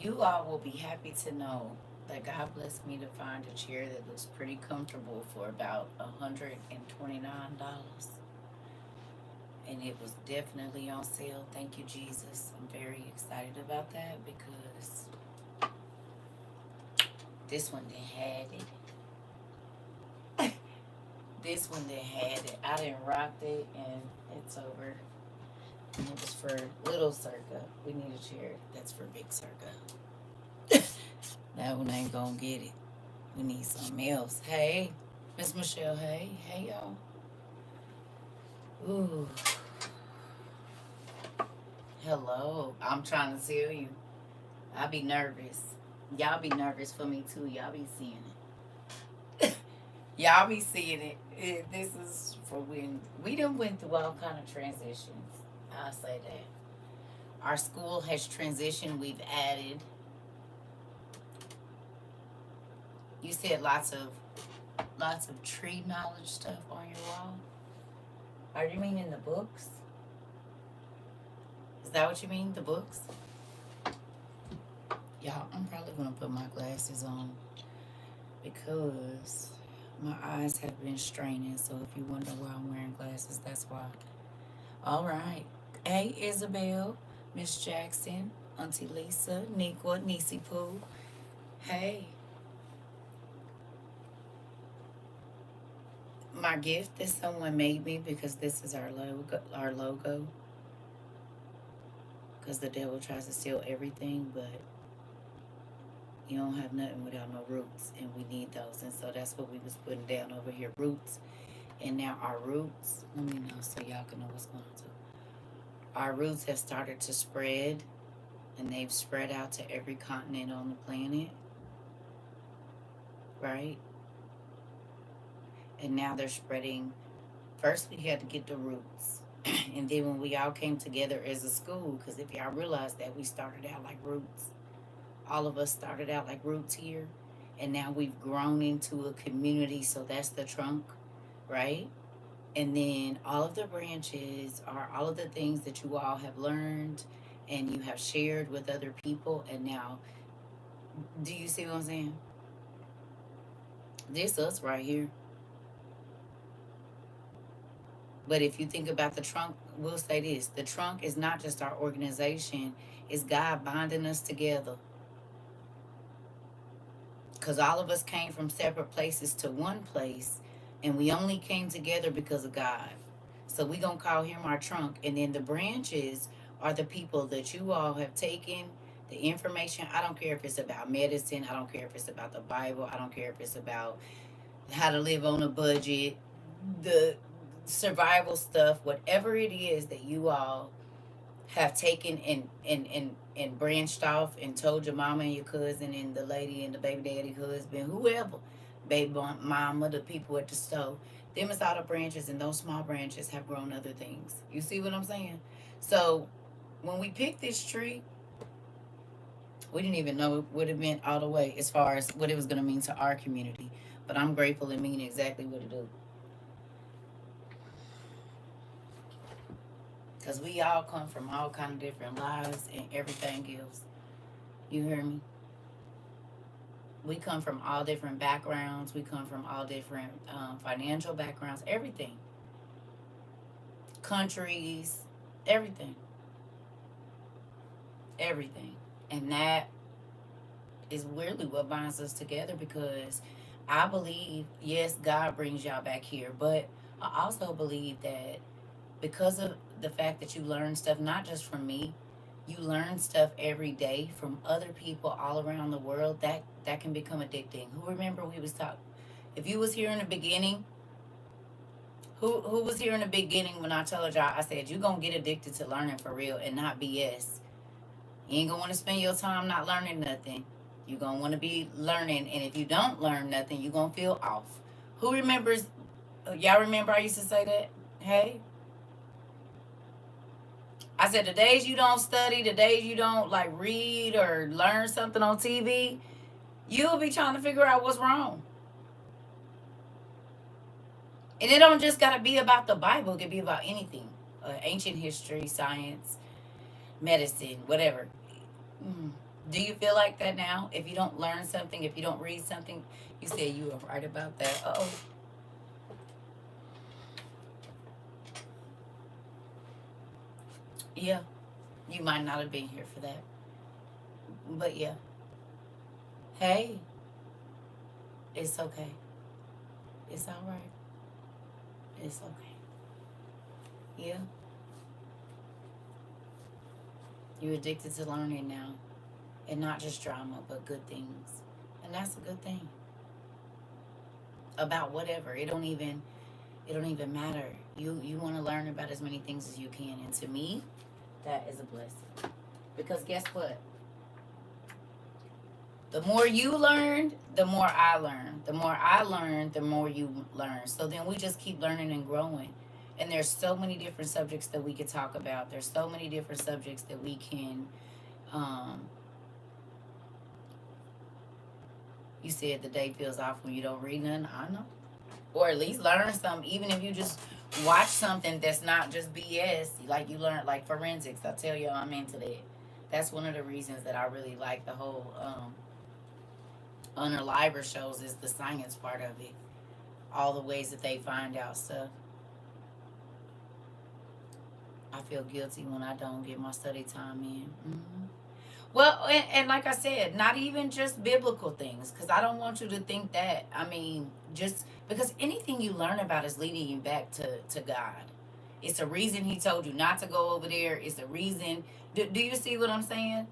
You all will be happy to know that God blessed me to find a chair that looks pretty comfortable for about $129. And it was definitely on sale. Thank you, Jesus. I'm very excited about that because this one didn't had it. This one didn't had it. I didn't rock it, and it's over. And it was for little Circa. We need a chair that's for big Circa. That one ain't gonna get it. We need something else. Hey, Miss Michelle. Hey, hey, y'all. Ooh, hello. I'm trying to tell you. I be nervous. Y'all be nervous for me too. Y'all be seeing it. Y'all be seeing it. This is for when we done went through all kind of transitions. I'll say that. Our school has transitioned. We've added. You said lots of tree knowledge stuff on your wall. Are you meaning the books? Is that what you mean? The books? Y'all, I'm probably gonna put my glasses on because my eyes have been straining. So if you wonder why I'm wearing glasses, that's why. All right. Hey, Isabel, Miss Jackson, Auntie Lisa, Niqua, Nisi Pooh. Hey, my gift that someone made me because this is our logo. Our logo. Because the devil tries to steal everything, but you don't have nothing without no roots, and we need those. And so that's what we was putting down over here, roots. And now our roots. Let me know so y'all can know what's going on too. Our roots have started to spread, and they've spread out to every continent on the planet, right? And now they're spreading. First, we had to get the roots. And then when we all came together as a school, because if y'all realize that we started out like roots, all of us started out like roots here, and now we've grown into a community. So that's the trunk, right? And then all of the branches are all of the things that you all have learned and you have shared with other people. And now, do you see what I'm saying? This us right here. But if you think about the trunk, we'll say this: the trunk is not just our organization, it's God binding us together. Because all of us came from separate places to one place, and we only came together because of God. So we going to call him our trunk. And then the branches are the people that you all have taken the information. I don't care if it's about medicine. I don't care if it's about the Bible. I don't care if it's about how to live on a budget, the survival stuff, whatever it is that you all have taken and branched off and told your mama and your cousin and the lady and the baby daddy husband, whoever, baby mama, the people at the store. Them is all the branches, and those small branches have grown other things. You see what I'm saying? So when we picked this tree, we didn't even know what it meant all the way as far as what it was going to mean to our community. But I'm grateful it means exactly what it do. Because we all come from all kind of different lives and everything else. You hear me? We come from all different backgrounds. We come from all different financial backgrounds. Everything. Countries. Everything. Everything. And that is really what binds us together, because I believe, yes, God brings y'all back here. But I also believe that because of the fact that you learn stuff, not just from me, you learn stuff every day from other people all around the world, that can become addicting. Who remember we was talking? If you was here in the beginning, who was here in the beginning when I told y'all, I said, you're going to get addicted to learning for real and not BS. You ain't going to want to spend your time not learning nothing. You're going to want to be learning. And if you don't learn nothing, you're going to feel off. Who remembers? Y'all remember I used to say that? Hey? I said the days you don't study, the days you don't like read or learn something on TV, you'll be trying to figure out what's wrong. And it don't just gotta be about the Bible. It can be about anything, ancient history, science, medicine, whatever. Do you feel like that now? If you don't learn something, if you don't read something, you say you were right about that. Oh, yeah. You might not have been here for that. But yeah. Hey, it's okay. It's all right. It's okay. Yeah. You're addicted to learning now. And not just drama, but good things. And that's a good thing. About whatever. It don't even matter. You want to learn about as many things as you can. And to me, that is a blessing. Because guess what? The more you learned, the more I learned. The more I learned, the more you learn. So then we just keep learning and growing. And there's so many different subjects that we could talk about. There's so many different subjects that we can. Um, you said the day feels off when you don't read none. I know, or at least learn something. Even if you just watch something that's not just BS, like you learn, like forensics. I tell you, I'm into that. That's one of the reasons that I really like the whole unaliver shows is the science part of it. All the ways that they find out stuff. I feel guilty when I don't get my study time in. Well, and like I said, not even just biblical things, because I don't want you to think that. I mean, just because anything you learn about is leading you back to God. It's a reason He told you not to go over there. It's a reason. Do you see what I'm saying?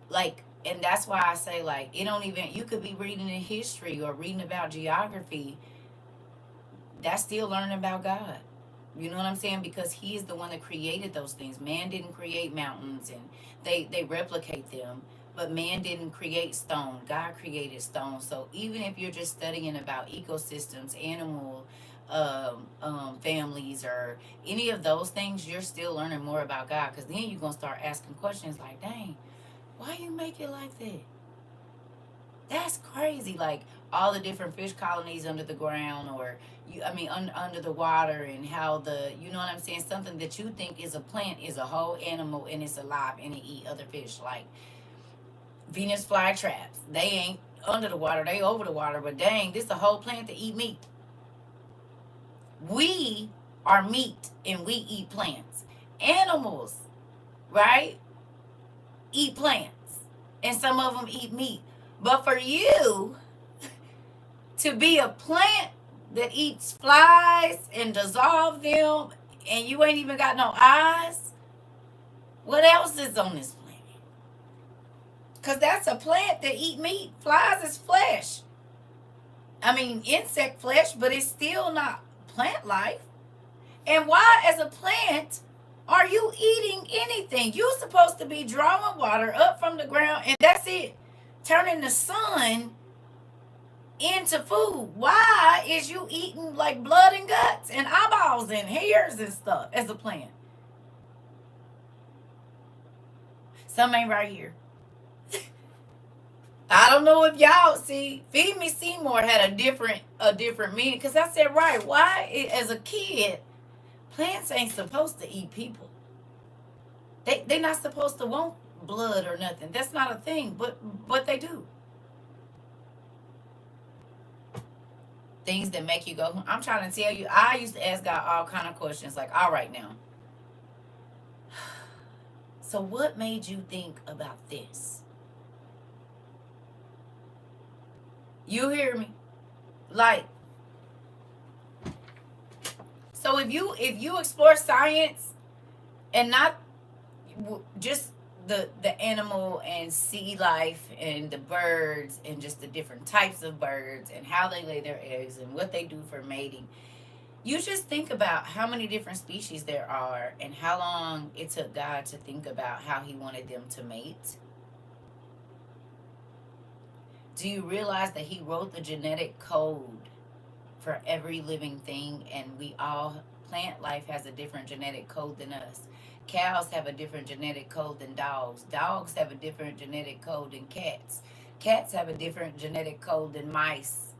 Like, and that's why I say, like, it don't even, you could be reading in history or reading about geography. That's still learning about God. You know what I'm saying? Because He is the one that created those things. Man didn't create mountains, and they replicate them. But man didn't create stone. God created stone. So even if you're just studying about ecosystems, animal families, or any of those things, you're still learning more about God. Because then you're gonna start asking questions like, "Dang, why you make it like that? That's crazy." Like all the different fish colonies under the ground, or under the water, and how you know what I'm saying, something that you think is a plant is a whole animal, and it's alive, and it eat other fish. Like Venus flytraps, they ain't under the water, they over the water, but dang, this a whole plant to eat meat. We are meat, and we eat plants. Animals, right, eat plants, and some of them eat meat. But for you to be a plant that eats flies and dissolve them, and you ain't even got no eyes, what else is on this planet? Because that's a plant that eat meat. Flies is flesh. I mean, insect flesh, but it's still not plant life. And why, as a plant, are you eating anything? You're supposed to be drawing water up from the ground, and that's it. Turning the sun into food. Why is you eating like blood and guts and eyeballs and hairs and stuff as a plant? Some ain't right here. I don't know if y'all see. Feed Me Seymour had a different meaning, because I said, right, why as a kid plants ain't supposed to eat people. They not supposed to want blood or nothing. That's not a thing, but they do. Things that make you go, I'm trying to tell you, I used to ask God all kind of questions like, all right now, so what made you think about this? You hear me? Like, so if you explore science, and not just the animal and sea life and the birds, and just the different types of birds and how they lay their eggs and what they do for mating, you just think about how many different species there are, and how long it took God to think about how He wanted them to mate. Do you realize that He wrote the genetic code for every living thing? And plant life has a different genetic code than us. Cows have a different genetic code than dogs. Dogs have a different genetic code than cats. Cats have a different genetic code than mice.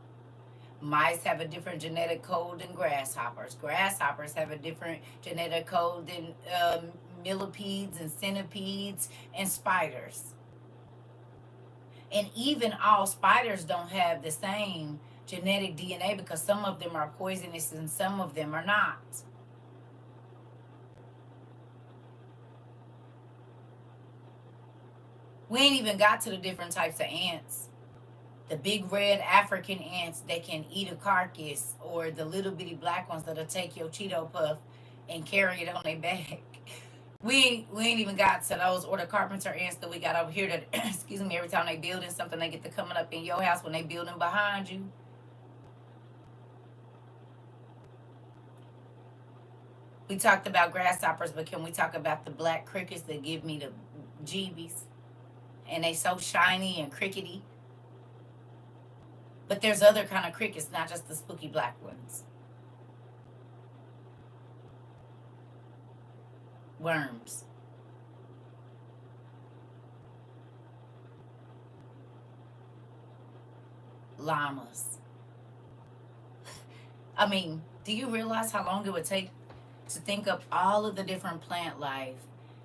Mice have a different genetic code than grasshoppers. Grasshoppers have a different genetic code than millipedes and centipedes and spiders. And even all spiders don't have the same genetic DNA, because some of them are poisonous and some of them are not. We ain't even got to the different types of ants. The big red African ants that can eat a carcass, or the little bitty black ones that'll take your Cheeto puff and carry it on their back. We ain't even got to those, or the carpenter ants that we got over here that excuse me, every time they building something they get to coming up in your house when they building behind you. We talked about grasshoppers, but can we talk about the black crickets that give me the jeebies? And they so shiny and crickety. But there's other kind of crickets, not just the spooky black ones. Worms. Llamas. I mean, do you realize how long it would take to think up all of the different plant life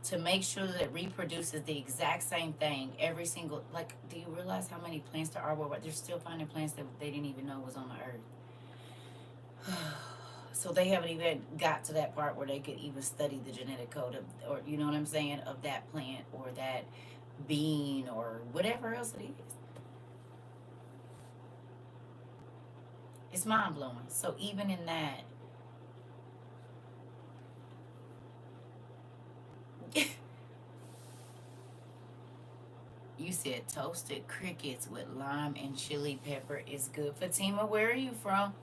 to make sure that it reproduces the exact same thing every single, like, do you realize how many plants there are worldwide? They're still finding plants that they didn't even know was on the earth. So they haven't even got to that part where they could even study the genetic code of, or you know what I'm saying, of that plant or that bean or whatever else it is. It's mind blowing. So even in that, you said toasted crickets with lime and chili pepper is good. Fatima, where are you from?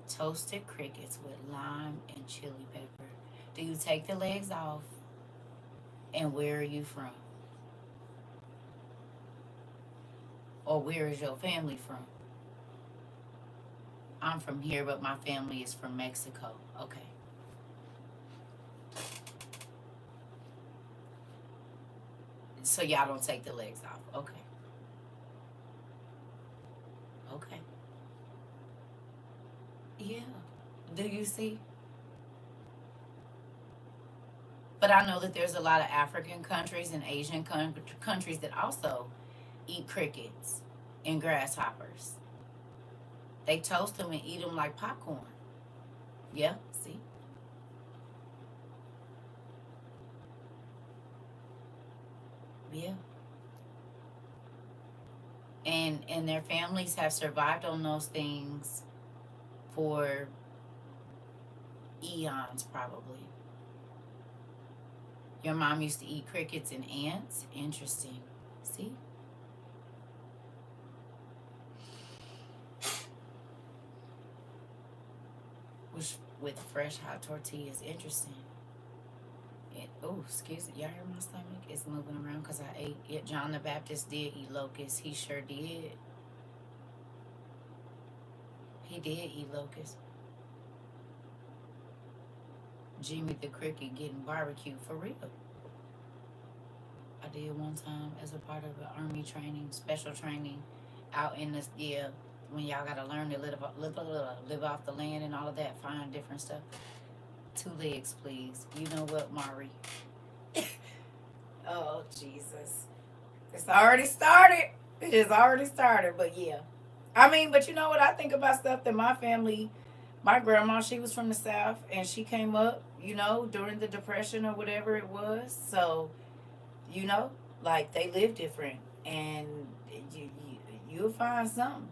Toasted crickets with lime and chili pepper. Do you take the legs off? And where are you from? Or where is your family from? I'm from here, but my family is from Mexico. Okay. So y'all don't take the legs off. Okay. Okay. Yeah. Do you see? But I know that there's a lot of African countries and Asian countries that also eat crickets and grasshoppers. They toast them and eat them like popcorn. Yeah, see? Yeah. And their families have survived on those things for eons probably. Your mom used to eat crickets and ants? Interesting. See? Which with fresh hot tortillas. Interesting. Oh, excuse me. Y'all hear my stomach? It's moving around because I ate it. John the Baptist did eat locusts. He sure did. He did eat locusts. Jimmy the Cricket getting barbecued for real. I did one time as a part of the army training, special training, out in this, yeah, when y'all gotta learn to live off the land and all of that, find different stuff. 2 legs, please. You know what, Mari? Oh, Jesus. It's already started. It has already started, but yeah. I mean, but you know what? I think about stuff that my family, my grandma, she was from the South and she came up, during the Depression or whatever it was. So, you know, like they live different and you'll find something.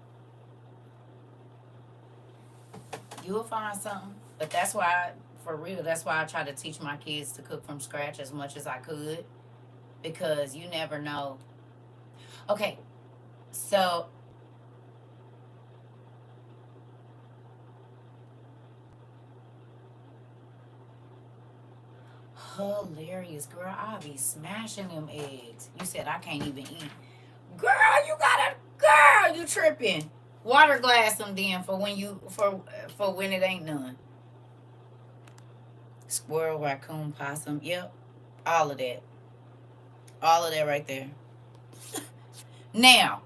You'll find something. But that's why, for real, that's why I try to teach my kids to cook from scratch as much as I could, because you never know. Okay, so hilarious, girl. I'll be smashing them eggs. You said I can't even eat. Girl, you gotta, girl, you tripping. Water glass them then for when for when it ain't none. Squirrel, raccoon, possum. Yep, all of that. All of that right there. Now,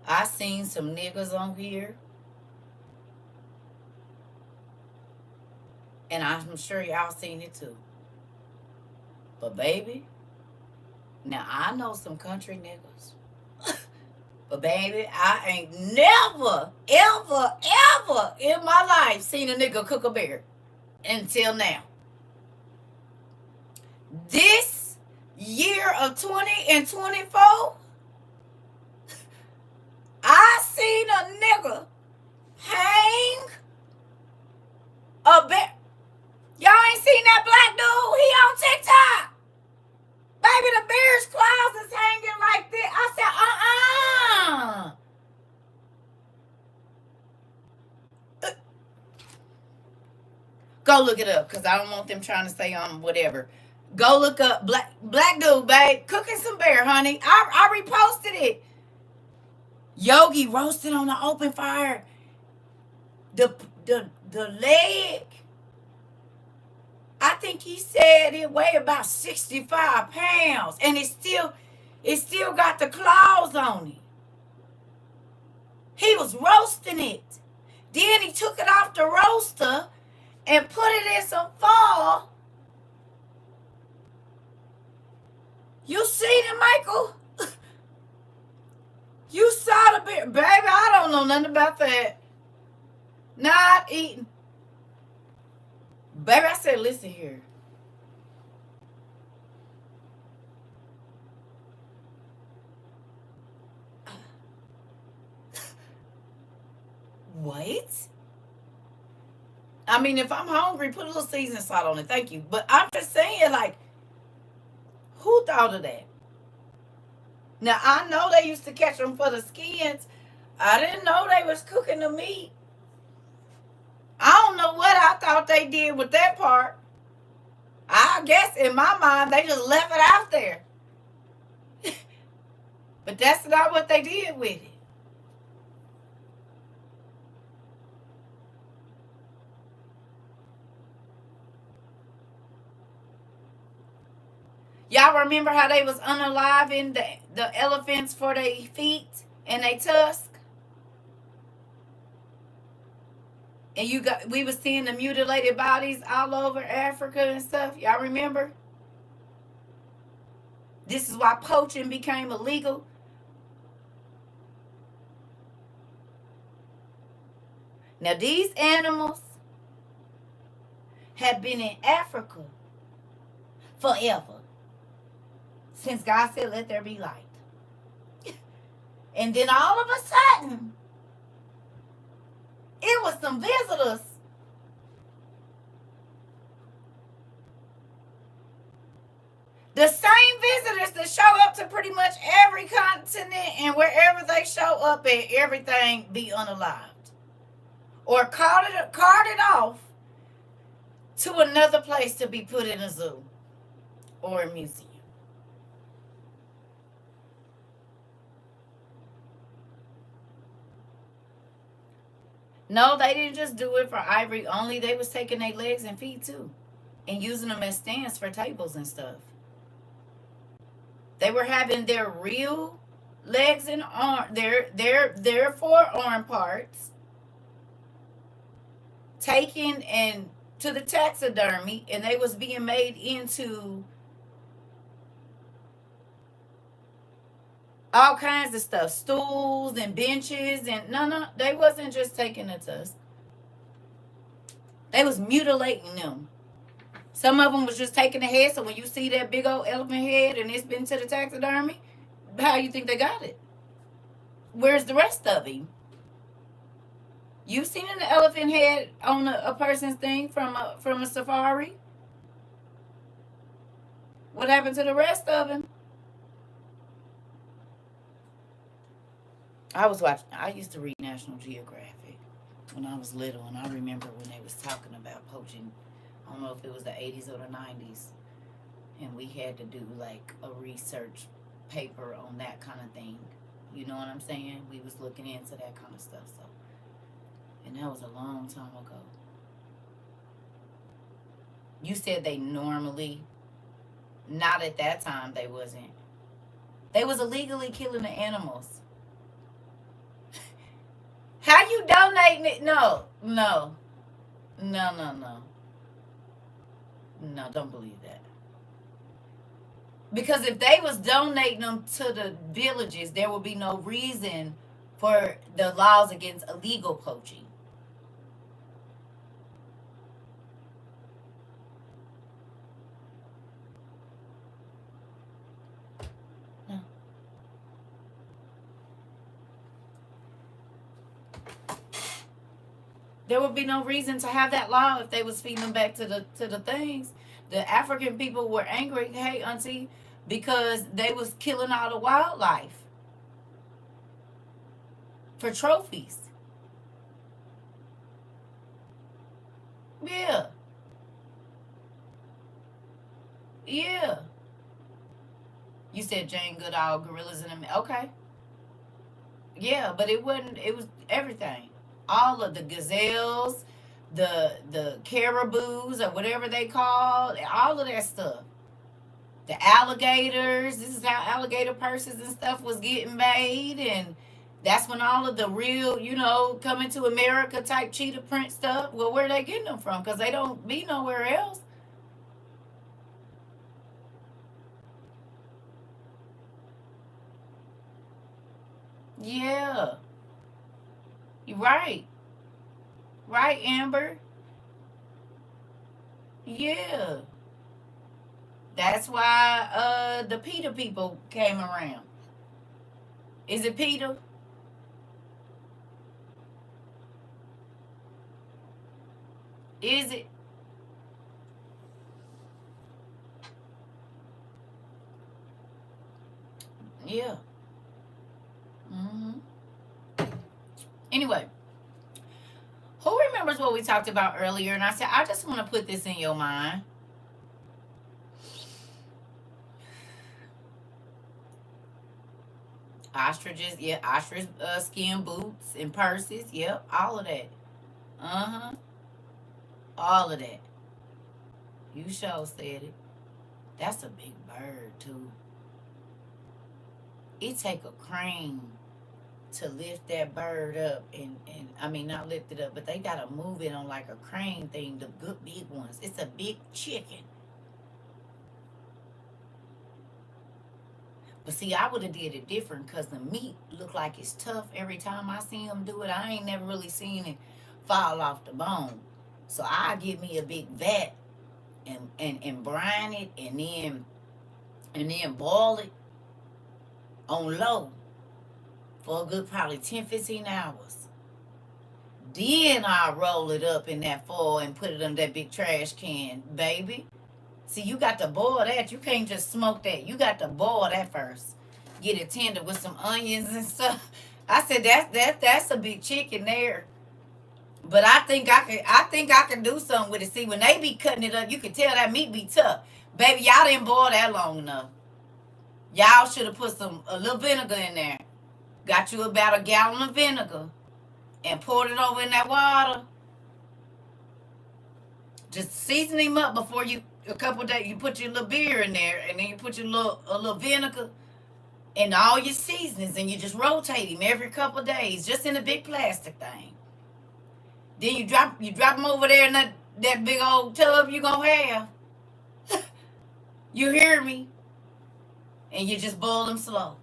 I seen some niggas on here And I'm sure y'all seen it too. But baby, now I know some country niggas. But baby, I ain't never, ever, ever in my life seen a nigga cook a bear until now. This year of 20 and 24, I seen a nigga hang a bear. Y'all ain't seen that black dude? He on TikTok. Baby, the bear's claws is hanging like this. I said, Go look it up, because I don't want them trying to say whatever. Go look up black dude, babe, cooking some bear, honey. I reposted it. Yogi roasted on the open fire. The leg, I think he said it weighed about 65 pounds. And it still got the claws on it. He was roasting it. Then he took it off the roaster and put it in some fall. You seen it, Michael? You saw the bear. Baby, I don't know nothing about that. Not eating. Baby, I said, listen here. What? I mean, if I'm hungry, put a little seasoning salt on it. Thank you. But I'm just saying, like, who thought of that? Now, I know they used to catch them for the skins. I didn't know they was cooking the meat. I don't know what I thought they did with that part. I guess in my mind, they just left it out there. But that's not what they did with it. Y'all remember how they was unaliving the elephants for their feet and their tusk? And we was seeing the mutilated bodies all over Africa and stuff. Y'all remember? This is why poaching became illegal. Now, these animals have been in Africa forever. Since God said, let there be light. And then all of a sudden, it was some visitors. The same visitors that show up to pretty much every continent, and wherever they show up at, everything be unalived. Or carted off to another place to be put in a zoo or a museum. No, they didn't just do it for ivory only. They was taking their legs and feet too, and using them as stands for tables and stuff. They were having their real legs and their forearm parts taken and to the taxidermy, and they was being made into all kinds of stuff, stools and benches, and no, they wasn't just taking the tusk. They was mutilating them. Some of them was just taking the head. So when you see that big old elephant head and it's been to the taxidermy, how you think they got it? Where's the rest of him? You seen an elephant head on a person's thing from a safari? What happened to the rest of him? I used to read National Geographic when I was little, and I remember when they was talking about poaching. I don't know if it was the 80s or the 90s, and we had to do like a research paper on that kind of thing. You know what I'm saying? We was looking into that kind of stuff. So, and that was a long time ago. You said they normally, not at that time, they wasn't. They was illegally killing the animals. How you donating it? No. No, don't believe that. Because if they was donating them to the villages, there would be no reason for the laws against illegal poaching. No. There would be no reason to have that law if they was feeding them back to the things. The African people were angry, hey auntie, because they was killing all the wildlife for trophies. Yeah. Yeah. You said Jane Goodall, gorillas in the okay. Yeah, but it wasn't. It was everything. All of the gazelles, the caribous or whatever they call all of that stuff. The alligators. This is how alligator purses and stuff was getting made, and that's when all of the real, coming to America type cheetah print stuff. Well, where are they getting them from? Because they don't be nowhere else. Yeah, you're right. Right, Amber. Yeah. That's why the Peter people came around. Is it Peter? Is it? Yeah. hmm Anyway, who remembers what we talked about earlier? And I said, I just want to put this in your mind. Ostriches, yeah, ostrich skin boots and purses, yep, all of that. Uh huh. All of that. You sure said it. That's a big bird too. It take a crane to lift that bird up and I mean not lift it up, but they gotta move it on like a crane thing, the good big ones. It's a big chicken. But see, I would have did it different because the meat look like it's tough every time I see them do it. I ain't never really seen it fall off the bone. So I give me a big vat and brine it and then boil it on low for a good probably 10-15 hours. Then I roll it up in that foil and put it in that big trash can, baby. See, you got to boil that. You can't just smoke that. You got to boil that first. Get it tender with some onions and stuff. I said that's a big chicken there. But I think I can do something with it. See, when they be cutting it up, you can tell that meat be tough. Baby, y'all didn't boil that long enough. Y'all should have put a little vinegar in there. Got you about a gallon of vinegar and poured it over in that water. Just season him up before you a couple of days. You put your little beer in there, and then you put your little vinegar and all your seasonings, and you just rotate him every couple of days, just in a big plastic thing. Then you drop him over there in that big old tub you gonna have. You hear me? And you just boil him slow.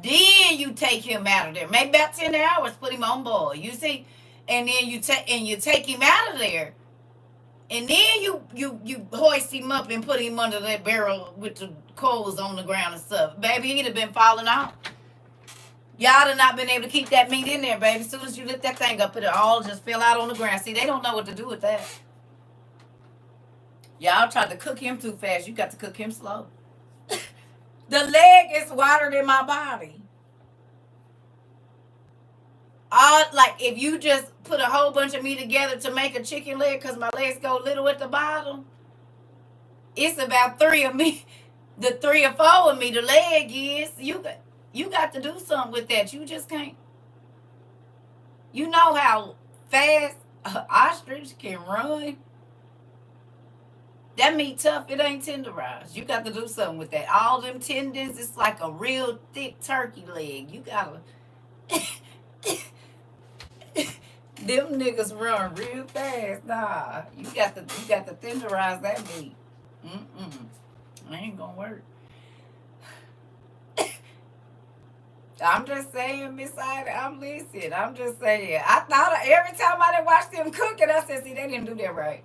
Then you take him out of there. Maybe about 10 hours. Put him on boil. You see, and then you take him out of there. And then you hoist him up and put him under that barrel with the coals on the ground and stuff. Baby, he'd have been falling off. Y'all have not been able to keep that meat in there, baby. As soon as you lift that thing up, it all just fell out on the ground. See, they don't know what to do with that. Y'all tried to cook him too fast. You got to cook him slow. The leg is wider than my body. Like if you just put a whole bunch of meat together to make a chicken leg, because my legs go little at the bottom, it's about three of me. The 3 or 4 of me, the leg is. You got to do something with that. You just can't. You know how fast an ostrich can run? That meat tough, it ain't tenderized. You got to do something with that. All them tendons, it's like a real thick turkey leg. You gotta Them niggas run real fast. Nah, you got to tenderize that meat. It ain't gonna work. I'm just saying, Miss Ida, I'm listening. I'm just saying. I thought every time I done watched them cooking, I said, see, they didn't do that right.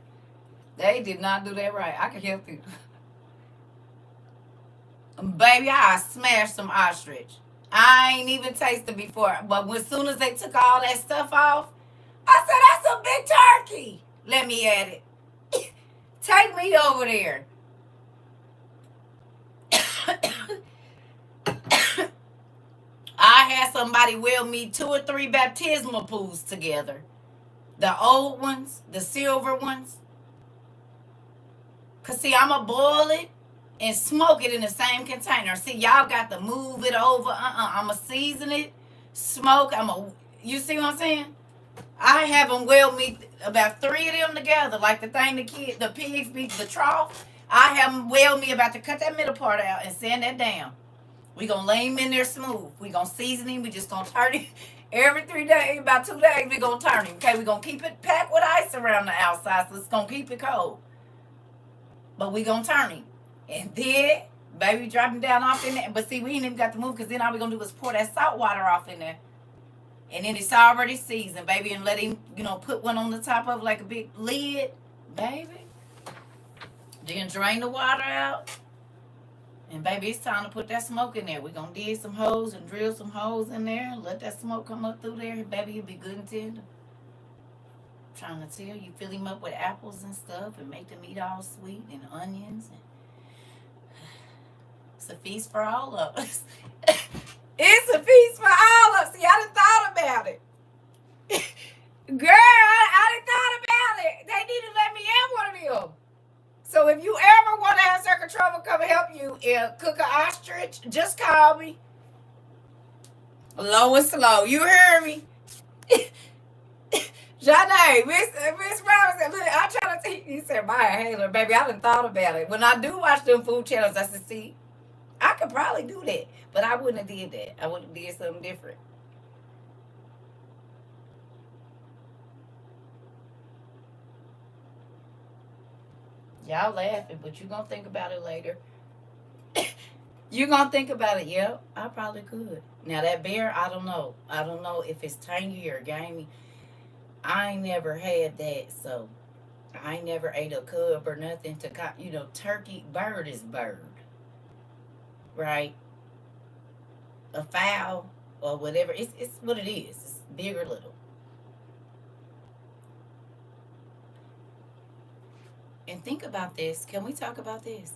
They did not do that right. I can help you. Baby, I smashed some ostrich. I ain't even tasted before. But as soon as they took all that stuff off, I said, that's a big turkey. Let me at it. Take me over there. I had somebody weld me 2 or 3 baptismal pools together. The old ones, the silver ones. Because, see, I'm going to boil it and smoke it in the same container. See, y'all got to move it over. I'm going to season it, smoke. You see what I'm saying? I have them weld me about 3 of them together, like the thing the pigs beat the trough. I have them weld me about to cut that middle part out and sand that down. We gonna lay him in there smooth. We gonna season him. We just gonna turn him every 3 days. About 2 days, we gonna turn him. Okay, we gonna keep it packed with ice around the outside, so it's gonna keep it cold. But we gonna turn him, and then baby drop him down off in there. But see, we ain't even got to move because then all we gonna do is pour that salt water off in there, and then it's already seasoned, baby, and let him, put one on the top of like a big lid, baby. Then drain the water out. And baby, it's time to put that smoke in there. We're going to dig some holes and drill some holes in there and let that smoke come up through there. Baby, you'll be good and tender. I'm trying to tell you, fill him up with apples and stuff and make the meat all sweet and onions. It's a feast for all of us. It's a feast for all of us. See, I done thought about it. Girl, I done thought about it. They need to let me have one of them. So if you ever want to have CERCA TROVA come help you cook an ostrich, just call me. Low and slow. You hear me? Janae, Miss Robinson, look, I'm trying to teach you. He said, Maya Haler, baby, I done thought about it. When I do watch them food channels, I said, see, I could probably do that. But I wouldn't have did that. I would have did something different. Y'all laughing, but you gonna think about it later. You gonna think about it. Yep, I probably could. Now that bear, I don't know. I don't know if it's tangy or gamey. I ain't never had that, so I ain't never ate a cub or nothing to, turkey, bird is bird, right? A fowl or whatever. It's what it is. It's big or little. And think about this. Can we talk about this?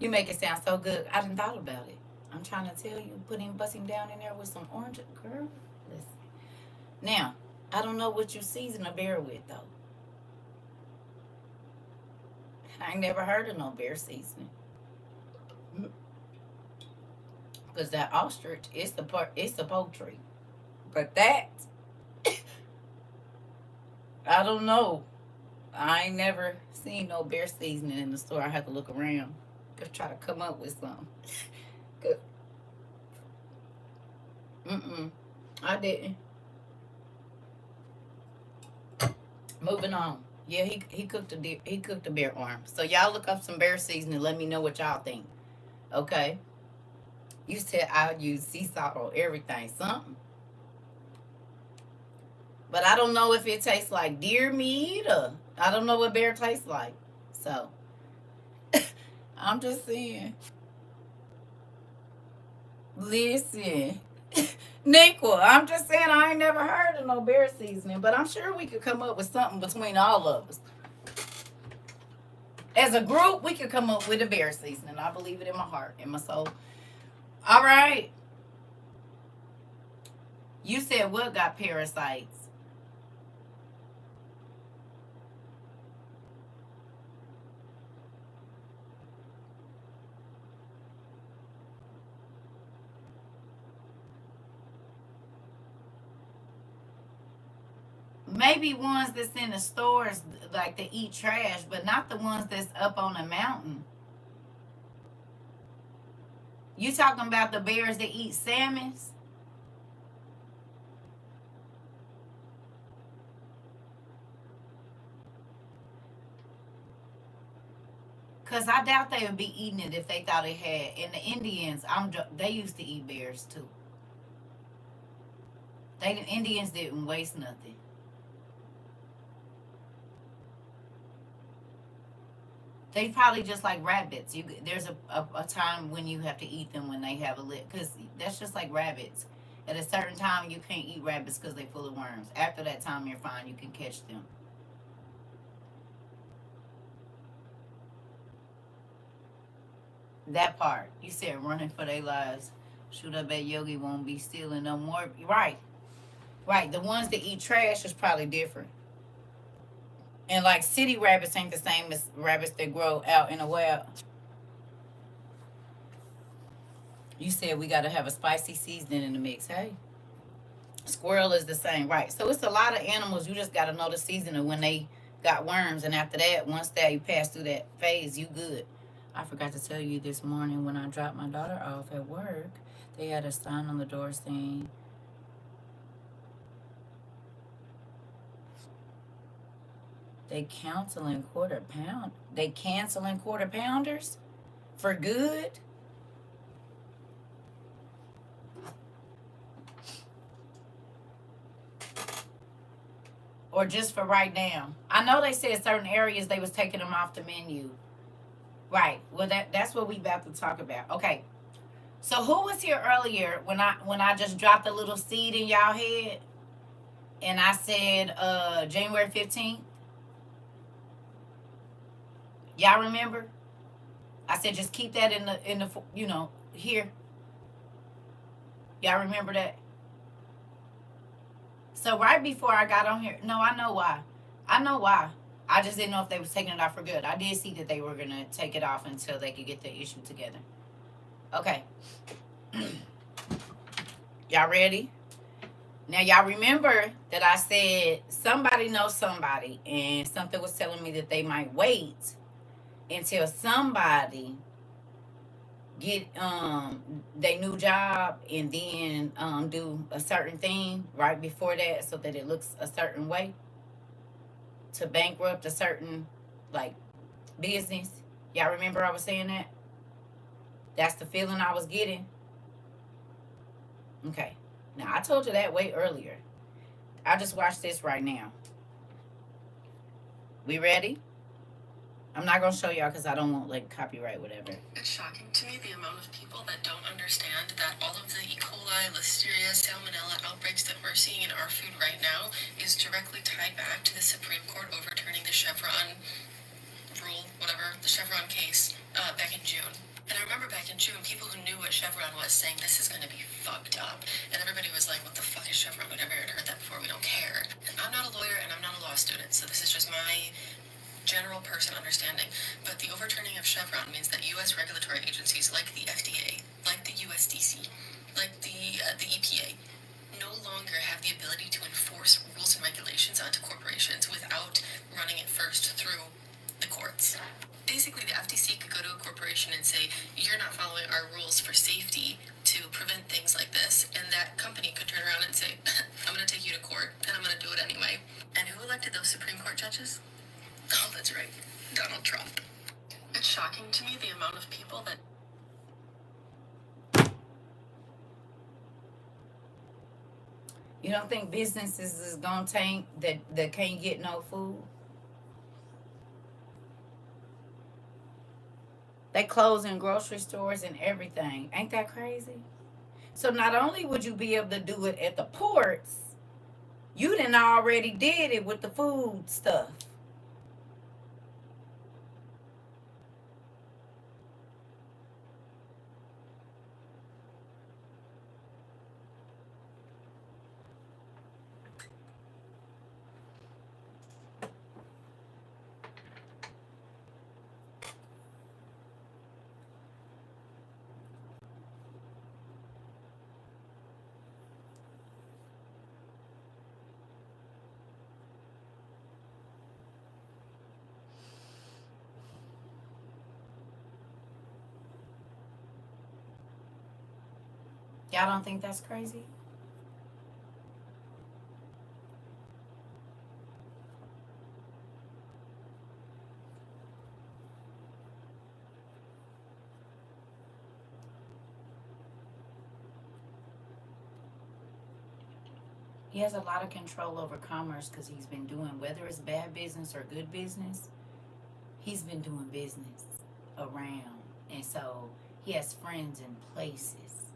You make it sound so good. I didn't thought about it. I'm trying to tell you, bust him down in there with some orange. Girl, listen. Now, I don't know what you season a bear with, though. I ain't never heard of no bear seasoning. Because that ostrich, it's the poultry. But that, I don't know. I ain't never seen no bear seasoning in the store. I have to look around. Just try to come up with something. Good. I didn't. Moving on. Yeah, he cooked a bear arm. So y'all look up some bear seasoning. Let me know what y'all think. Okay. You said I would use sea salt on everything. Something. But I don't know if it tastes like deer meat or I don't know what bear tastes like. So I'm just saying. Listen. Niqua, I'm just saying I ain't never heard of no bear seasoning, but I'm sure we could come up with something between all of us. As a group, we could come up with a bear seasoning. I believe it in my heart, in my soul. All right. You said what got parasites? Maybe ones that's in the stores, like they eat trash, but not the ones that's up on the mountain. You talking about the bears that eat salmons? Cause I doubt they would be eating it if they thought it had. And the Indians, they used to eat bears too. The Indians didn't waste nothing. They probably just like rabbits. There's a time when you have to eat them when they have a lit, because that's just like rabbits. At a certain time, you can't eat rabbits because they're full of worms. After that time, you're fine. You can catch them. That part. You said running for their lives. Shoot, I bet Yogi won't be stealing no more. Right. Right. The ones that eat trash is probably different. And like city rabbits ain't the same as rabbits that grow out in the wild. You said we got to have a spicy seasoning in the mix. Hey, squirrel is the same, right? So it's a lot of animals. You just got to know the season of when they got worms, and after that, once that you pass through that phase, you good. I forgot to tell you this morning when I dropped my daughter off at work, they had a sign on the door saying, they canceling quarter pounders for good. Or just for right now. I know they said certain areas they was taking them off the menu. Right. Well, that's what we about to talk about. Okay. So who was here earlier when I just dropped a little seed in y'all head and I said January 15th? Y'all remember? I said just keep that in the here. Y'all remember that? So right before I got on here, no, I know why. I know why. I just didn't know if they was taking it off for good. I did see that they were gonna take it off until they could get the issue together. Okay. Y'all ready? Now y'all remember that I said somebody knows somebody, and something was telling me that they might wait until somebody get their new job and then do a certain thing right before that so that it looks a certain way to bankrupt a certain like business. Y'all remember I was saying that? That's the feeling I was getting. Okay. Now I told you that way earlier. I just watched this right now. We ready? I'm not gonna show y'all because I don't want like copyright whatever. It's shocking to me the amount of people that don't understand that all of the E. coli, Listeria, Salmonella outbreaks that we're seeing in our food right now is directly tied back to the Supreme Court overturning the Chevron rule, whatever, the Chevron case back in June. And I remember back in June, people who knew what Chevron was saying, this is going to be fucked up. And everybody was like, what the fuck is Chevron? We never heard that before. We don't care. And I'm not a lawyer and I'm not a law student, so this is just my general person understanding, but the overturning of Chevron means that U.S. regulatory agencies like the FDA, like the USDC, like the EPA, no longer have the ability to enforce rules and regulations onto corporations without running it first through the courts. Basically, the FTC could go to a corporation and say, you're not following our rules for safety to prevent things like this, and that company could turn around and say, I'm going to take you to court, and I'm going to do it anyway. And who elected those Supreme Court judges? Oh, that's right. Donald Trump. It's shocking to me the amount of people that... You don't think businesses is gonna tank that can't get no food? They closing grocery stores and everything. Ain't that crazy? So not only would you be able to do it at the ports, you done already did it with the food stuff. Y'all don't think that's crazy? He has a lot of control over commerce because he's been doing, whether it's bad business or good business, he's been doing business around. And so he has friends in places,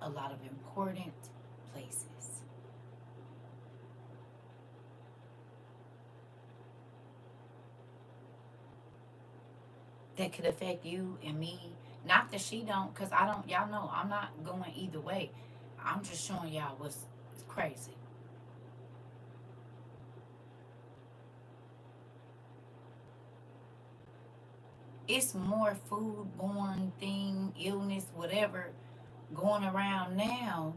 a lot of important places. That could affect you and me. Not that she don't, because I don't, y'all know, I'm not going either way. I'm just showing y'all what's crazy. It's more food-borne thing, illness, whatever, going around now.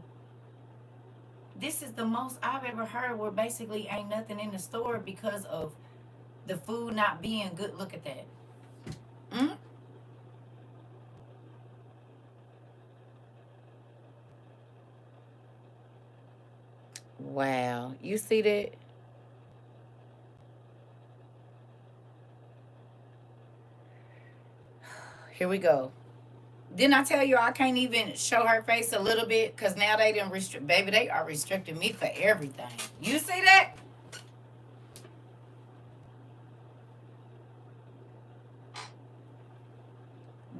This is the most I've ever heard where basically ain't nothing in the store because of the food not being good. Look at that. Mm? Wow. You see that? Here we go. Didn't I tell you I can't even show her face a little bit? Because now they didn't restrict. Baby, they are restricting me for everything. You see that?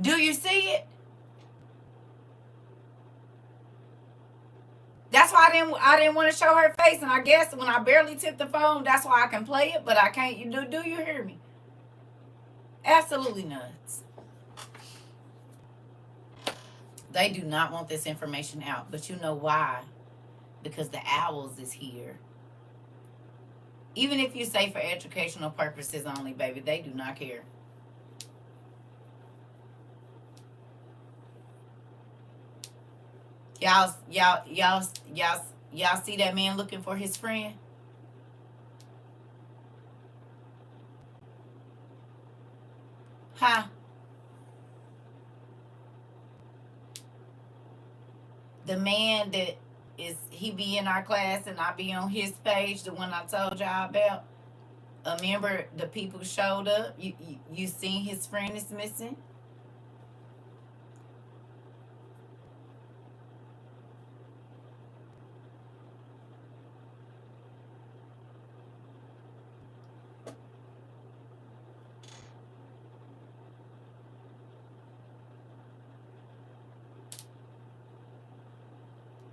Do you see it? That's why I didn't want to show her face, and I guess when I barely tip the phone, that's why I can play it, but I can't. You do you hear me? Absolutely nuts. They do not want this information out, but you know why? Because the owls is here. Even if you say for educational purposes only, baby, they do not care. Y'all see that man looking for his friend? Huh? The man that is he be in our class and I be on his page, the one I told y'all about. Remember the people showed up. You seen his friend is missing.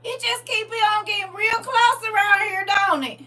It just keep it on getting real close around here, don't it?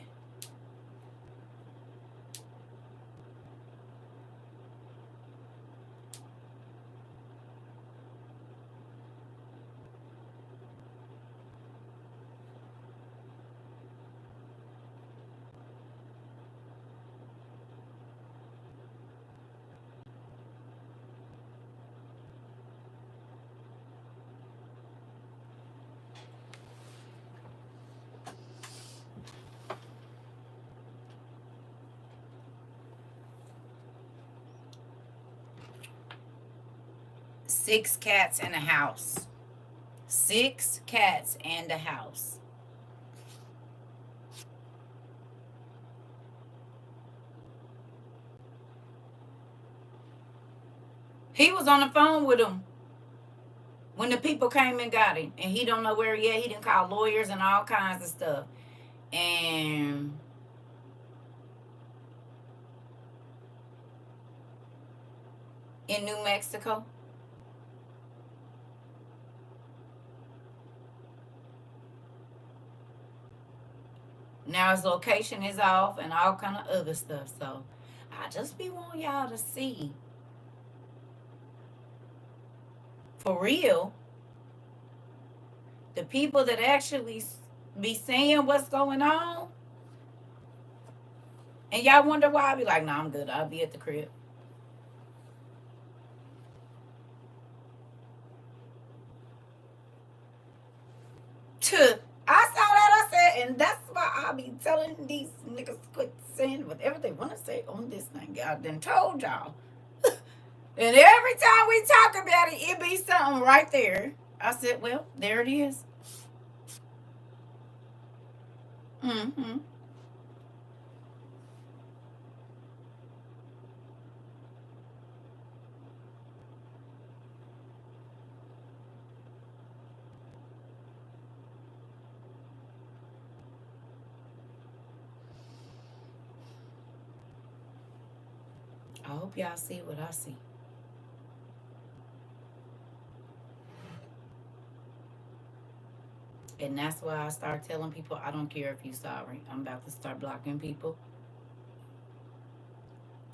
Six cats in a house. Six cats and a house. He was on the phone with him when the people came and got him, and he don't know where he at. He didn't call lawyers and all kinds of stuff. And in New Mexico, now his location is off and all kind of other stuff. So I just be wanting y'all to see for real the people that actually be seeing what's going on. And y'all wonder why I be like, nah, I'm good. I'll be at the crib. I saw that. I said, and that's why I be telling these niggas quit saying whatever they want to say on this thing. I done told y'all. And every time we talk about it, it be something right there. I said, well, there it is. Mm-hmm. hope y'all see what I see. And that's why I start telling people I don't care if you sorry. I'm about to start blocking people.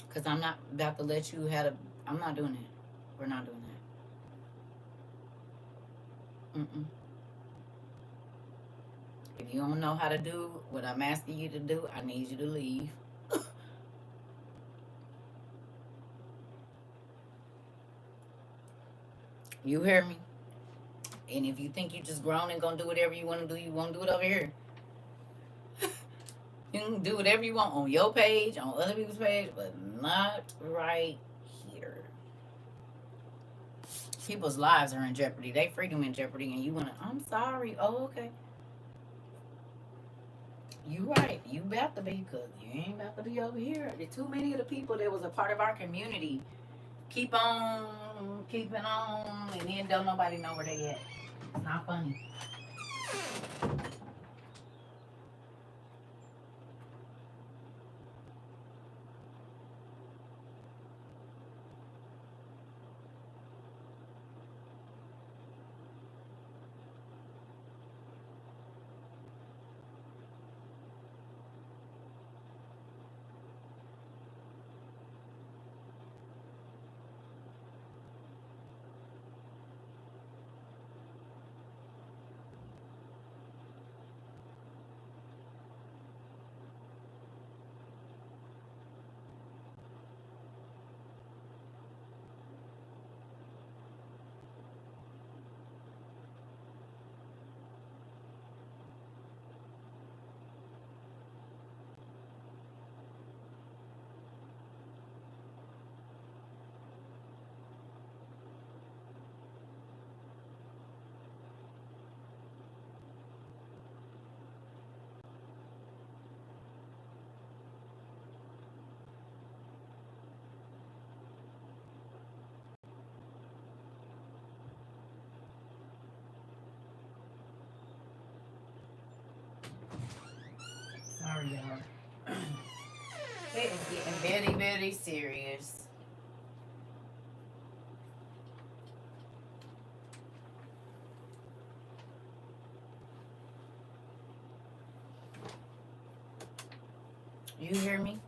Because I'm not about to let you have a. I'm not doing that. We're not doing that. Mm-mm. If you don't know how to do what I'm asking you to do, I need you to leave. You hear me? And if you think you just grown and gonna do whatever you want to do, you won't do it over here. You can do whatever you want on your page, on other people's page, but not right here. People's lives are in jeopardy. They freedom in jeopardy, and you wanna. I'm sorry. Oh, okay. You right. You about to be, cause you ain't about to be over here. The too many of the people that was a part of our community keep on keeping on, and then don't nobody know where they at. It's not funny. Sorry, y'all. It is getting very, very serious. You hear me?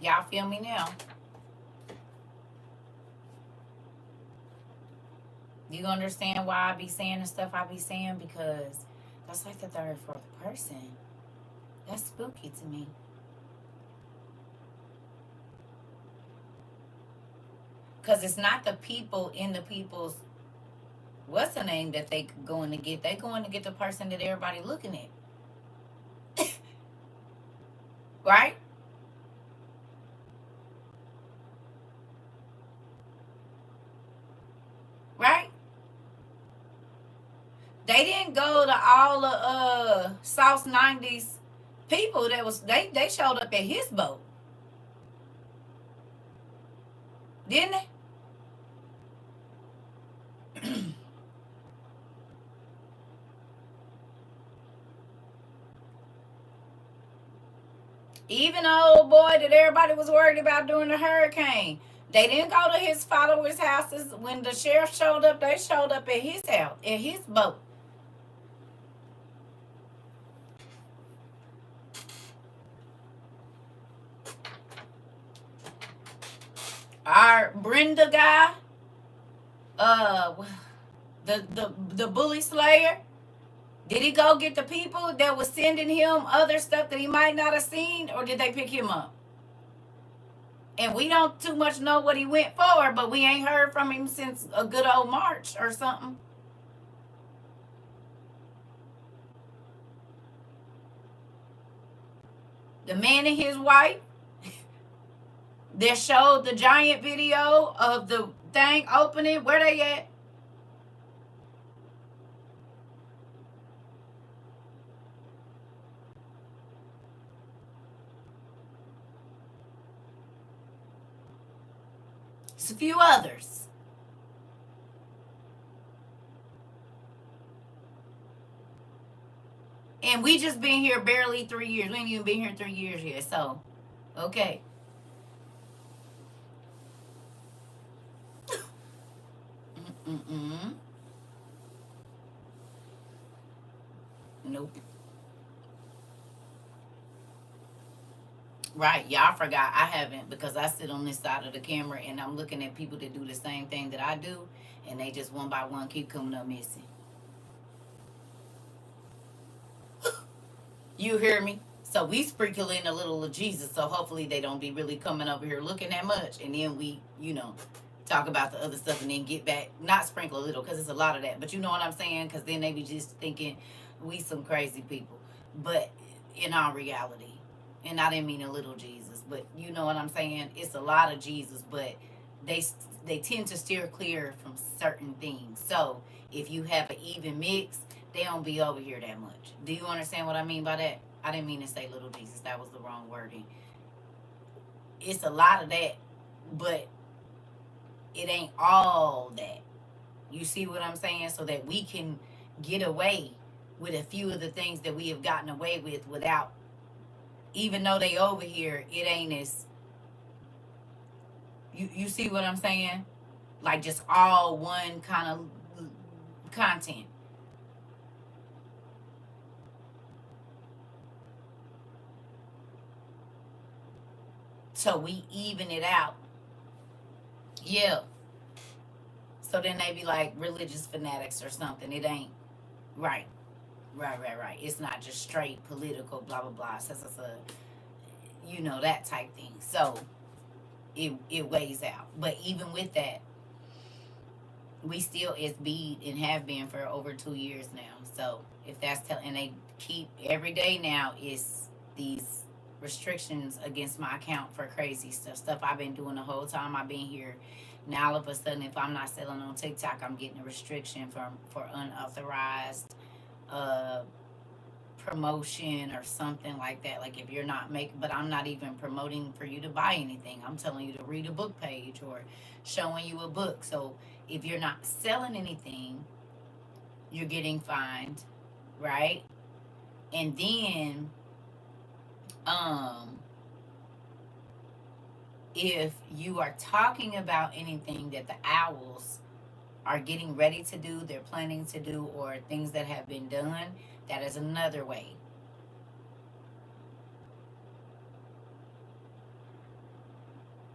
Y'all feel me now? You understand why I be saying the stuff I be saying? Because that's like the third, fourth person. That's spooky to me. Because it's not the people in the people's, what's the name that they going to get? They going to get the person that everybody looking at. Right? Right? They didn't go to all the South 90s people that was, they showed up at his boat. Didn't they? Even the old boy that everybody was worried about during the hurricane. They didn't go to his followers' houses. When the sheriff showed up, they showed up at his house, at his boat. Our Brenda guy, uh, the bully slayer, did he go get the people that was sending him other stuff that he might not have seen, or did they pick him up? And we don't too much know what he went for, but we ain't heard from him since a good old March or something. The man and his wife that showed the giant video of the thing opening, where they at? It's a few others. And we just been here barely 3 years. We ain't even been here 3 years yet. So, okay. Mm-mm. Nope. Right. Y'all forgot I haven't, because I sit on this side of the camera and I'm looking at people that do the same thing that I do, and they just one by one keep coming up missing. You hear me? So we sprinkle in a little of Jesus, so hopefully they don't be really coming over here looking that much, and then we, talk about the other stuff and then get back. Not sprinkle a little, because it's a lot of that, but you know what I'm saying? Because then they be just thinking we some crazy people. But in all reality, and I didn't mean a little Jesus, but you know what I'm saying? It's a lot of Jesus, but they they tend to steer clear from certain things. So if you have an even mix, they don't be over here that much. Do you understand what I mean by that? I didn't mean to say little Jesus. That was the wrong wording. It's a lot of that, but it ain't all that. You see what I'm saying? So that we can get away with a few of the things that we have gotten away with without, even though they over here, it ain't as, you see what I'm saying? Like just all one kind of content. So we even it out. Yeah. So then they be like religious fanatics or something. It ain't right. Right. It's not just straight political, blah blah blah. So, that type thing. So it weighs out. But even with that, we still it's be and have been for over 2 years now. So if that's and they keep every day now is these restrictions against my account for crazy stuff I've been doing the whole time I've been here. Now all of a sudden, if I'm not selling on TikTok, I'm getting a restriction for unauthorized uh promotion or something like that. Like if you're not making, but I'm not even promoting for you to buy anything. I'm telling you to read a book page or showing you a book. So if you're not selling anything, you're getting fined, right? And then um if you are talking about anything that the owls are getting ready to do, they're planning to do, or things that have been done, that is another way.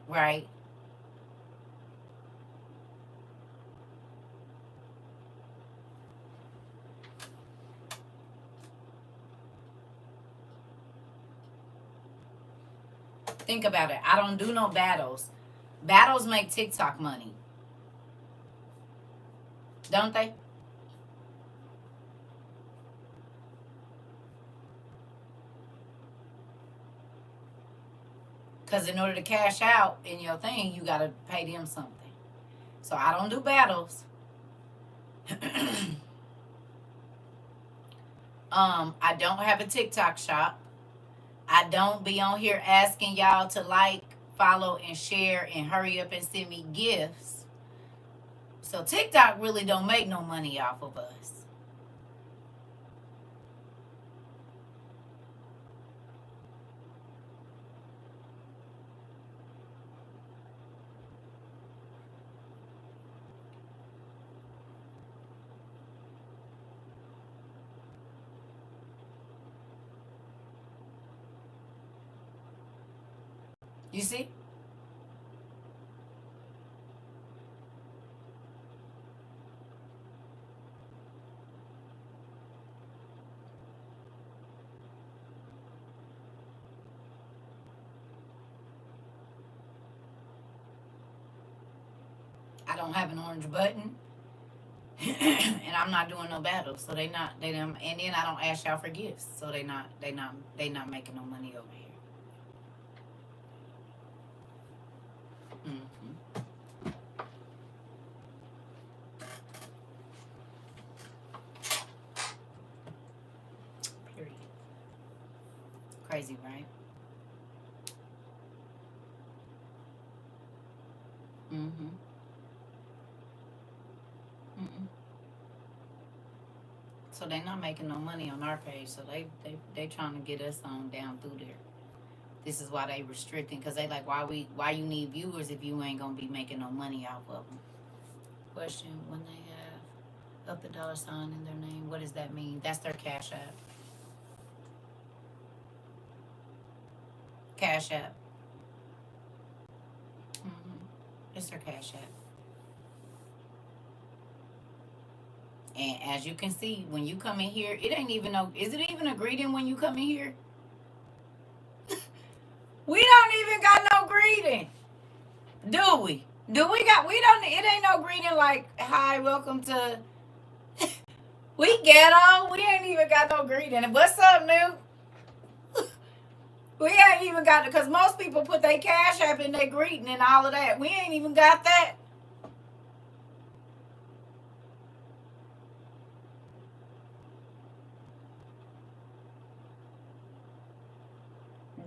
Right? Think about it. I don't do no battles. Battles make TikTok money, don't they? Because in order to cash out in your thing, you got to pay them something. So I don't do battles. I don't have a TikTok shop. I don't be on here asking y'all to like, follow, and share, and hurry up and send me gifts. So TikTok really don't make no money off of us. You see? I don't have an orange button. And I'm not doing no battles, so they don't, and then I don't ask y'all for gifts, so they not making no money over here. Hmm. Period. Crazy, right? Mm-hmm. Mm-mm. So they not making no money on our page, so they trying to get us on down through there. This is why they restricting, because they like, why you need viewers if you ain't gonna be making no money off of them. Question: when they have up the dollar sign in their name, what does that mean? That's their Cash App. Cash App. It's their Cash App. And as you can see, when you come in here, it ain't even no. Is it even a greeting when you come in here? We don't even got no greeting, do we? Do we got? We don't. It ain't no greeting like "Hi, welcome to." We ghetto. We ain't even got no greeting. What's up, new? We ain't even got it because most people put their Cash App in their greeting and all of that. We ain't even got that.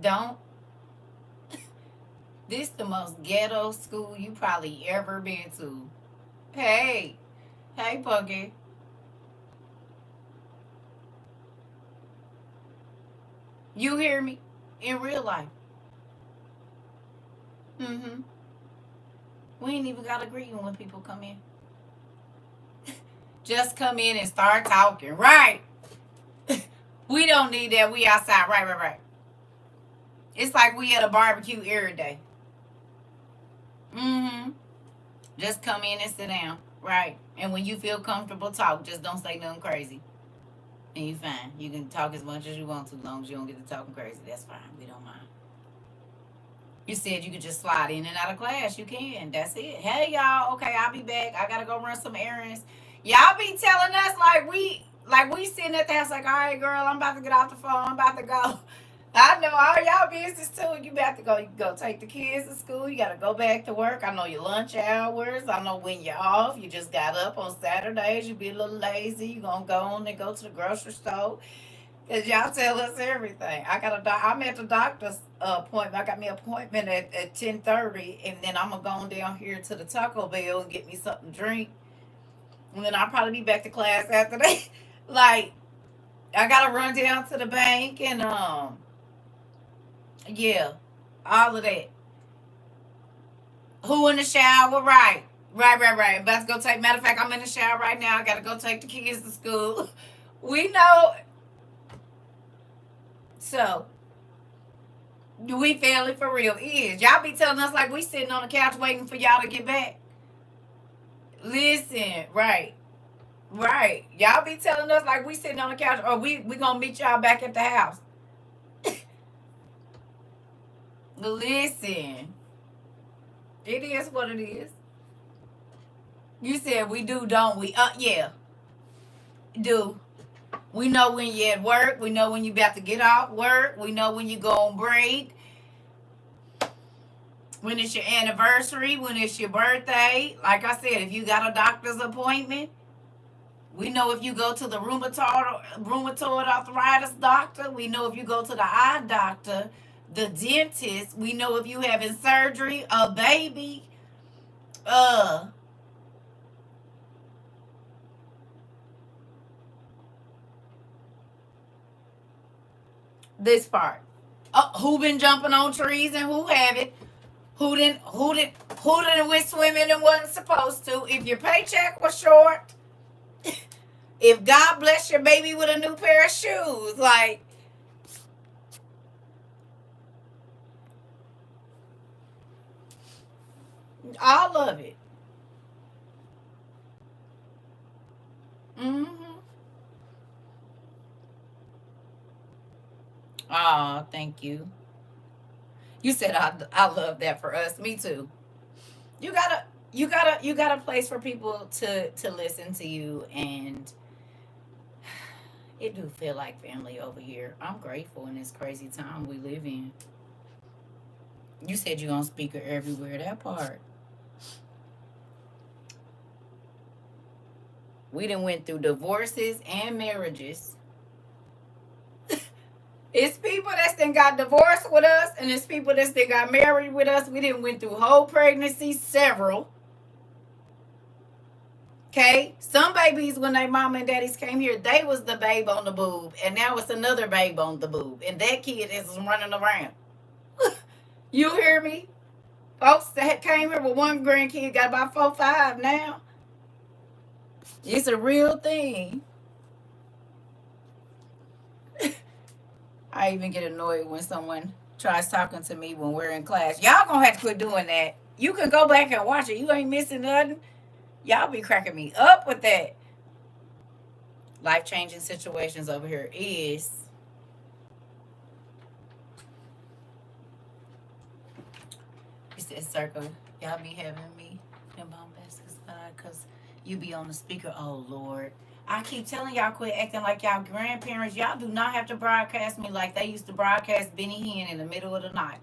Don't. This the most ghetto school you probably ever been to. Hey, hey, Punky. You hear me? In real life. Mm-hmm. We ain't even got a greeting when people come in. Just come in and start talking. Right. We don't need that. We outside. Right, right, right. It's like we at a barbecue every day. Mm-hmm. Just come in and sit down. Right. And when you feel comfortable, talk. Just don't say nothing crazy. And you fine. You can talk as much as you want to, as long as you don't get to talking crazy. That's fine. We don't mind. You said you could just slide in and out of class. You can. That's it. Hey y'all. Okay, I'll be back. I gotta go run some errands. Y'all be telling us like we sitting at the house like, all right, girl, I'm about to get off the phone. I'm about to go. I know all y'all business too. You about to go. You go take the kids to school. You gotta go back to work. I know your lunch hours. I know when you're off. You just got up on Saturdays. You be a little lazy. You gonna go on and go to the grocery store. Cause y'all tell us everything. I'm at the doctor's appointment. I got me an appointment at 10:30, and then I'm gonna go on down here to the Taco Bell and get me something to drink, and then I'll probably be back to class after that. Like I gotta run down to the bank and yeah, all of that. Who in the shower? Right, right, right, right. About to go take. Matter of fact, I'm in the shower right now. I gotta go take the kids to school. We know. So we family for real is. Y'all be telling us like we sitting on the couch waiting for y'all to get back. Listen, right, right. Y'all be telling us like we sitting on the couch or we gonna meet y'all back at the house. Listen, it is what it is. You said we do, don't we? Yeah, do. We know when you at work. We know when you about to get off work. We know when you go on break. When it's your anniversary, when it's your birthday. Like I said, if you got a doctor's appointment, we know if you go to the rheumatoid arthritis doctor. We know if you go to the eye doctor, the dentist. We know if you having surgery, a baby. Uh, this part. Who been jumping on trees and who have it? Who didn't went swimming and wasn't supposed to? If your paycheck was short, if God bless your baby with a new pair of shoes, like all of it. Mm-hmm. Oh, thank you. You said I love that for us. Me too. You got a place for people to listen to you, and it do feel like family over here. I'm grateful in this crazy time we live in. You said you on speaker everywhere. That part. We done went through divorces and marriages. It's people that's then got divorced with us, and it's people that's then got married with us. We didn't went through whole pregnancy, several. Okay, some babies when their mama and daddies came here, they was the babe on the boob, and now it's another babe on the boob, and that kid is running around. You hear me? Folks that came here with one grandkid got about 4, 5 now. It's a real thing. I even get annoyed when someone tries talking to me when we're in class. Y'all gonna have to quit doing that. You can go back and watch it. You ain't missing nothing. Y'all be cracking me up with that. Life changing situations over here is. You said circle. Y'all be having me in bombastics because you be on the speaker. Oh Lord. I keep telling y'all quit acting like y'all grandparents. Y'all do not have to broadcast me like they used to broadcast Benny Hinn in the middle of the night.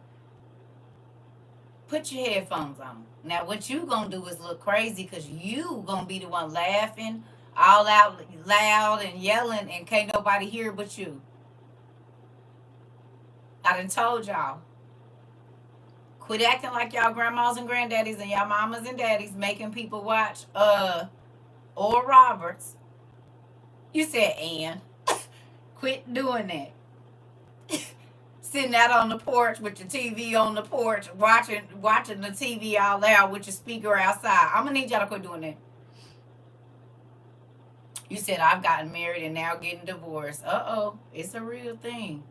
Put your headphones on. Now what you gonna do is look crazy because you gonna be the one laughing all out loud and yelling and can't nobody hear but you. I done told y'all. Quit acting like y'all grandmas and granddaddies and y'all mamas and daddies making people watch Oral Roberts. You said and. Quit doing that. Sitting out on the porch with your TV on the porch, watching the TV out loud with your speaker outside. I'm gonna need y'all to quit doing that. You said I've gotten married and now getting divorced. It's a real thing.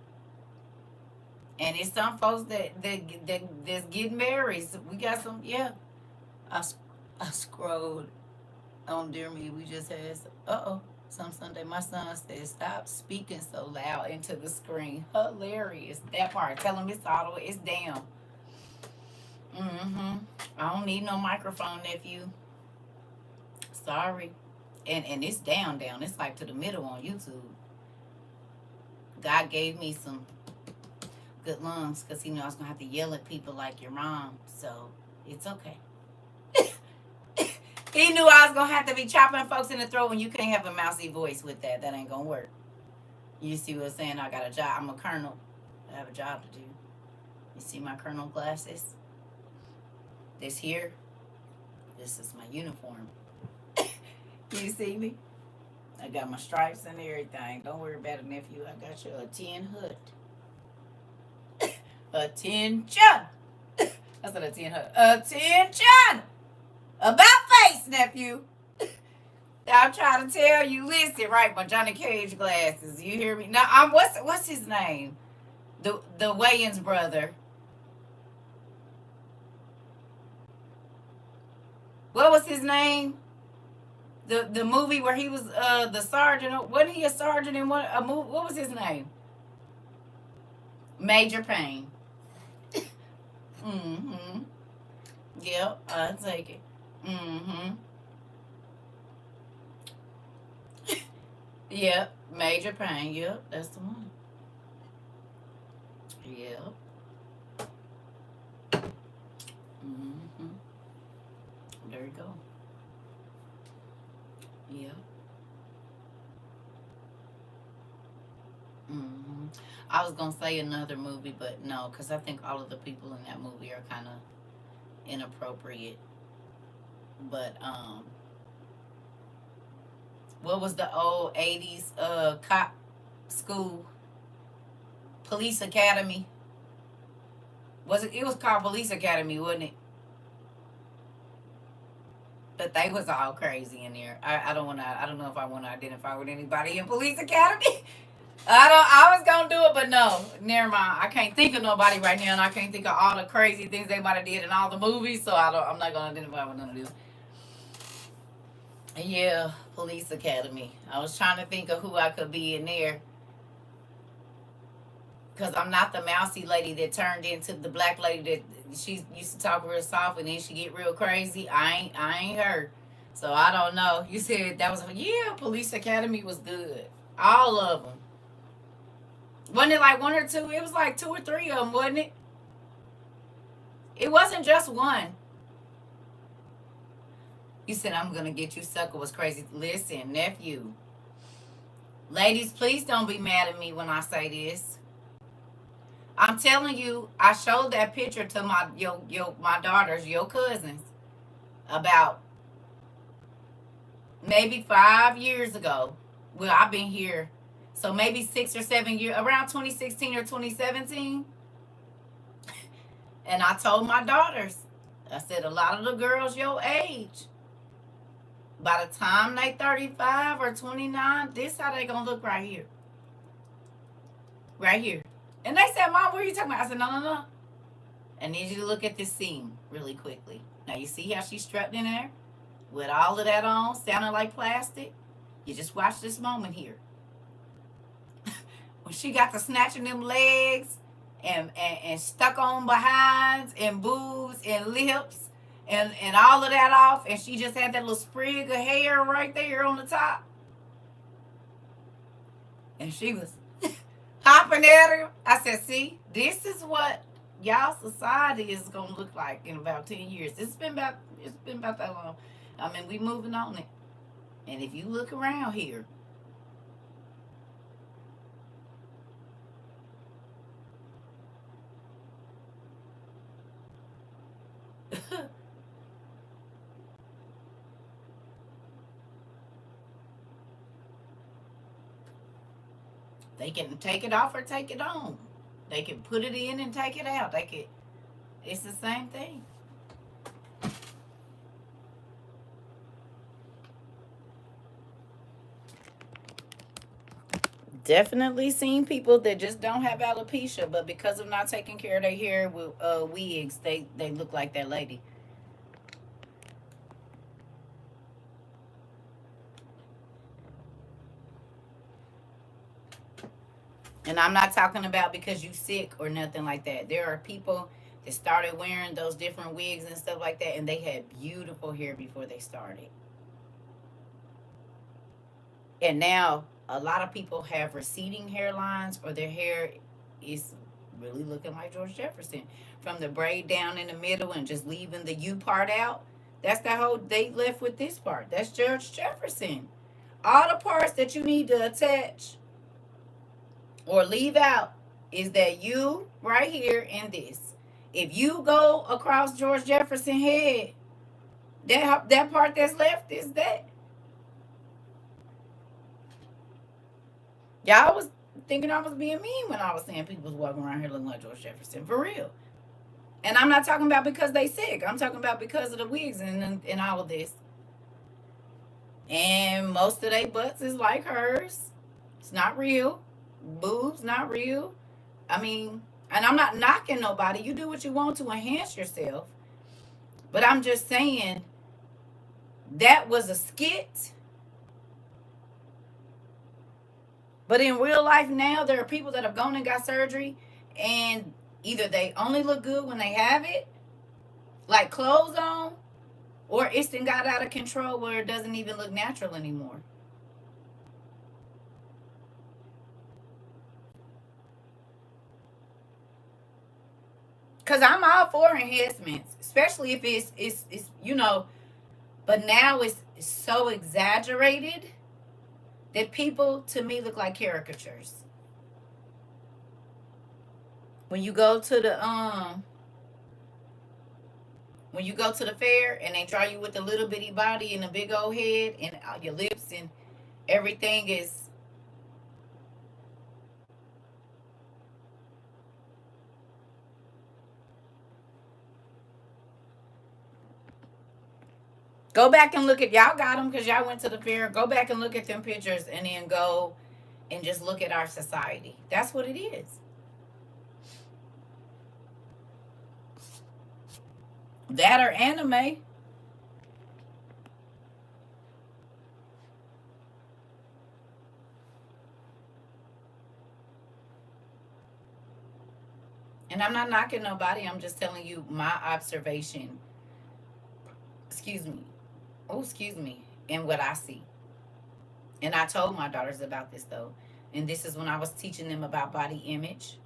And it's some folks that's getting married. So we got some, yeah. I scrolled on Dear Me. We just had, some Sunday. My son said, stop speaking so loud into the screen. Hilarious. That part. Tell him it's all the way, it's down. I don't need no microphone, nephew. Sorry. And it's down. It's like to the middle on YouTube. God gave me some good lungs because he knew I was going to have to yell at people like your mom. So it's okay. He knew I was going to have to be chopping folks in the throat when you can't have a mousy voice with that. That ain't going to work. You see what I'm saying? I got a job. I'm a colonel. I have a job to do. You see my colonel glasses? This here. This is my uniform. You see me? I got my stripes and everything. Don't worry about it, nephew. I got you a tin hood. Attention! I said a tin hood. Attention! About face, nephew. I'm trying to tell you. Listen, right? My Johnny Cage glasses. You hear me? Now, what's his name? The Wayans brother. What was his name? The movie where he was the sergeant. Wasn't he a sergeant in a movie? What was his name? Major Payne. Yep, I'll take it. Yep, Major Payne. Yep, that's the one. Yep. There you go. Yep. I was gonna say another movie, but no, because I think all of the people in that movie are kind of inappropriate. But what was the old '80s cop school? Police Academy. Was it? It was called Police Academy, wasn't it? But they was all crazy in there. I don't wanna. I don't know if I want to identify with anybody in Police Academy. I was gonna do it, but no, never mind. I can't think of nobody right now, and I can't think of all the crazy things they might have did in all the movies. So I'm not gonna identify with none of them. Yeah, Police Academy. I was trying to think of who I could be in there, cause I'm not the mousy lady that turned into the black lady that she used to talk real soft and then she get real crazy. I ain't her, so I don't know. You said that was Police Academy was good. All of them. Wasn't it like one or two? It was like two or three of them, wasn't it? It wasn't just one. You said, I'm going to get you sucker was crazy. Listen, nephew. Ladies, please don't be mad at me when I say this. I'm telling you, I showed that picture to my daughters, your cousins, about maybe 5 years ago. Well, I've been here. So maybe 6 or 7 years, around 2016 or 2017. And I told my daughters, I said, a lot of the girls your age By the time they 35 or 29, this how they gonna look right here. Right here. And they said, Mom, what are you talking about? I said, no, no, no. I need you to look at this seam really quickly. Now you see how she's strapped in there? With all of that on, sounding like plastic. You just watch this moment here. When she got to snatching them legs and stuck on behinds and boobs and lips and all of that off, and she just had that little sprig of hair right there on the top. And she was hopping at her. I said, see, this is what y'all society is gonna look like in about 10 years. It's been about that long. I mean, we moving on it. And if you look around here, they can take it off or take it on. They can put it in and take it out. It's the same thing. Definitely seen people that just don't have alopecia, but because of not taking care of their hair with wigs, they look like that lady. And I'm not talking about because you sick or nothing like that. There are people that started wearing those different wigs and stuff like that, and they had beautiful hair before they started. And now a lot of people have receding hairlines, or their hair is really looking like George Jefferson. From the braid down in the middle and just leaving the U part out. That's the whole, they left with this part. That's George Jefferson. All the parts that you need to attach or leave out is that U right here and this. If you go across George Jefferson's head, that part that's left is that. Y'all was thinking I was being mean when I was saying people was walking around here looking like George Jefferson. For real. And I'm not talking about because they sick. I'm talking about because of the wigs and all of this. And most of their butts is like hers. It's not real. Boobs, not real. I mean, and I'm not knocking nobody. You do what you want to enhance yourself. But I'm just saying that was a skit. But in real life now, there are people that have gone and got surgery, and either they only look good when they have it, like clothes on, or it's then got out of control where it doesn't even look natural anymore. Cause I'm all for enhancements, especially if it's but now it's so exaggerated that people to me look like caricatures. When you go to the when you go to the fair and they draw you with a little bitty body and a big old head and your lips and everything is, go back and look at, y'all got them because y'all went to the fair. Go back and look at them pictures and then go and just look at our society. That's what it is. That or anime. And I'm not knocking nobody. I'm just telling you my observation. Excuse me. Oh, excuse me. And what I see. And I told my daughters about this though. And this is when I was teaching them about body image.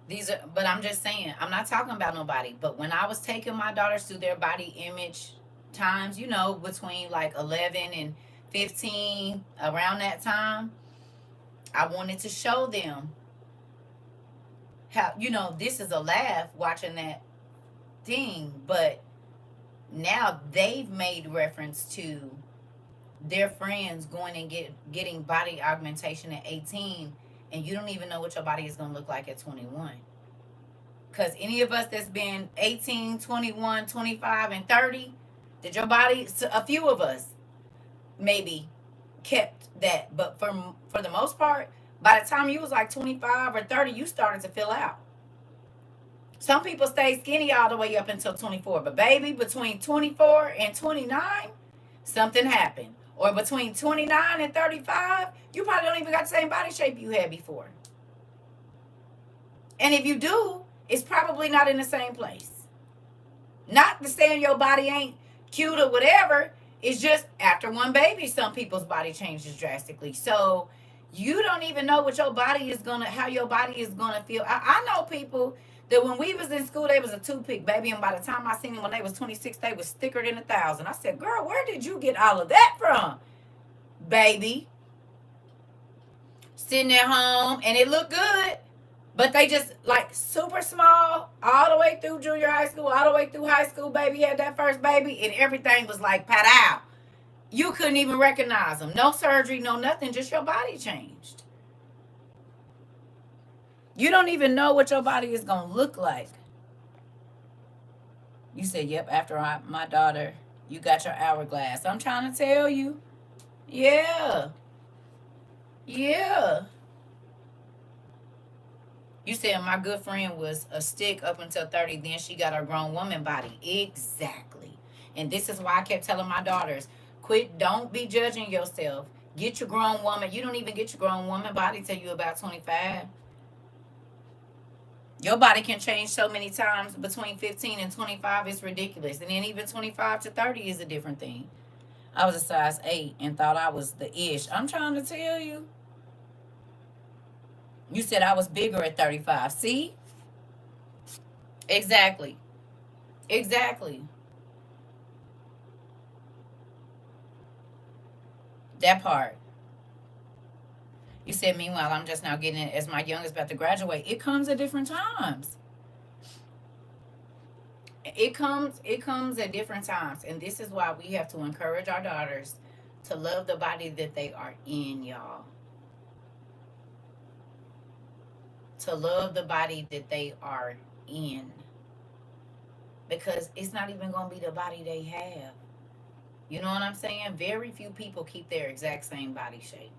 These are, but I'm just saying, I'm not talking about nobody. But when I was taking my daughters through their body image times, between like 11 and 15, around that time, I wanted to show them how, this is a laugh watching that thing, but now they've made reference to their friends going and getting body augmentation at 18, and you don't even know what your body is going to look like at 21. Because any of us that's been 18, 21, 25, and 30, did your body, a few of us maybe kept that. But for the most part, by the time you was like 25 or 30, you started to fill out. Some people stay skinny all the way up until 24. But baby, between 24 and 29, something happened. Or between 29 and 35, you probably don't even got the same body shape you had before. And if you do, it's probably not in the same place. Not to say your body ain't cute or whatever. It's just after one baby, some people's body changes drastically. So you don't even know what your body is gonna, how your body is gonna feel. I know people that when we was in school, they was a toothpick baby, and by the time I seen them when they was 26, they was thicker than 1,000. I said, girl, where did you get all of that from, baby? Sitting at home and it looked good. But they just like super small all the way through junior high school, all the way through high school. Baby had that first baby, and everything was like pat out. You couldn't even recognize them. No surgery, no nothing. Just your body changed. You don't even know what your body is gonna look like. You said, "Yep." After my daughter, you got your hourglass. I'm trying to tell you. Yeah, yeah. You said my good friend was a stick up until 30, then she got her grown woman body. Exactly. And this is why I kept telling my daughters, quit, don't be judging yourself. Get your grown woman. You don't even get your grown woman body till you about 25. Your body can change so many times between 15 and 25. It's ridiculous. And then even 25 to 30 is a different thing. I was a size 8 and thought I was the ish. I'm trying to tell you. You said I was bigger at 35. See? Exactly. Exactly. That part. You said, meanwhile, I'm just now getting it as my youngest about to graduate. It comes at different times. It comes at different times. And this is why we have to encourage our daughters to love the body that they are in, y'all. To love the body that they are in. Because it's not even going to be the body they have. You know what I'm saying? Very few people keep their exact same body shape.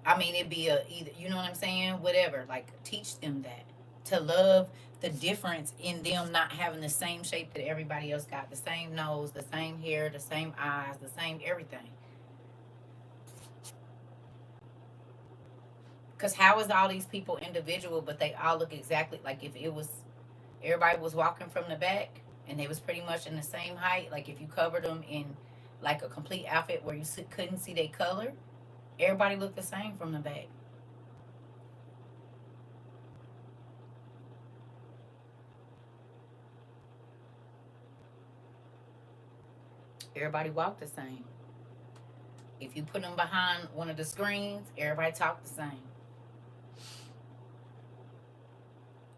I mean, it'd be either, you know what I'm saying? Whatever. Like, teach them that. To love the difference in them not having the same shape that everybody else got. The same nose, the same hair, the same eyes, the same everything. Because how is all these people individual, but they all look exactly like if it was, everybody was walking from the back and they was pretty much in the same height. Like if you covered them in like a complete outfit where you couldn't see their color, everybody looked the same from the back. Everybody walked the same. If you put them behind one of the screens, everybody talked the same.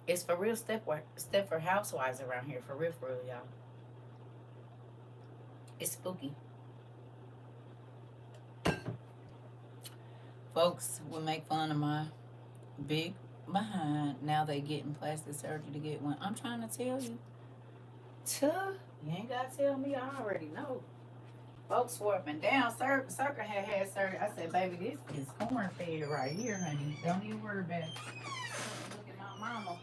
It's for real step for housewives around here. For real, y'all. It's spooky. Folks will make fun of my big behind. Now they getting plastic surgery to get one. I'm trying to tell you. You ain't got to tell me. I already know. Folks swore up and down. CERCA had surgery. I said, baby, this is corn fed right here, honey. Don't even worry about it. Look at my mama.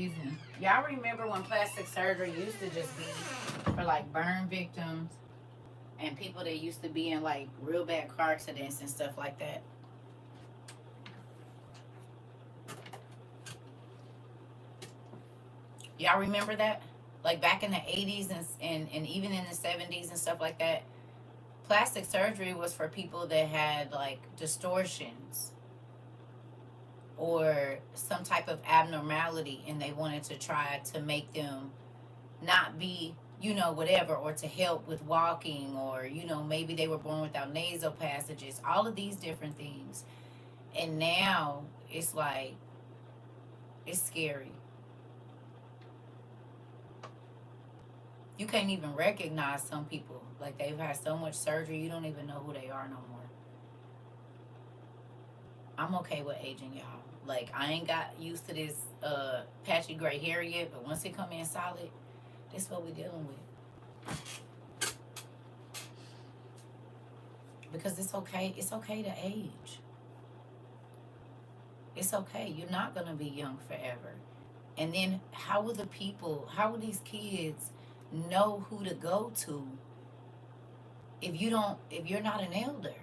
Excuse me. Y'all remember when plastic surgery used to just be for like burn victims and people that used to be in like real bad car accidents and stuff like that? Y'all remember that? Like back in the 80s and even in the 70s and stuff like that, plastic surgery was for people that had like distortions or some type of abnormality, and they wanted to try to make them not be, whatever, or to help with walking, or, maybe they were born without nasal passages, all of these different things. And now it's like, it's scary. You can't even recognize some people. Like they've had so much surgery, you don't even know who they are no more. I'm okay with aging, y'all. Like I ain't got used to this patchy gray hair yet, but once it come in solid, this is what we're dealing with. Because it's okay. It's okay to age. It's okay. You're not gonna be young forever. And then how will these kids know who to go to if you're not an elder?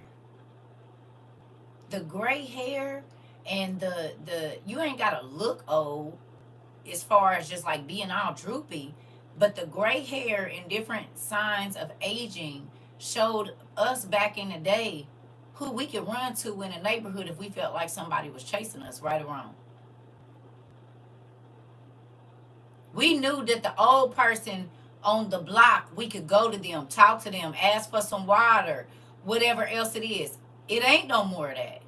The gray hair and the you ain't gotta look old as far as just like being all droopy, but the gray hair and different signs of aging showed us back in the day who we could run to in a neighborhood if we felt like somebody was chasing us, right or wrong. We knew that the old person on the block, we could go to them, talk to them, ask for some water, whatever else it is. It ain't no more of that.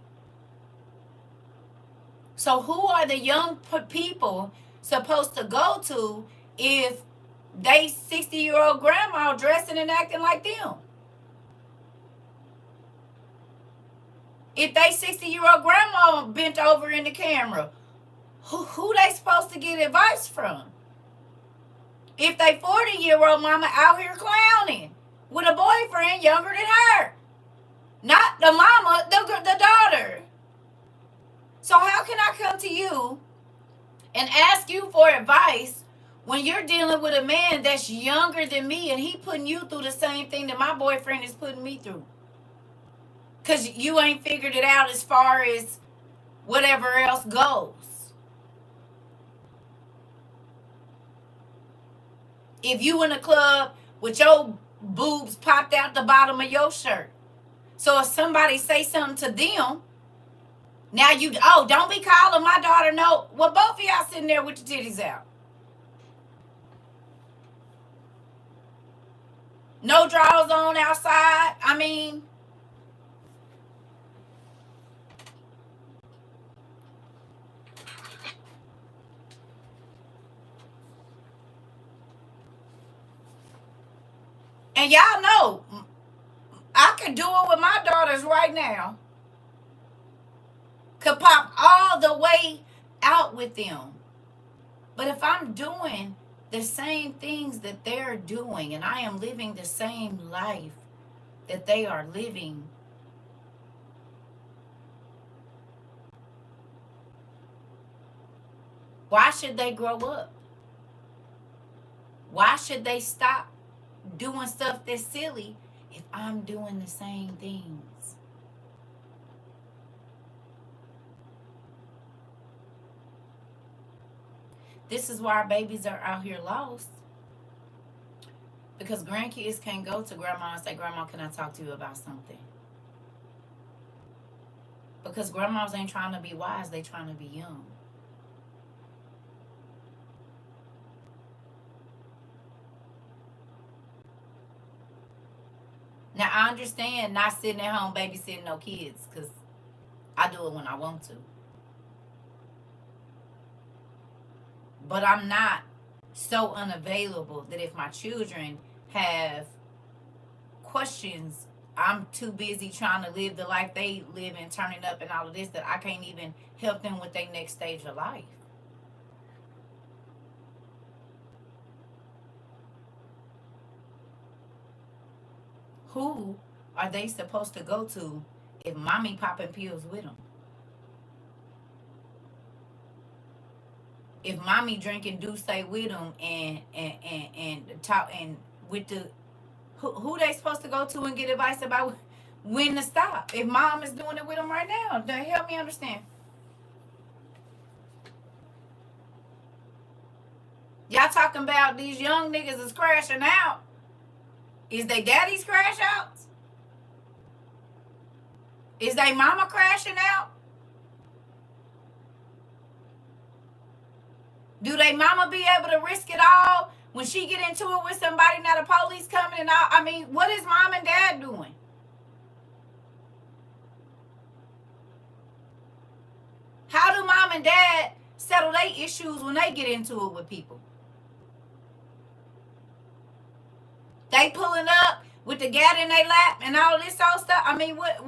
So who are the young people supposed to go to if they 60-year-old grandma dressing and acting like them? If they 60-year-old grandma bent over in the camera, who they supposed to get advice from? If they 40-year-old mama out here clowning with a boyfriend younger than her, not the mama, the daughter. So how can I come to you and ask you for advice when you're dealing with a man that's younger than me and he putting you through the same thing that my boyfriend is putting me through? Because you ain't figured it out as far as whatever else goes. If you in a club with your boobs popped out the bottom of your shirt, so if somebody say something to them, now don't be calling my daughter no. Well, both of y'all sitting there with your titties out. No drawers on outside. I mean, and y'all know, I could do it with my daughters right now. Could pop all the way out with them. But if I'm doing the same things that they're doing and I am living the same life that they are living, why should they grow up? Why should they stop doing stuff that's silly if I'm doing the same things? This is why our babies are out here lost. Because grandkids can't go to grandma and say, Grandma, can I talk to you about something? Because grandmas ain't trying to be wise, they trying to be young. Now, I understand not sitting at home babysitting no kids, because I do it when I want to. But I'm not so unavailable that if my children have questions, I'm too busy trying to live the life they live and turning up and all of this that I can't even help them with their next stage of life. Who are they supposed to go to if mommy popping pills with them? if mommy drinking do stay with them and talk and with the who they supposed to go to and get advice about when to stop if mom is doing it with them right now? To help me understand. Y'all talking about these young niggas is crashing out. Is they daddy's crash outs? Is they mama crashing out? Do they mama be able to risk it all when she get into it with somebody, now the police coming and all? I mean, what is mom and dad doing? How do mom and dad settle their issues when they get into it with people? They pulling up with the gat in their lap and all this old stuff. I mean, what?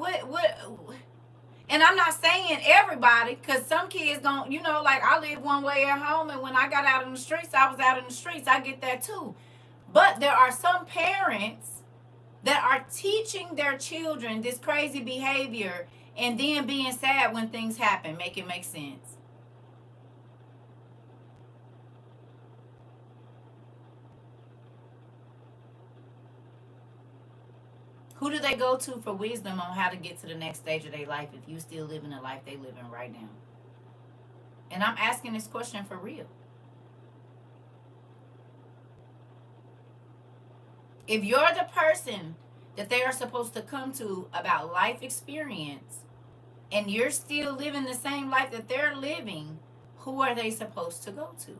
And I'm not saying everybody, because some kids don't, you know, like I lived one way at home, and when I got out in the streets, I was out in the streets. I get that too. But there are some parents that are teaching their children this crazy behavior and then being sad when things happen. Make it make sense. Who do they go to for wisdom on how to get to the next stage of their life if you still living the life they living right now? And I'm asking this question for real. If you're the person that they are supposed to come to about life experience and you're still living the same life that they're living, who are they supposed to go to?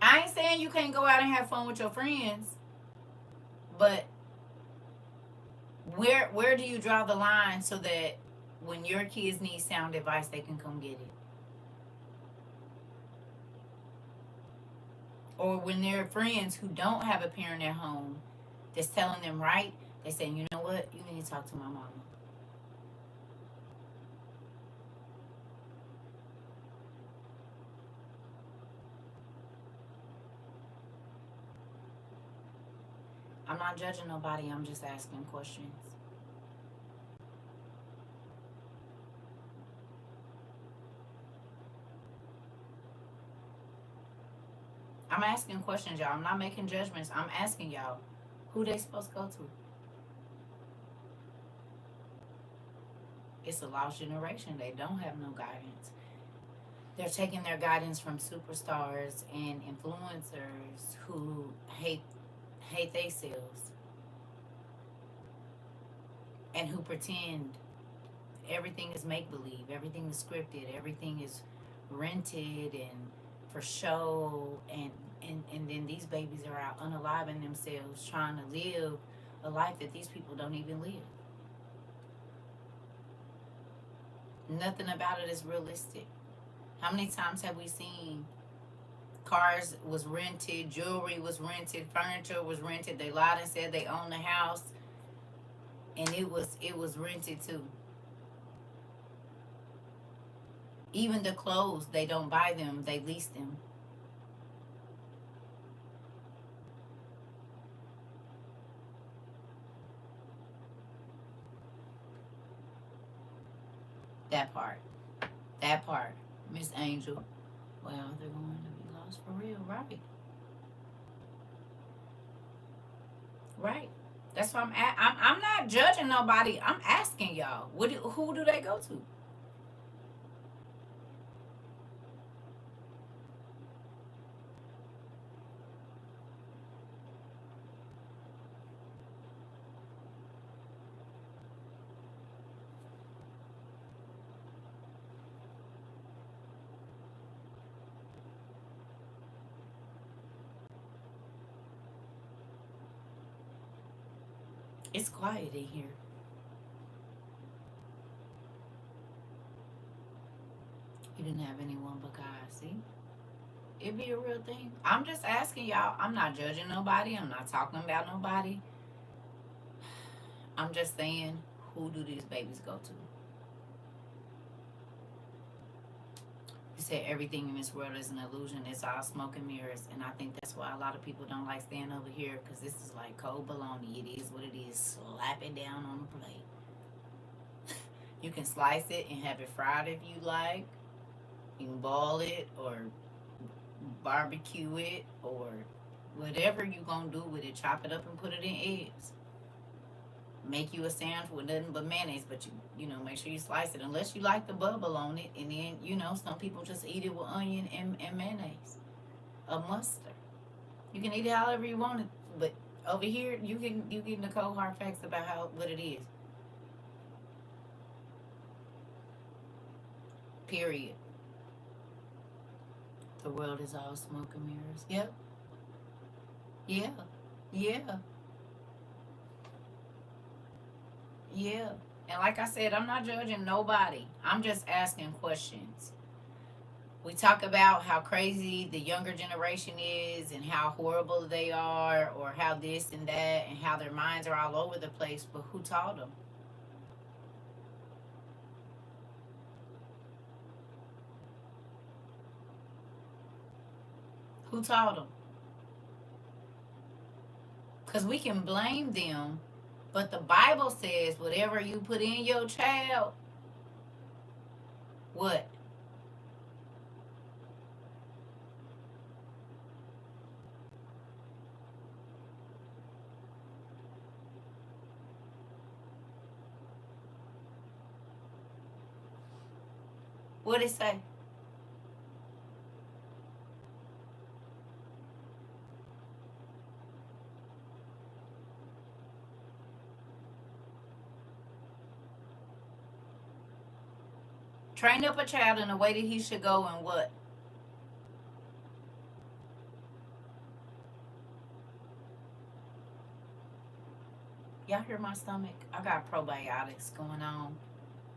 I ain't saying you can't go out and have fun with your friends, but where do you draw the line so that when your kids need sound advice, they can come get it? Or when they're friends who don't have a parent at home that's telling them right, they saying, you know what, you need to talk to my mama. I'm not judging nobody, I'm just asking questions. I'm asking questions, y'all. I'm not making judgments. I'm asking y'all who they supposed to go to. It's a lost generation. They don't have no guidance. They're taking their guidance from superstars and influencers who hate themselves and who pretend everything is make believe, everything is scripted, everything is rented and for show, and then these babies are out unaliving themselves trying to live a life that these people don't even live. Nothing about it is realistic. How many times have we seen cars was rented, jewelry was rented, furniture was rented, they lied and said they owned the house, and it was rented too. Even the clothes, they don't buy them, they lease them. That part. That part. Miss Angel. Well, they're going to be lost for real, right? Right. That's why I'm not judging nobody. I'm asking y'all. Who do they go to? It's quiet in here. You didn't have anyone but God. See? It be a real thing. I'm just asking y'all. I'm not judging nobody. I'm not talking about nobody. I'm just saying, who do these babies go to? You said everything in this world is an illusion. It's all smoke and mirrors. And I think that's why a lot of people don't like staying over here, because this is like cold bologna. It is what it is. Slap it down on the plate. You can slice it and have it fried if you like. You can boil it or barbecue it or whatever you gonna do with it. Chop it up and put it in eggs. Make you a sandwich with nothing but mayonnaise, but make sure you slice it unless you like the bubble on it. And then some people just eat it with onion and mayonnaise, a mustard. You can eat it however you want it, but over here you get the cold hard facts about what it is. Period. The world is all smoke and mirrors. Yep. Yeah. Yeah. Yeah. And like I said, I'm not judging nobody. I'm just asking questions. We talk about how crazy the younger generation is and how horrible they are, or how this and that, and how their minds are all over the place. But who taught them? Who taught them? Because we can blame them, but the Bible says whatever you put in your child, what? What it say? Train up a child in the way that he should go, and what? Y'all hear my stomach? I got probiotics going on,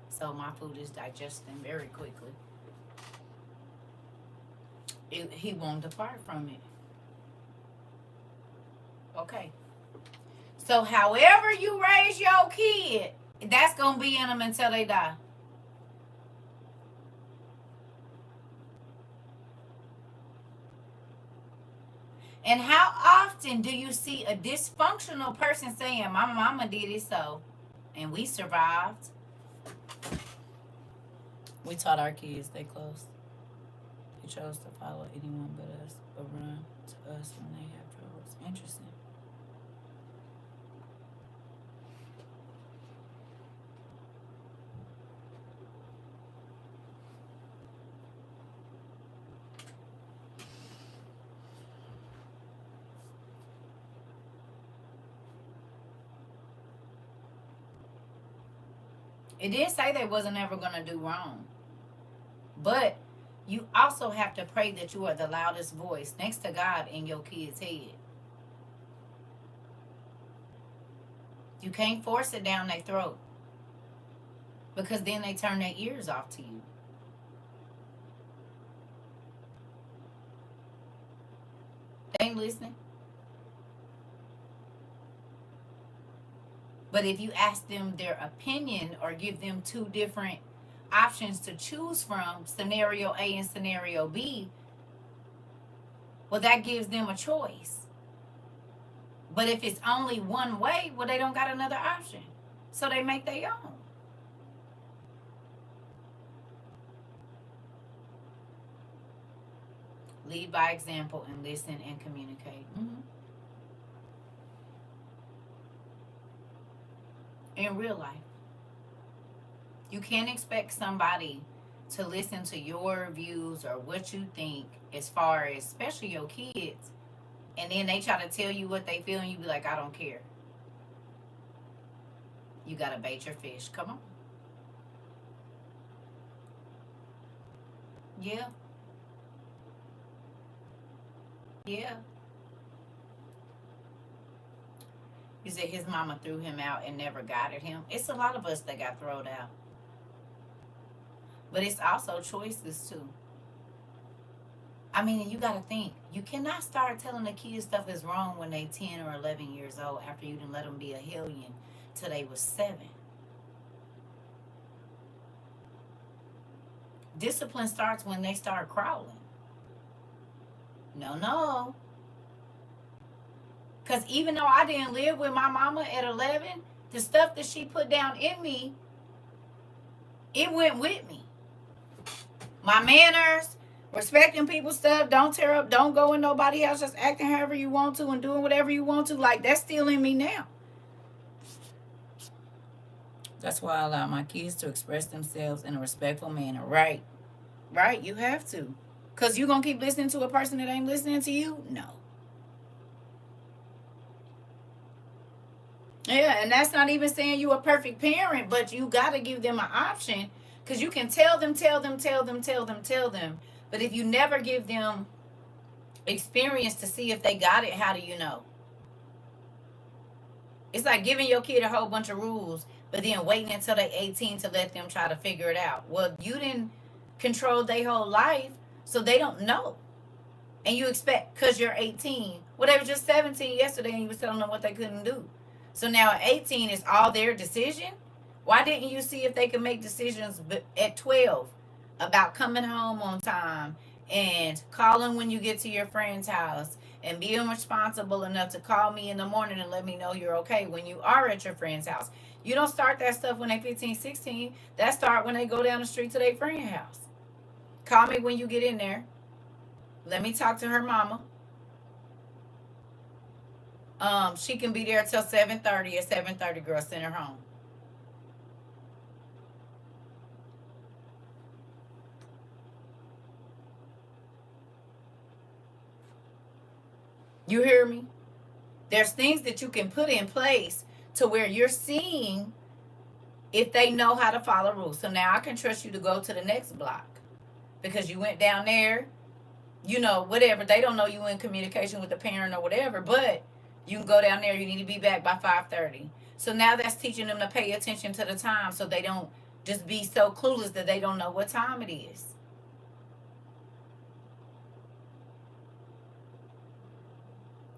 so my food is digesting very quickly. He won't depart from it. Okay. So however you raise your kid, that's gonna be in them until they die. And how often do you see a dysfunctional person saying, "My mama did it so, and we survived"? We taught our kids they close. They chose to follow anyone but us, or run to us when they have troubles. Interesting. It did say they wasn't ever gonna do wrong, but you also have to pray that you are the loudest voice next to God in your kid's head. You can't force it down their throat, because then they turn their ears off to you. They ain't listening. But if you ask them their opinion or give them two different options to choose from, scenario A and scenario B, well, that gives them a choice. But if it's only one way, well, they don't got another option. So they make their own. Lead by example and listen and communicate. In real life, you can't expect somebody to listen to your views or what you think, as far as, especially your kids, and then they try to tell you what they feel and you be like, "I don't care." You gotta bait your fish. Come on. Yeah. Yeah. You said his mama threw him out and never guided him. It's a lot of us that got thrown out. But it's also choices too. I mean, you gotta think. You cannot start telling the kids stuff is wrong when they 10 or 11 years old, after you didn't let them be a hellion till they was 7. Discipline starts when they start crawling. No, no. Because even though I didn't live with my mama at 11, the stuff that she put down in me, it went with me. My manners, respecting people's stuff, don't tear up, don't go in nobody else, just acting however you want to and doing whatever you want to. Like, that's still in me now. That's why I allow my kids to express themselves in a respectful manner. Right. Right. You have to. Because you going to keep listening to a person that ain't listening to you? No. Yeah, and that's not even saying you a perfect parent, but you got to give them an option, because you can tell them, tell them, tell them, tell them, tell them. But if you never give them experience to see if they got it, how do you know? It's like giving your kid a whole bunch of rules, but then waiting until they're 18 to let them try to figure it out. Well, you didn't control their whole life, so they don't know. And you expect, because you're 18, well, they were just 17 yesterday and you was telling them what they couldn't do. So now at 18 is all their decision. Why didn't you see if they could make decisions at 12 about coming home on time and calling when you get to your friend's house and being responsible enough to call me in the morning and let me know you're okay when you are at your friend's house? You don't start that stuff when they 15, 16. That start when they go down the street to their friend's house. Call me when you get in there. Let me talk to her mama. She can be there till 7:30. At 7:30, girl, send her home. You hear me? There's things that you can put in place to where you're seeing if they know how to follow rules. So now I can trust you to go to the next block because you went down there, whatever. They don't know you in communication with the parent or whatever, but you can go down there. You need to be back by 5:30. So now that's teaching them to pay attention to the time so they don't just be so clueless that they don't know what time it is.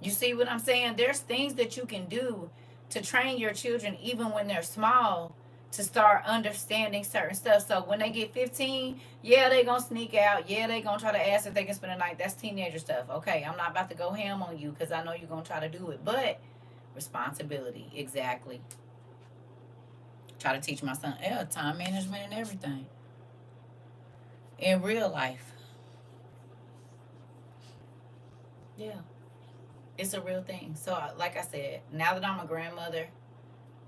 You see what I'm saying? There's things that you can do to train your children even when they're small to start understanding certain stuff. So when they get 15, yeah, they gonna sneak out. Yeah, they gonna try to ask if they can spend the night. That's teenager stuff. Okay, I'm not about to go ham on you because I know you're gonna try to do it. But responsibility, exactly. Try to teach my son, time management and everything. In real life. Yeah. It's a real thing. So, like I said, now that I'm a grandmother,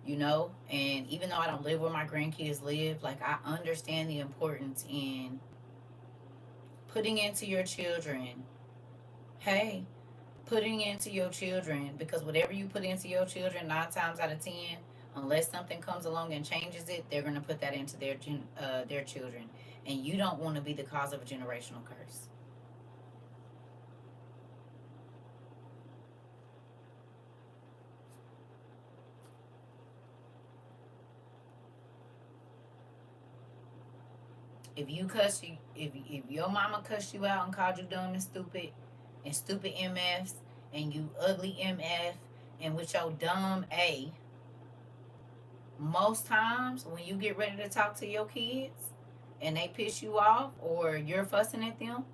and even though I don't live where my grandkids live, like, I understand the importance in putting into your children, hey, putting into your children, because whatever you put into your children, 9 times out of 10, unless something comes along and changes it, they're going to put that into their children. And you don't want to be the cause of a generational curse. If your mama cussed you out and called you dumb and stupid MFs, and you ugly MF, and with your dumb A, most times when you get ready to talk to your kids and they piss you off or you're fussing at them,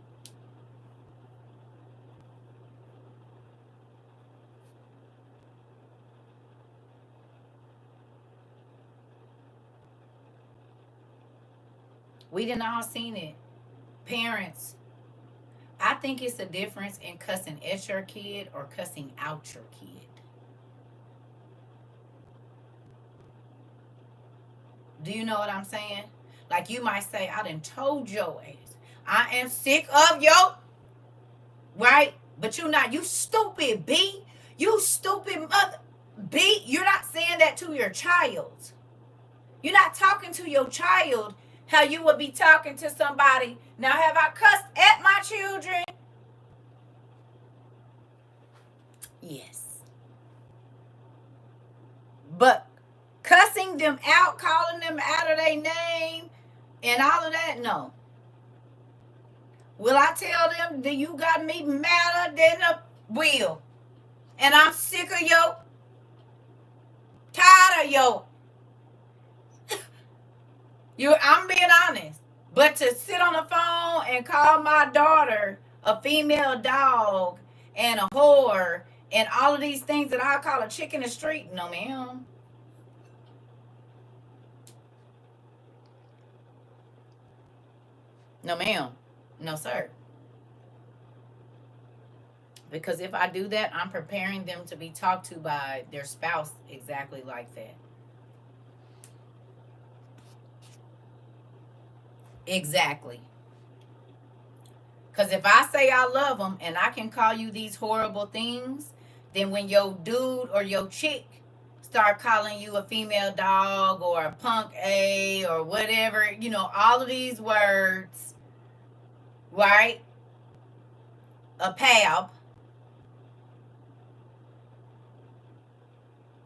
we done all seen it. Parents, I think it's a difference in cussing at your kid or cussing out your kid. Do you know what I'm saying? Like, you might say, I done told your ass, I am sick of yo, right? But you not, you stupid B. You stupid mother B. You're not saying that to your child. You're not talking to your child how you would be talking to somebody. Now, have I cussed at my children? Yes. But cussing them out, calling them out of their name, and all of that, no. Will I tell them that you got me madder than a wheel? And I'm sick of yo, tired of yo. I'm being honest. But to sit on the phone and call my daughter a female dog and a whore and all of these things that I call a chick in the street, no ma'am. No ma'am. No sir. Because if I do that, I'm preparing them to be talked to by their spouse exactly like that. Exactly. Because if I say I love them and I can call you these horrible things, then when your dude or your chick start calling you a female dog or a punk A or whatever, all of these words, right? A pab.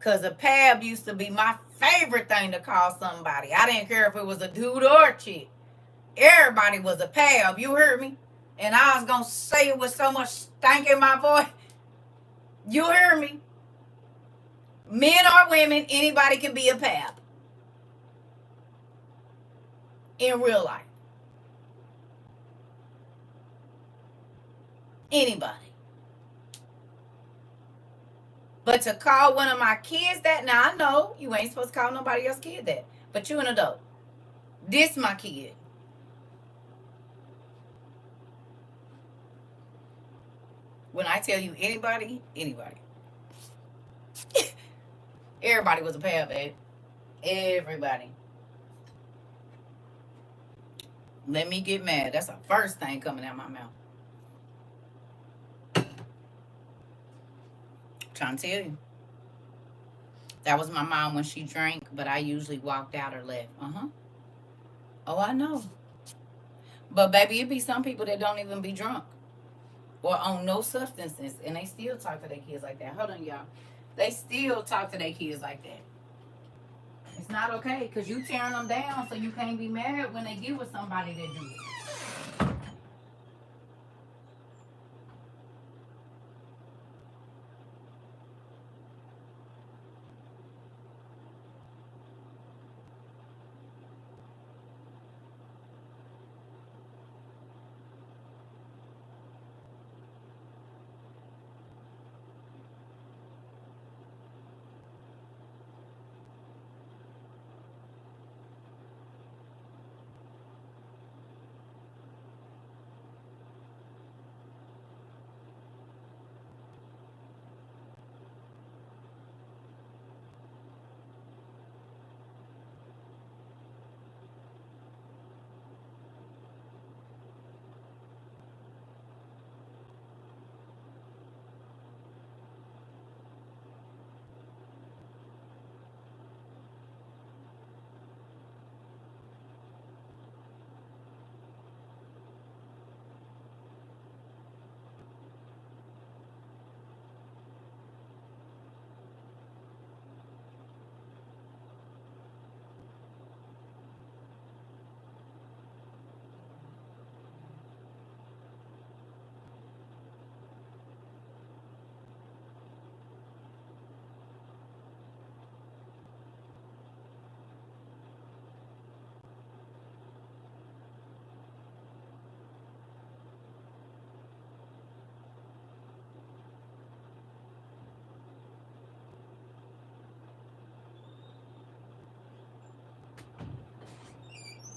Because a pab used to be my favorite thing to call somebody. I didn't care if it was a dude or a chick. Everybody was a pab. You heard me? And I was going to say it with so much stank in my voice. You hear me? Men or women, anybody can be a pap in real life. Anybody. But to call one of my kids that, now I know you ain't supposed to call nobody else's kid that, but you an adult. This my kid. When I tell you anybody, everybody was a pap, babe. Everybody. Let me get mad. That's the first thing coming out my mouth. Trying to tell you. That was my mom when she drank, but I usually walked out or left. Oh, I know. But baby, it be some people that don't even be drunk or on no substances, and they still talk to their kids like that. Hold on, y'all. They still talk to their kids like that. It's not okay because you tearing them down, so you can't be mad when they get with somebody that do it.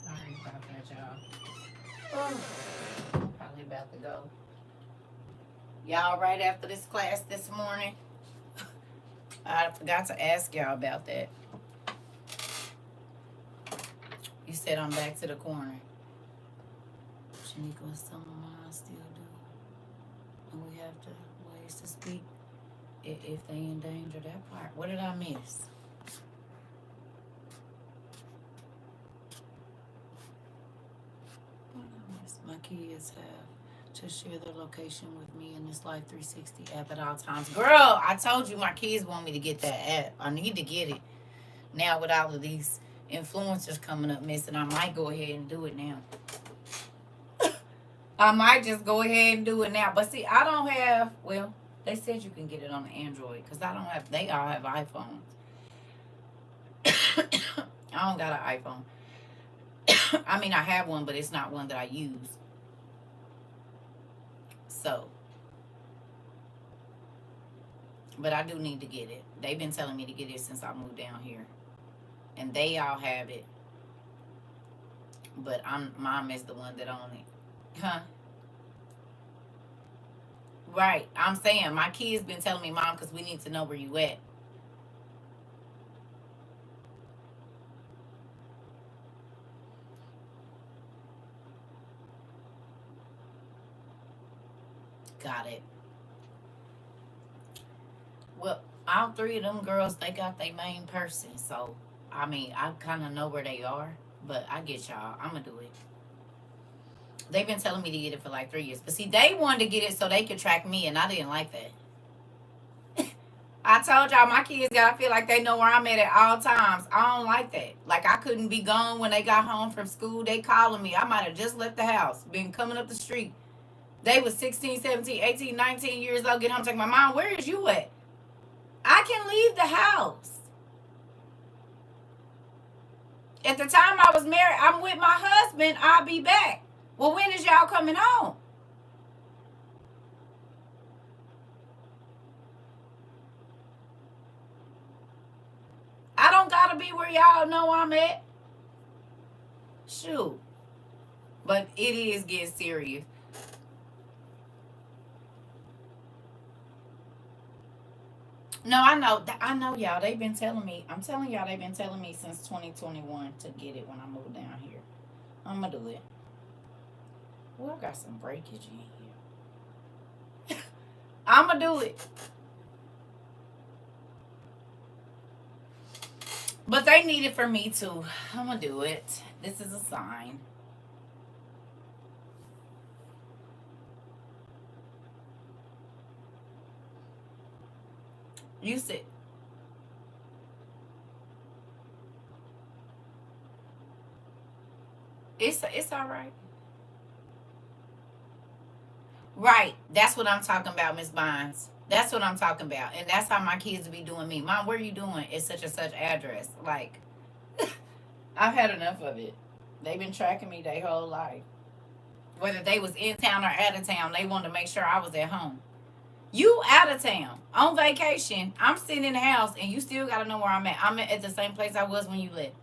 Sorry about that, y'all. Oh, probably about to go. Y'all right after this class this morning? I forgot to ask y'all about that. You said I'm back to the corner. Shaniqua, some of mine still do. And we have to ways to speak if they endanger that part. What did I miss? What did I miss? My kids have to share their location with me in this Life 360 app at all times. Girl, I told you my kids want me to get that app. I need to get it. Now with all of these influencers coming up missing, I might go ahead and do it now. I might just go ahead and do it now. But see, I don't have, well, they said you can get it on the Android because I don't have, they all have iPhones. I don't got an iPhone. I mean, I have one, but it's not one that I use. So, but I do need to get it. They've been telling me to get it since I moved down here, and they all have it, but mom is the one that own it. Huh? Right. I'm saying my kids been telling me, Mom, because we need to know where you at. Got it. Well, all three of them girls, they got their main person. So, I mean, I kind of know where they are, but I get y'all. I'm going to do it. They've been telling me to get it for like 3 years. But see, they wanted to get it so they could track me, and I didn't like that. I told y'all my kids gotta feel like they know where I'm at all times. I don't like that. Like I couldn't be gone when they got home from school. They calling me. I might have just left the house, been coming up the street. They was 16, 17, 18, 19 years old. Get home, take my mom. Where is you at? I can leave the house. At the time I was married, I'm with my husband. I'll be back. Well, when is y'all coming home? I don't gotta be where y'all know I'm at. Shoot. But it is getting serious. No, I know. I know y'all. They've been telling me. I'm telling y'all, they've been telling me since 2021 to get it when I move down here. I'm gonna do it. Well, I got some breakage in here. I'm gonna do it. But they need it for me too. I'm gonna do it. This is a sign. You said it's all right. Right. That's what I'm talking about, Miss Bonds. That's what I'm talking about. And that's how my kids be doing me. Mom, where are you doing? It's such and such address. Like, I've had enough of it. They've been tracking me their whole life. Whether they was in town or out of town, they wanted to make sure I was at home. You out of town on vacation. I'm sitting in the house, and you still gotta know where I'm at. I'm at the same place I was when you left.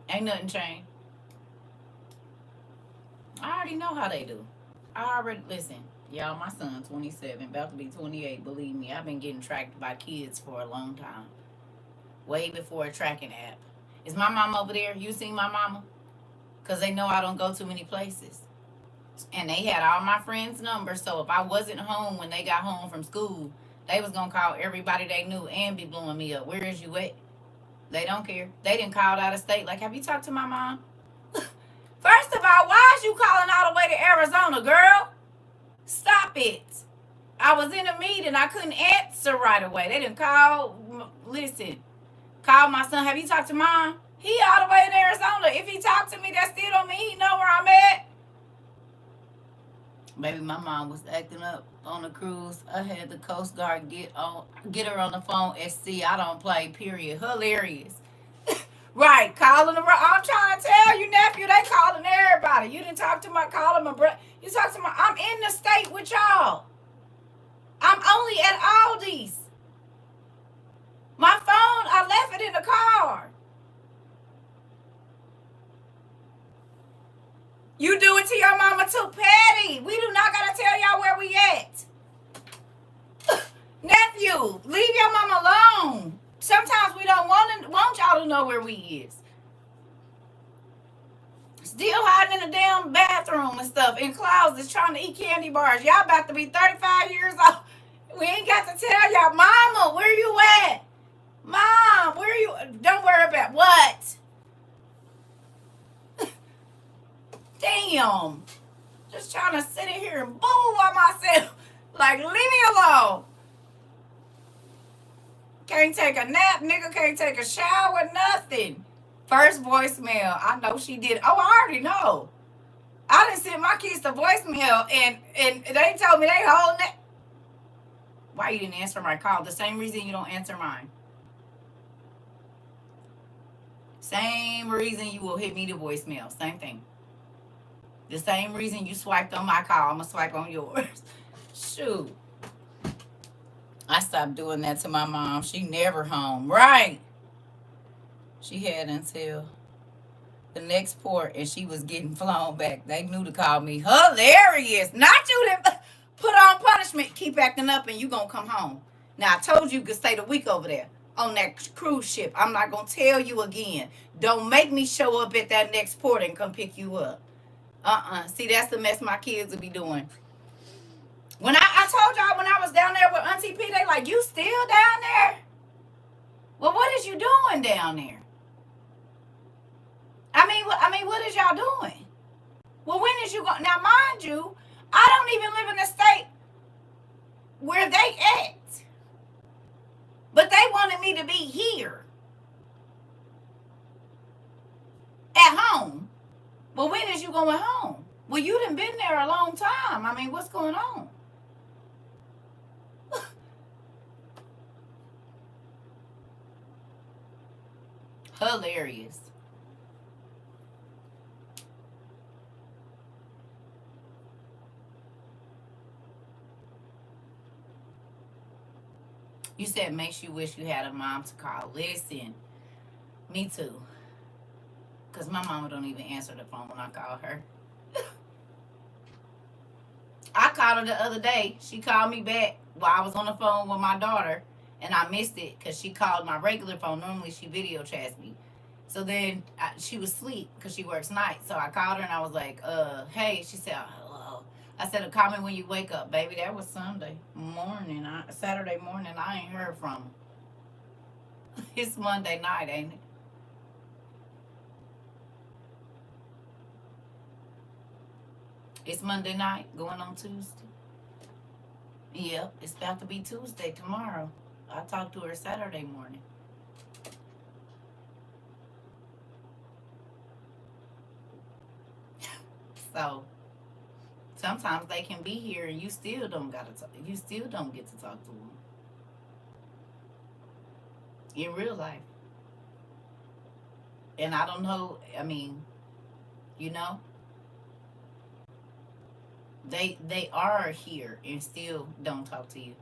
Ain't nothing changed. I already know how they do. I already listen. Y'all, my son 27, about to be 28. Believe me, I've been getting tracked by kids for a long time. Way before a tracking app. Is my mom over there? You seen my mama? Because they know I don't go too many places. And they had all my friends' numbers, so if I wasn't home when they got home from school, they was gonna call everybody they knew and be blowing me up. Where is you at? They don't care. They didn't call out of state. Like, have you talked to my mom? First of all, why is you calling all the way to Arizona, girl? Stop it. I was in a meeting. I couldn't answer right away. They didn't call. Listen, call my son. Have you talked to mom? He all the way in Arizona. If he talked to me, that still don't mean he know where I'm at. Maybe my mom was acting up on the cruise. I had the Coast Guard get her on the phone at sea. I don't play, period. Hilarious. Right, calling them. I'm trying to tell you, nephew, they calling everybody. You didn't talk to my, calling my brother. You talk to my, I'm in the state with y'all. I'm only at Aldi's. My phone, I left it in the car. You do it to your mama too, Patty. We do not gotta tell y'all where we at. Nephew, leave your mama alone. Sometimes we don't want y'all to know where we is. Still hiding in the damn bathroom and stuff, in closets, trying to eat candy bars. Y'all about to be 35 years old. We ain't got to tell y'all, mama, where you at? Mom, where you? Don't worry about what? Damn. Just trying to sit in here and boo by myself. Like, leave me alone. Can't take a nap, nigga. Can't take a shower, nothing. First voicemail. I know she did. Oh, I already know. I done sent my kids to voicemail, and they told me they holding it. Why you didn't answer my call? The same reason you don't answer mine. Same reason you will hit me to voicemail. Same thing. The same reason you swiped on my call, I'm going to swipe on yours. Shoot. I stopped doing that to my mom. She never home. Right. She had until the next port and she was getting flown back. They knew to call me hilarious. Not you that put on punishment. Keep acting up and you going to come home. Now, I told you could stay the week over there on that cruise ship. I'm not going to tell you again. Don't make me show up at that next port and come pick you up. See, that's the mess my kids will be doing. When I told y'all when I was down there with Auntie P, they like, you still down there? Well, what is you doing down there? I mean, what is y'all doing? Well, when is you going? Now, mind you, I don't even live in the state where they at. But they wanted me to be here. At home. Well, when is you going home? Well, you done been there a long time. I mean, what's going on? Hilarious. You said makes you wish you had a mom to call. Listen, me too. Because my mama don't even answer the phone when I call her. I called her the other day. She called me back while I was on the phone with my daughter. And I missed it because she called my regular phone. Normally she video chats me. So then she was asleep because she works nights. So I called her and I was like, hey. She said, hello. I said, call me when you wake up, baby. That was Sunday morning. Saturday morning, I ain't heard from her. It's Monday night, ain't it? It's Monday night, going on Tuesday. Yep, it's about to be Tuesday tomorrow. I talked to her Saturday morning. So sometimes they can be here and you still don't gotta talk. You still don't get to talk to them in real life. And I don't know. I mean, you know, they are here and still don't talk to you.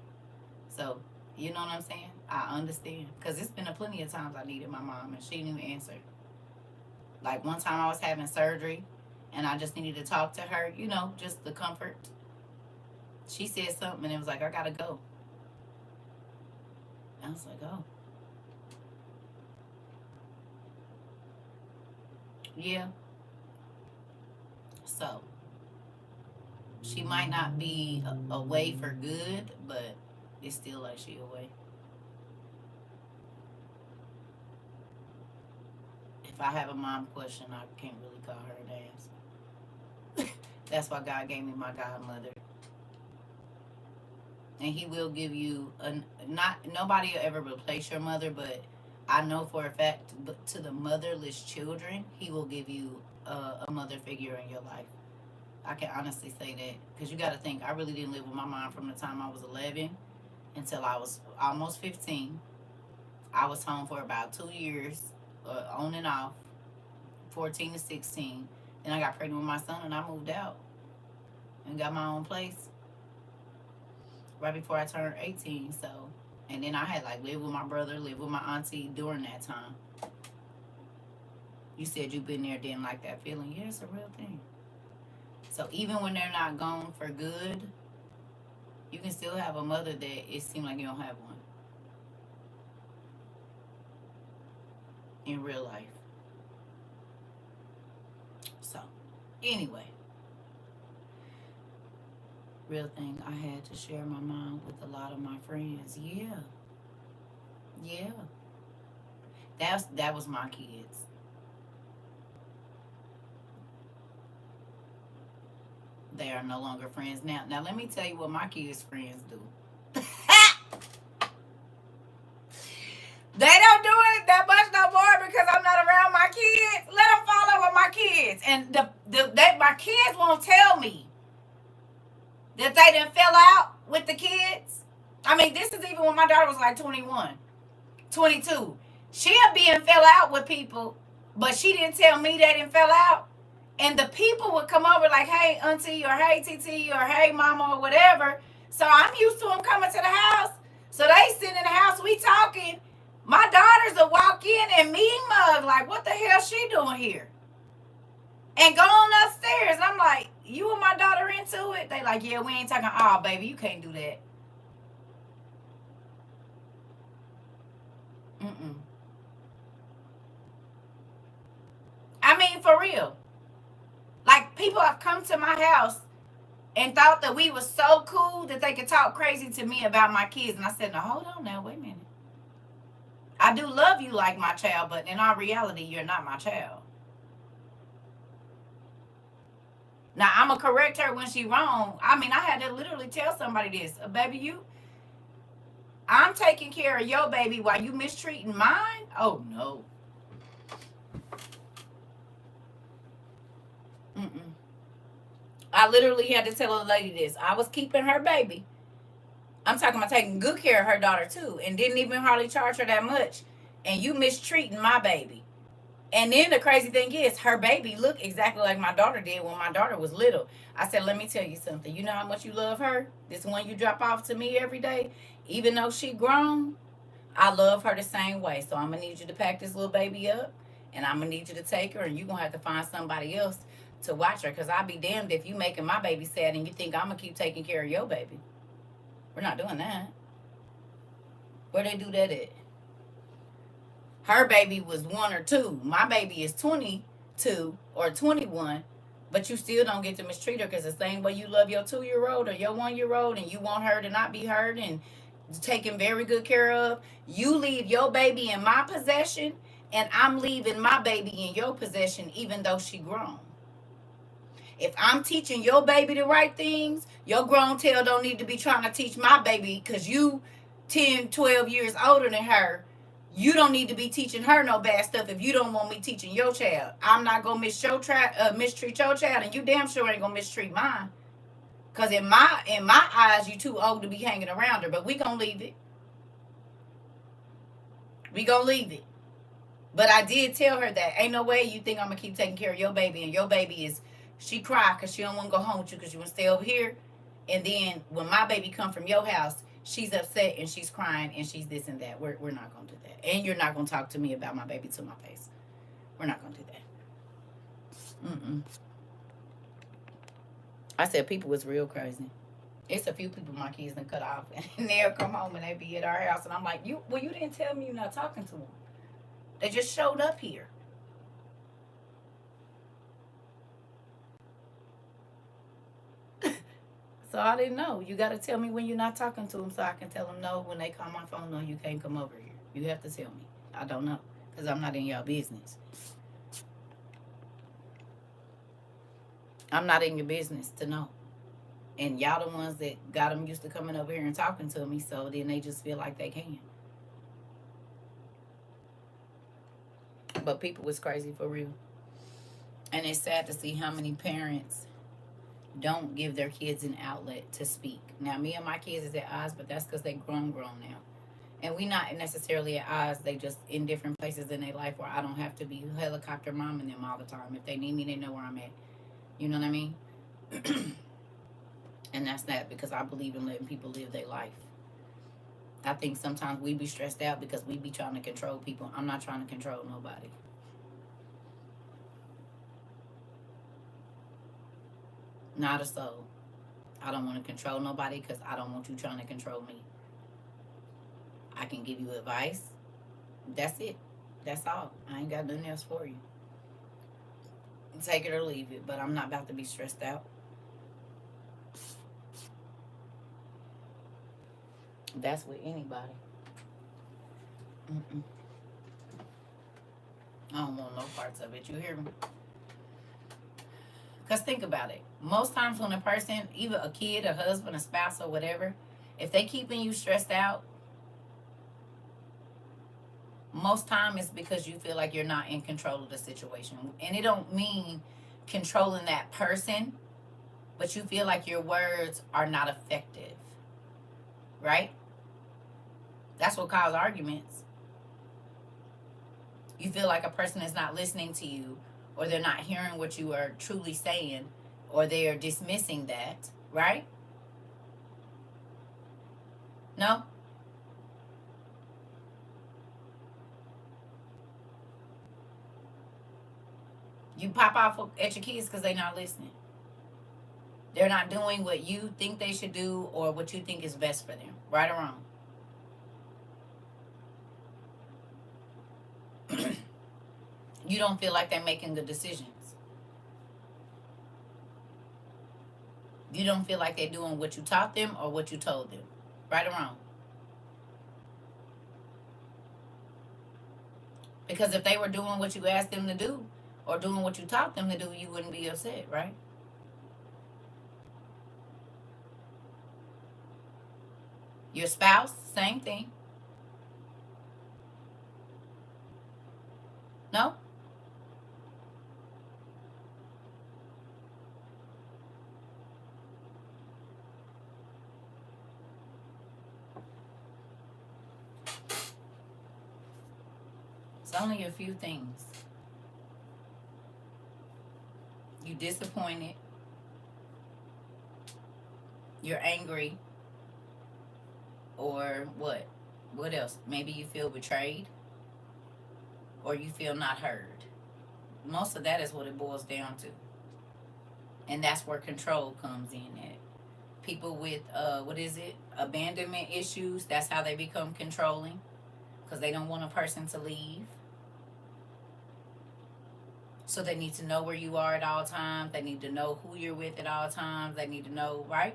So you know what I'm saying? I understand because it's been a plenty of times I needed my mom and she didn't even answer. Like one time I was having surgery and I just needed to talk to her, you know, just the comfort. She said something and it was like, I gotta go. I was like, oh. Yeah. So she might not be away for good, but it's still like she away. If I have a mom question, I can't really call her and ask. That's why God gave me my godmother. And he will give you not nobody will ever replace your mother, but I know for a fact, but to the motherless children, he will give you a mother figure in your life. I can honestly say that because you got to think I really didn't live with my mom from the time I was 11 until I was almost 15. I was home for about 2 years, on and off, 14 to 16. Then I got pregnant with my son and I moved out and got my own place right before I turned 18. So, and then I had like lived with my brother, lived with my auntie during that time. You said you've been there, didn't like that feeling. Yeah, it's a real thing. So even when they're not gone for good, you can still have a mother that it seems like you don't have one in real life. So, anyway, real thing, I had to share my mom with a lot of my friends. Yeah, yeah, that was my kids. They are no longer friends now. Now let me tell you what my kids' friends do. They don't do it that much no more because I'm not around my kids. Let them follow with my kids, and my kids won't tell me that they didn't fell out with the kids. I mean, this is even when my daughter was like 21, 22. She'll be and fell out with people, But she didn't tell me that and fell out. And the people would come over like, hey, auntie, or hey, TT, or hey, mama, or whatever. So I'm used to them coming to the house. So they sitting in the house, we talking. My daughters will walk in and mean mug, like, what the hell she doing here? And go on upstairs. And I'm like, you and my daughter into it? They like, yeah, we ain't talking. Oh, baby, you can't do that. Mm-mm. I mean, for real. Like, people have come to my house and thought that we were so cool that they could talk crazy to me about my kids. And I said, no, hold on now, wait a minute. I do love you like my child, but in all reality, you're not my child. Now, I'm going to correct her when she wrong. I mean, I had to literally tell somebody this. Baby, I'm taking care of your baby while you mistreating mine? Oh, no. Mm-mm. I literally had to tell a lady this. I was keeping her baby. I'm talking about taking good care of her daughter, too, and didn't even hardly charge her that much. And you mistreating my baby. And then the crazy thing is, her baby looked exactly like my daughter did when my daughter was little. I said, let me tell you something. You know how much you love her? This one you drop off to me every day? Even though she grown, I love her the same way. So I'm going to need you to pack this little baby up, and I'm going to need you to take her, and you're going to have to find somebody else to watch her, because I'll be damned if you making my baby sad and you think I'm going to keep taking care of your baby. We're not doing that. Where they do that at? Her baby was 1 or 2. My baby is 22 or 21, but you still don't get to mistreat her, because the same way you love your 2-year-old or your 1-year-old and you want her to not be hurt and taken very good care of, you leave your baby in my possession, and I'm leaving my baby in your possession even though she grown. If I'm teaching your baby the right things, your grown tail don't need to be trying to teach my baby, because you 10, 12 years older than her. You don't need to be teaching her no bad stuff if you don't want me teaching your child. I'm not going to mistreat your child, and you damn sure ain't going to mistreat mine. Because in my eyes, you too old to be hanging around her. But we going to leave it. We going to leave it. But I did tell her that ain't no way you think I'm going to keep taking care of your baby, and your baby is, she cry because she don't want to go home with you because you want to stay over here. And then when my baby come from your house, she's upset and she's crying and she's this and that. We're not going to do that. And you're not going to talk to me about my baby to my face. We're not going to do that. Mm-mm. I said people was real crazy. It's a few people my kids done cut off, and they'll come home and they be at our house, and I'm like, you didn't tell me you're not talking to them. They just showed up here. So I didn't know. You got to tell me when you're not talking to them so I can tell them no when they call my phone. No, you can't come over here. You have to tell me. I don't know, because I'm not in your business. I'm not in your business to know. And y'all the ones that got them used to coming over here and talking to me, so then they just feel like they can. But people was crazy for real. And it's sad to see how many parents don't give their kids an outlet to speak. Now, me and my kids is at odds, but that's because they grown now. And we not necessarily at odds. They just in different places in their life where I don't have to be helicopter momming them all the time. If they need me, they know where I'm at. You know what I mean? And that's that, because I believe in letting people live their life. I think sometimes we be stressed out because we be trying to control people. I'm not trying to control nobody. Not a soul. I don't want to control nobody because I don't want you trying to control me. I can give you advice. That's it. That's all. I ain't got nothing else for you. Take it or leave it, but I'm not about to be stressed out. That's with anybody. Mm-mm. I don't want no parts of it. You hear me? Because think about it. Most times when a person, either a kid, a husband, a spouse, or whatever, if they keeping you stressed out, most time it's because you feel like you're not in control of the situation. And it don't mean controlling that person, but you feel like your words are not effective. Right? That's what causes arguments. You feel like a person is not listening to you, or they're not hearing what you are truly saying, or they are dismissing that, right? No? You pop off at your kids because they're not listening. They're not doing what you think they should do or what you think is best for them, right or wrong. You don't feel like they're making good decisions. You don't feel like they're doing what you taught them or what you told them, right or wrong. Because if they were doing what you asked them to do or doing what you taught them to do, you wouldn't be upset, right? Your spouse, same thing. No? It's only a few things. You disappointed, you're angry, or what? What else? Maybe you feel betrayed or you feel not heard. Most of that is what it boils down to. And that's where control comes in at. People with what is it? Abandonment issues, that's how they become controlling because they don't want a person to leave. So they need to know where you are at all times. They need to know who you're with at all times. They need to know, right?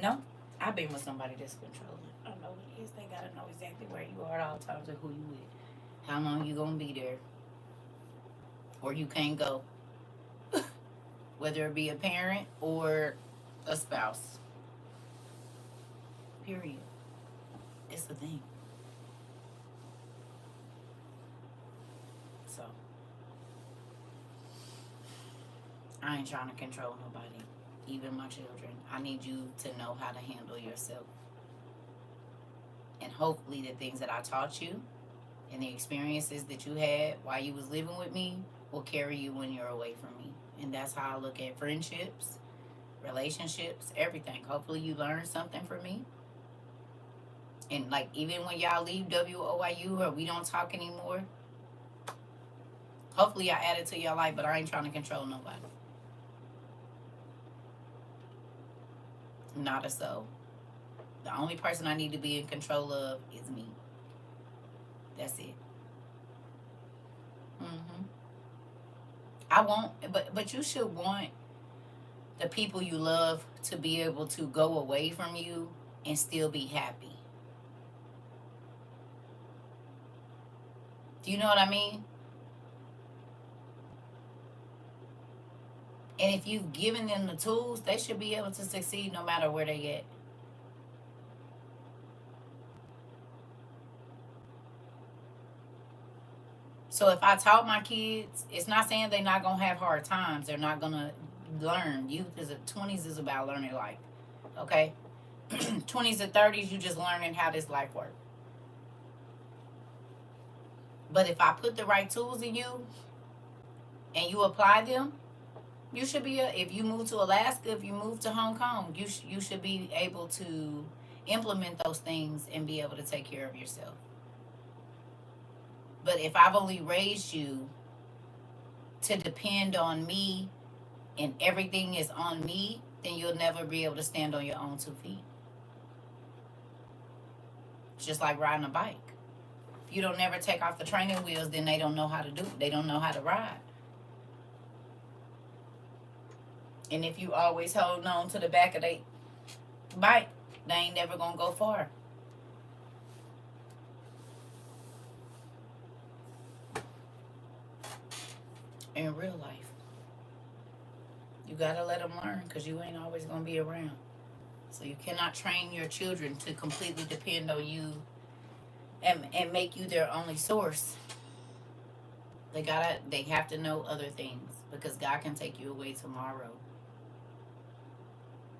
No, I've been with somebody that's controlling. I don't know what it is. They gotta know exactly where you are at all times and who you with. How long you gonna be there, or you can't go. Whether it be a parent or a spouse. Period. It's the thing. So I ain't trying to control nobody, even my children. I need you to know how to handle yourself. And hopefully the things that I taught you and the experiences that you had while you was living with me will carry you when you're away from me. And that's how I look at friendships, relationships, everything. Hopefully you learn something from me. And like even when y'all leave WOIU or we don't talk anymore, hopefully I added to your life, but I ain't trying to control nobody. Not a soul. The only person I need to be in control of is me. That's it. Hmm. I won't, but you should want the people you love to be able to go away from you and still be happy. Do you know what I mean? And if you've given them the tools, they should be able to succeed no matter where they at. So if I taught my kids, it's not saying they're not gonna have hard times. They're not gonna learn. Youth is 20s is about learning life. Okay, 20s to 30s, you just learning how this life works. But if I put the right tools in you and you apply them, you should be. If you move to Alaska, if you move to Hong Kong, you should be able to implement those things and be able to take care of yourself. But if I've only raised you to depend on me and everything is on me, then you'll never be able to stand on your own 2 feet. It's just like riding a bike. If you don't never take off the training wheels, then they don't know how to do it. They don't know how to ride. And if you always hold on to the back of their bike, they ain't never gonna go far. In real life, you gotta let them learn because you ain't always gonna be around. So you cannot train your children to completely depend on you and make you their only source. They have to know other things because God can take you away tomorrow.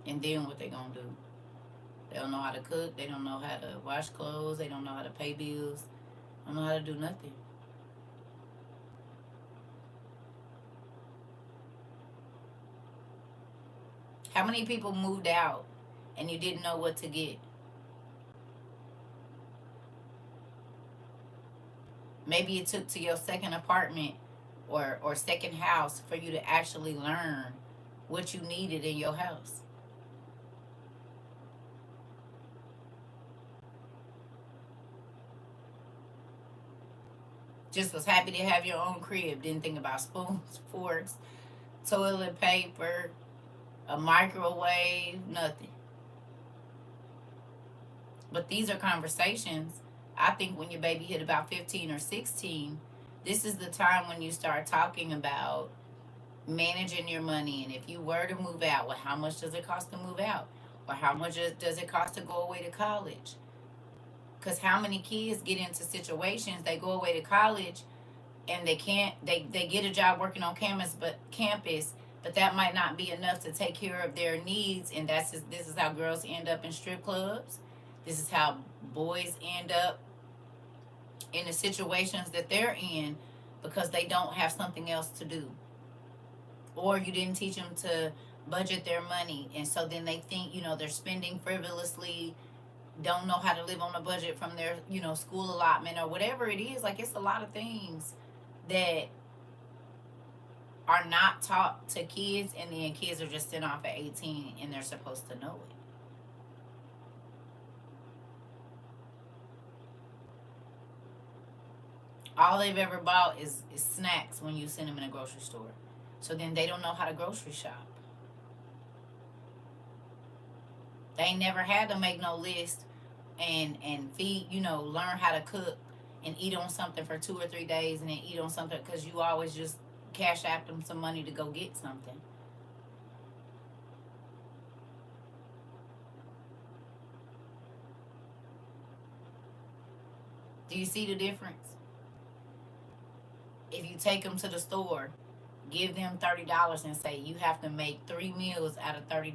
And then what they gonna do? They don't know how to cook. They don't know how to wash clothes. They don't know how to pay bills. I don't know how to do nothing. How many people moved out and you didn't know what to get? Maybe it took to your second apartment or second house for you to actually learn what you needed in your house. Just was happy to have your own crib. Didn't think about spoons, forks, toilet paper, a microwave, nothing. But these are conversations. I think when your baby hit about 15 or 16, this is the time when you start talking about managing your money. And if you were to move out, well, how much does it cost to move out? Or how much does it cost to go away to college? Because how many kids get into situations, they go away to college and they can't, they get a job working on campus, but that might not be enough to take care of their needs. And this is how girls end up in strip clubs. This is how boys end up in the situations that they're in because they don't have something else to do. Or you didn't teach them to budget their money. And so then they think, they're spending frivolously, don't know how to live on a budget from their, school allotment or whatever it is. Like, it's a lot of things that are not taught to kids, and then kids are just sent off at 18 and they're supposed to know it. All they've ever bought is snacks when you send them in a grocery store. So then they don't know how to grocery shop. They ain't never had to make no list and feed, learn how to cook and eat on something for 2 or 3 days and then eat on something because you always just cash out them some money to go get something. Do you see the difference? If you take them to the store, give them $30 and say you have to make 3 meals out of $30.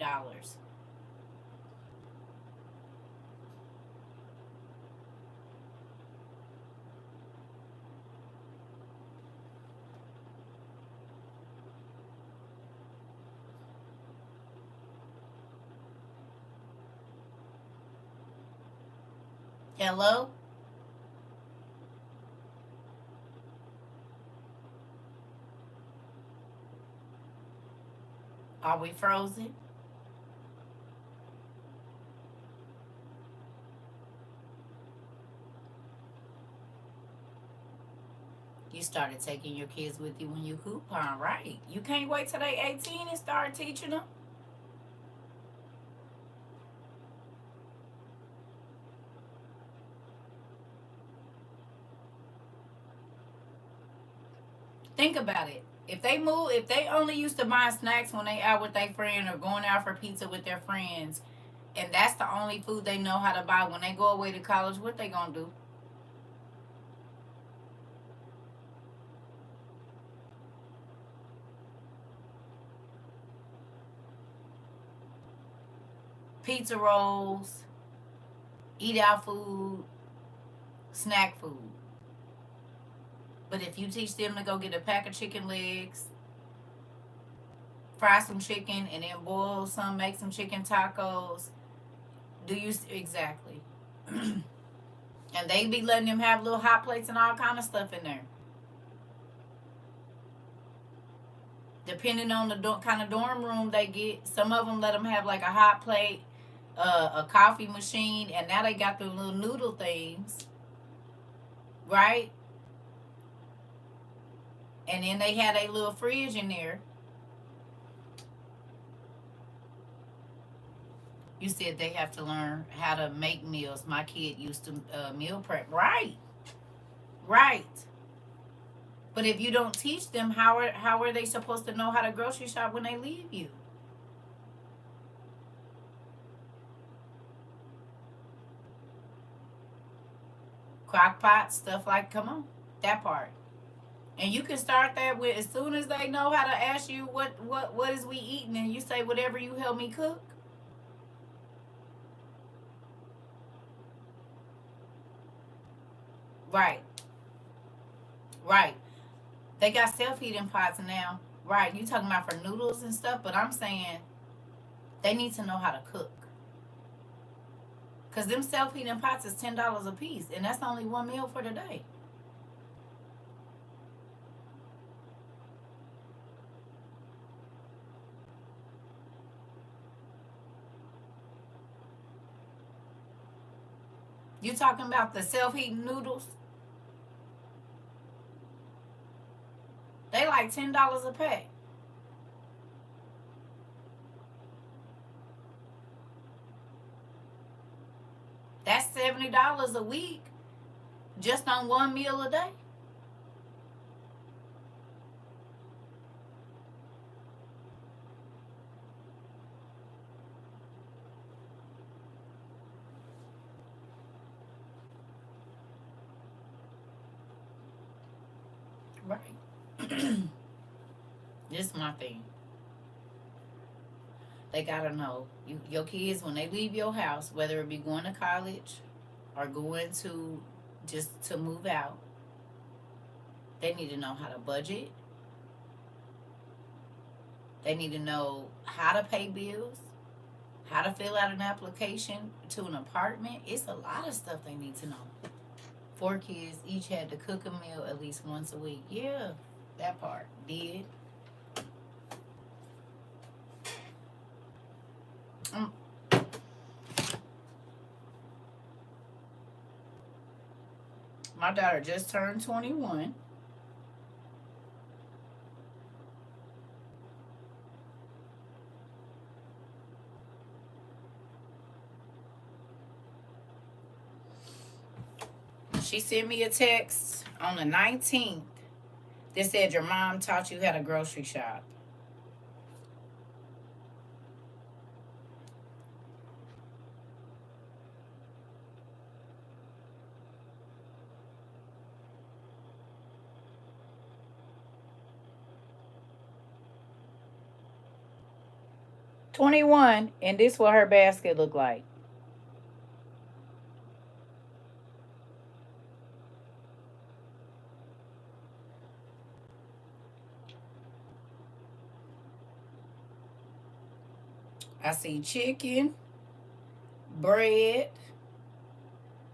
Hello? Are we frozen? You started taking your kids with you when you coupon, right? You can't wait till they 18 and start teaching them. Think about it. If they only used to buy snacks when they out with their friend or going out for pizza with their friends, and that's the only food they know how to buy when they go away to college, what they gonna do? Pizza rolls, eat out food, snack food. But if you teach them to go get a pack of chicken legs, fry some chicken, and then boil some, make some chicken tacos, do you exactly? And they be letting them have little hot plates and all kind of stuff in there. Depending on the kind of dorm room they get, some of them let them have like a hot plate, a coffee machine, and now they got the little noodle things, right? And then they had a little fridge in there. You said they have to learn how to make meals. My kid used to meal prep. Right, right. But if you don't teach them, how are they supposed to know how to grocery shop when they leave you? Crock pot, stuff like, come on, that part. And you can start that with as soon as they know how to ask you what is we eating, and you say whatever you help me cook. Right. Right. They got self-heating pots now. Right. You talking about for noodles and stuff, but I'm saying they need to know how to cook. Cause them self-heating pots is $10 a piece, and that's only one meal for the day. You talking about the self-heating noodles? They like $10 a pack. That's $70 a week just on one meal a day. Right. This is my thing. They gotta know your kids when they leave your house, whether it be going to college or going to just to move out. They need to know how to budget. They need to know how to pay bills, how to fill out an application to an apartment. It's a lot of stuff they need to know. 4 kids each had to cook a meal at least once a week. Yeah, that part did. Mm. My daughter just turned 21. She sent me a text on the 19th that said your mom taught you how to grocery shop. $21, and this what her basket looked like. I see chicken, bread,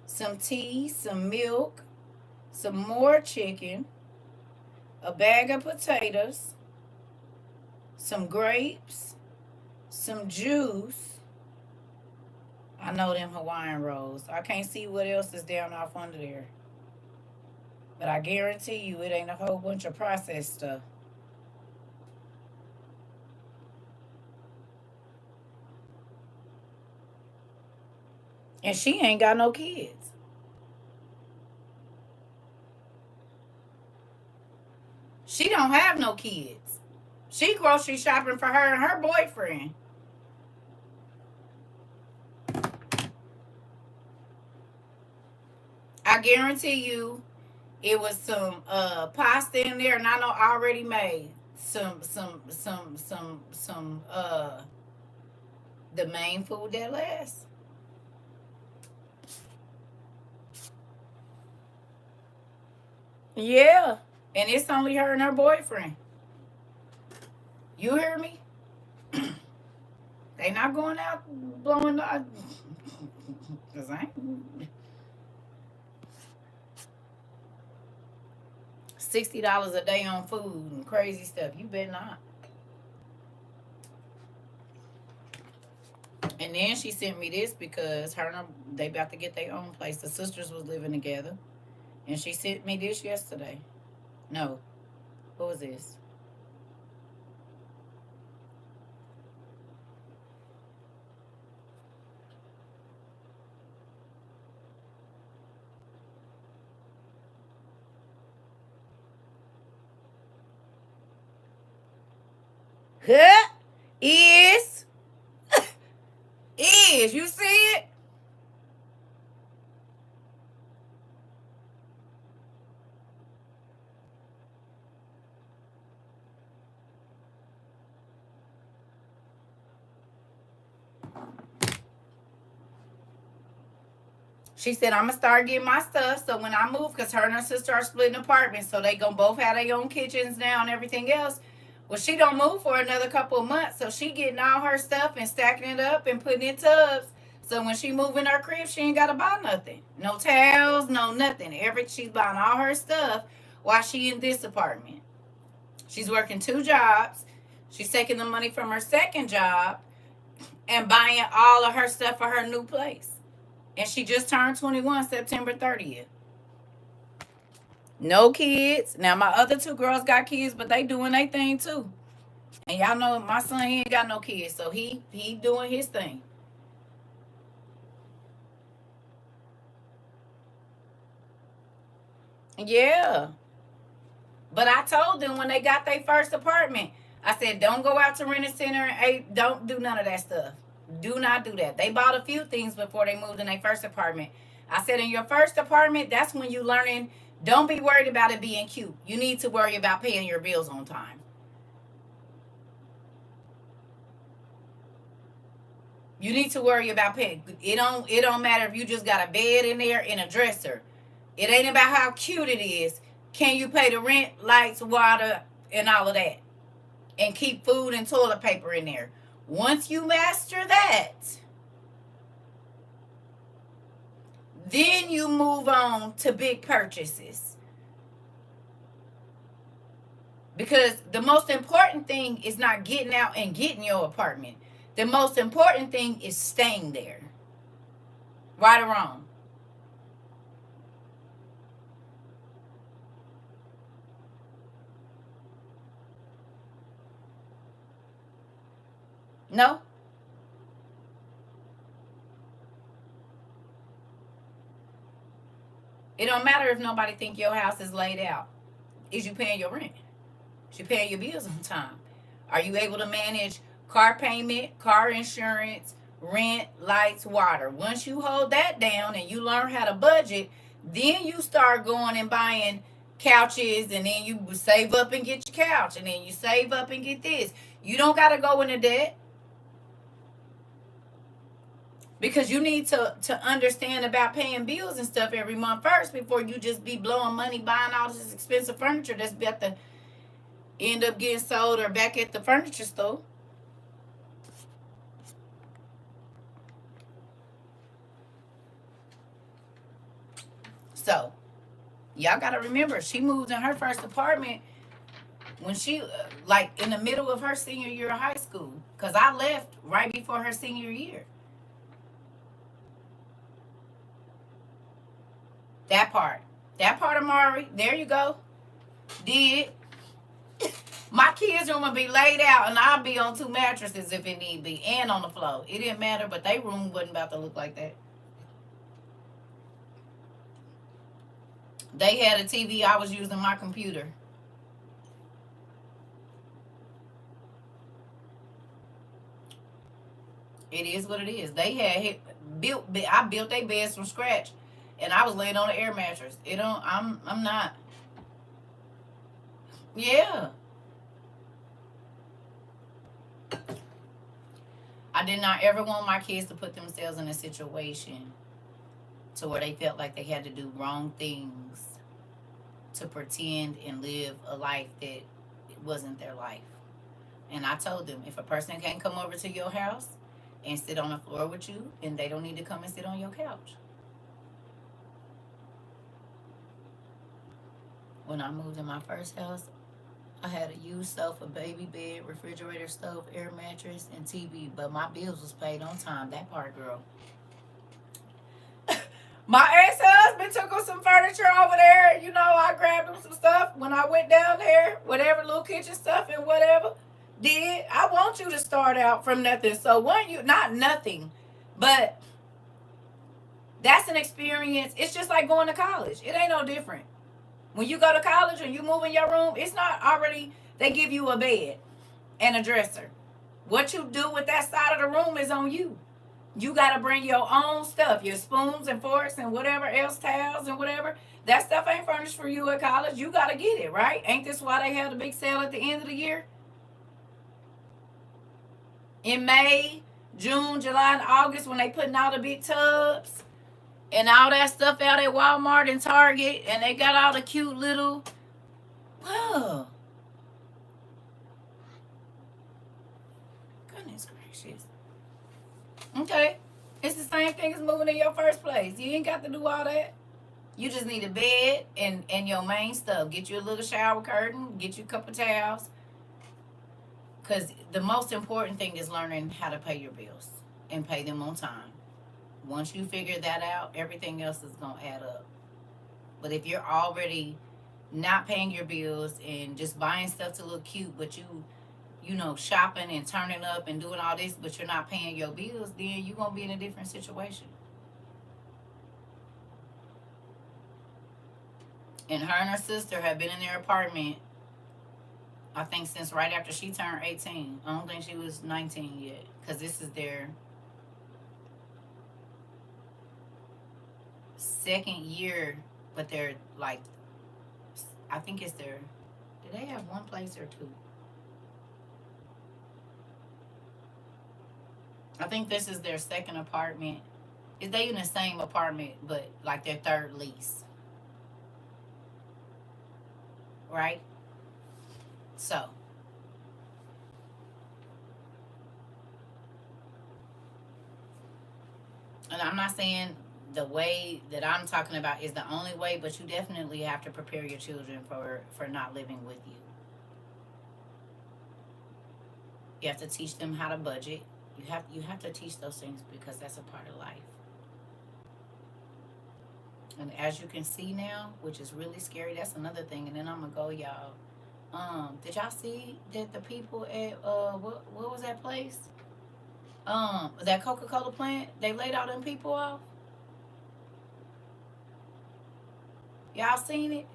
some tea, some milk, some more chicken, a bag of potatoes, some grapes, some juice. I know them Hawaiian rolls. I can't see what else is down off under there. But I guarantee you it ain't a whole bunch of processed stuff. And she ain't got no kids. She don't have no kids. She grocery shopping for her and her boyfriend. I guarantee you it was some pasta in there and I know already made. Some the main food that lasts. Yeah. And it's only her and her boyfriend. You hear me? They not going out blowing the cause I ain't $60 a day on food and crazy stuff. You better not. And then she sent me this because her and her, they about to get their own place. The sisters was living together, and she sent me this yesterday. No, what was this? Huh? Is is you see it? She said, I'm going to start getting my stuff. So when I move, because her and her sister are splitting apartments, so they going to both have their own kitchens now and everything else. Well, she don't move for another couple of months. So she getting all her stuff and stacking it up and putting it in tubs. So when she move in her crib, she ain't got to buy nothing. No towels, no nothing. She's buying all her stuff while she in this apartment. She's working 2 jobs. She's taking the money from her second job and buying all of her stuff for her new place. And she just turned 21 September 30th. No kids. Now my other 2 girls got kids, but they doing their thing too. And y'all know my son, he ain't got no kids, so he doing his thing. Yeah. But I told them when they got their first apartment, I said, don't go out to rent a center and don't do none of that stuff. Do not do that. They bought a few things before they moved in their first apartment. I said, in your first apartment, that's when you learning. Don't be worried about it being cute. You need to worry about paying your bills on time. You need to worry about paying. It don't matter if you just got a bed in there and a dresser. It ain't about how cute it is. Can you pay the rent, lights, water, and all of that? And keep food and toilet paper in there. Once you master that, then you move on to big purchases. Because the most important thing is not getting out and getting your apartment. The most important thing is staying there. Right or wrong? No? It don't matter if nobody think your house is laid out. Is you paying your rent? Is you paying your bills on time? Are you able to manage car payment, car insurance, rent, lights, water? Once you hold that down and you learn how to budget, then you start going and buying couches, and then you save up and get your couch, and then you save up and get this. You don't got to go into debt. Because you need to understand about paying bills and stuff every month first before you just be blowing money buying all this expensive furniture that's about to end up getting sold or back at the furniture store. So y'all got to remember, she moved in her first apartment when she like in the middle of her senior year of high school, because I left right before her senior year. That part of Mari, there you go. Did my kids' room would be laid out and I'll be on 2 mattresses if it need be, and on the floor. It didn't matter, but their room wasn't about to look like that. They had a TV, I was using my computer. It is what it is. They had I built their beds from scratch, and I was laying on an air mattress. It don't. I'm not. Yeah, I did not ever want my kids to put themselves in a situation to where they felt like they had to do wrong things to pretend and live a life that it wasn't their life. And I told them, if a person can't come over to your house and sit on the floor with you, then they don't need to come and sit on your couch. When I moved in my first house, I had a used sofa, baby bed, refrigerator, stove, air mattress, and TV. But my bills was paid on time. That part, girl. My ex-husband took us some furniture over there. You know, I grabbed him some stuff when I went down there, whatever little kitchen stuff and whatever. Did I want you to start out from nothing? So when you not nothing, but that's an experience. It's just like going to college. It ain't no different. When you go to college and you move in your room, it's not already, they give you a bed and a dresser. What you do with that side of the room is on you. You got to bring your own stuff, your spoons and forks and whatever else, towels and whatever. That stuff ain't furnished for you at college. You got to get it, right? Ain't this why they have the big sale at the end of the year? In May, June, July, and August, when they putting out the big tubs and all that stuff out at Walmart and Target, and they got all the cute little, oh, goodness gracious. Okay. It's the same thing as moving in your first place. You ain't got to do all that. You just need a bed and your main stuff. Get you a little shower curtain, get you a couple towels. Because the most important thing is learning how to pay your bills and pay them on time. Once you figure that out, everything else is going to add up. But if you're already not paying your bills and just buying stuff to look cute, but you know, shopping and turning up and doing all this, but you're not paying your bills, then you're going to be in a different situation. And her and her sister have been in their apartment, I think, since right after she turned 18. I don't think she was 19 yet, because this is their second year, but they're like, I think it's their, do they have one place or two? I think this is their second apartment. Is they in the same apartment, but like their third lease, right? So, and I'm not saying the way that I'm talking about is the only way, but you definitely have to prepare your children for not living with you. You have to teach them how to budget. You have to teach those things because that's a part of life. And as you can see now, which is really scary, that's another thing. And then I'm gonna go, y'all. Did y'all see that the people at what was that place? That Coca-Cola plant, they laid all them people off. Y'all seen it?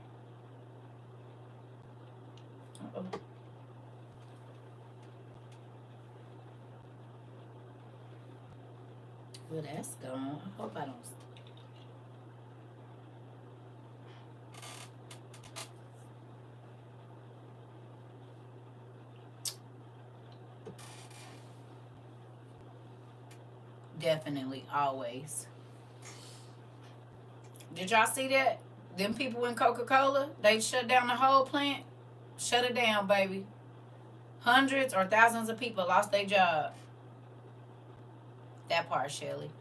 Uh-oh. Well, that's gone. I hope I don't. Definitely, always. Did y'all see that? Them people in Coca-Cola, they shut down the whole plant. Shut it down, baby. Hundreds or thousands of people lost their job. That part, Shelly.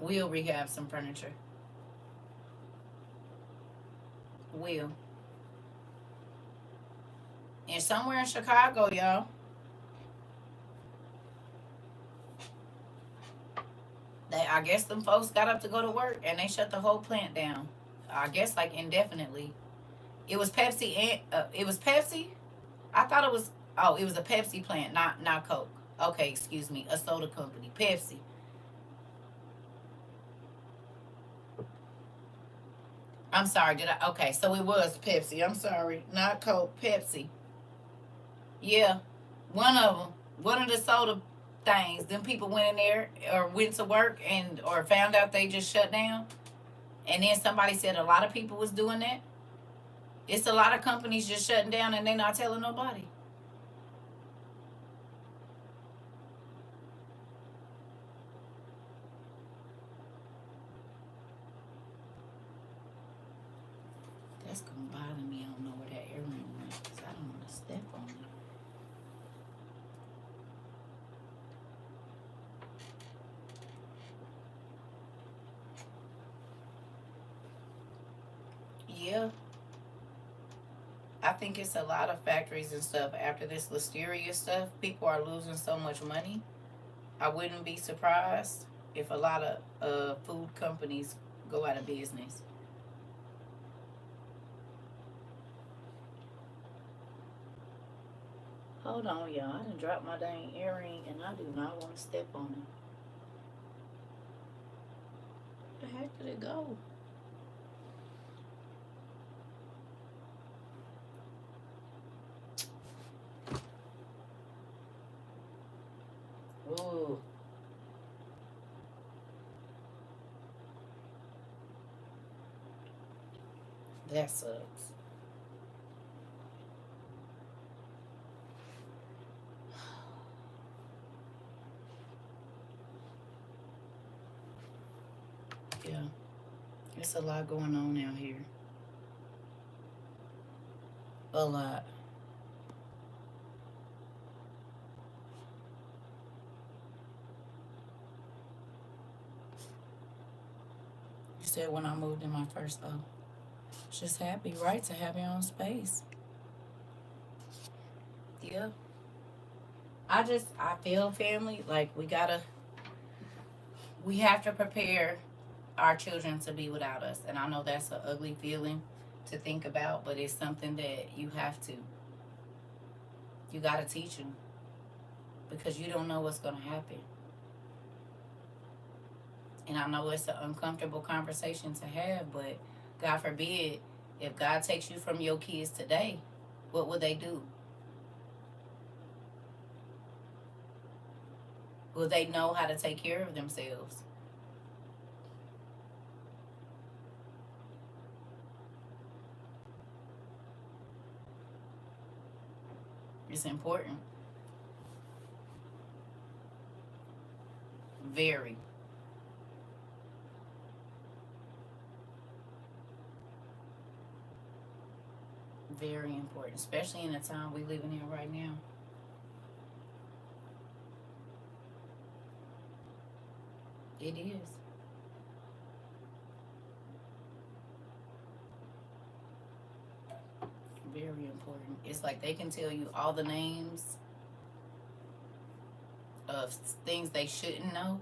We'll rehab some furniture. Will. And somewhere in Chicago, y'all, I guess them folks got up to go to work and they shut the whole plant down. I guess like indefinitely. It was Pepsi and it was Pepsi. I thought it was, oh, it was a Pepsi plant, not Coke. Okay, excuse me, a soda company, Pepsi. I'm sorry, did I? Okay, so it was Pepsi. I'm sorry, not Coke, Pepsi. Yeah, one of them, one of the soda things. Them people went in there or went to work and or found out they just shut down, and then somebody said a lot of people was doing that. It's a lot of companies just shutting down and they not telling nobody. That's gonna bother me. I don't know where that earring went because I don't want to step on it. Yeah, I think it's a lot of factories and stuff. After this listeria stuff, people are losing so much money. I wouldn't be surprised if a lot of food companies go out of business. Hold on, y'all. I done dropped my dang earring and I do not want to step on it. Where the heck did it go? Ooh, that sucks. It's a lot going on out here. A lot. You said when I moved in my first, oh, just happy, right, to have your own space. Yeah. I feel family, like we have to prepare our children to be without us. And I know that's an ugly feeling to think about, but it's something that you got to teach them because you don't know what's going to happen. And I know it's an uncomfortable conversation to have, but God forbid, if God takes you from your kids today, what would they do? Will they know how to take care of themselves? It's important. Very, very important, especially in the time we living in right now. It is. Very important. It's like they can tell you all the names of things they shouldn't know,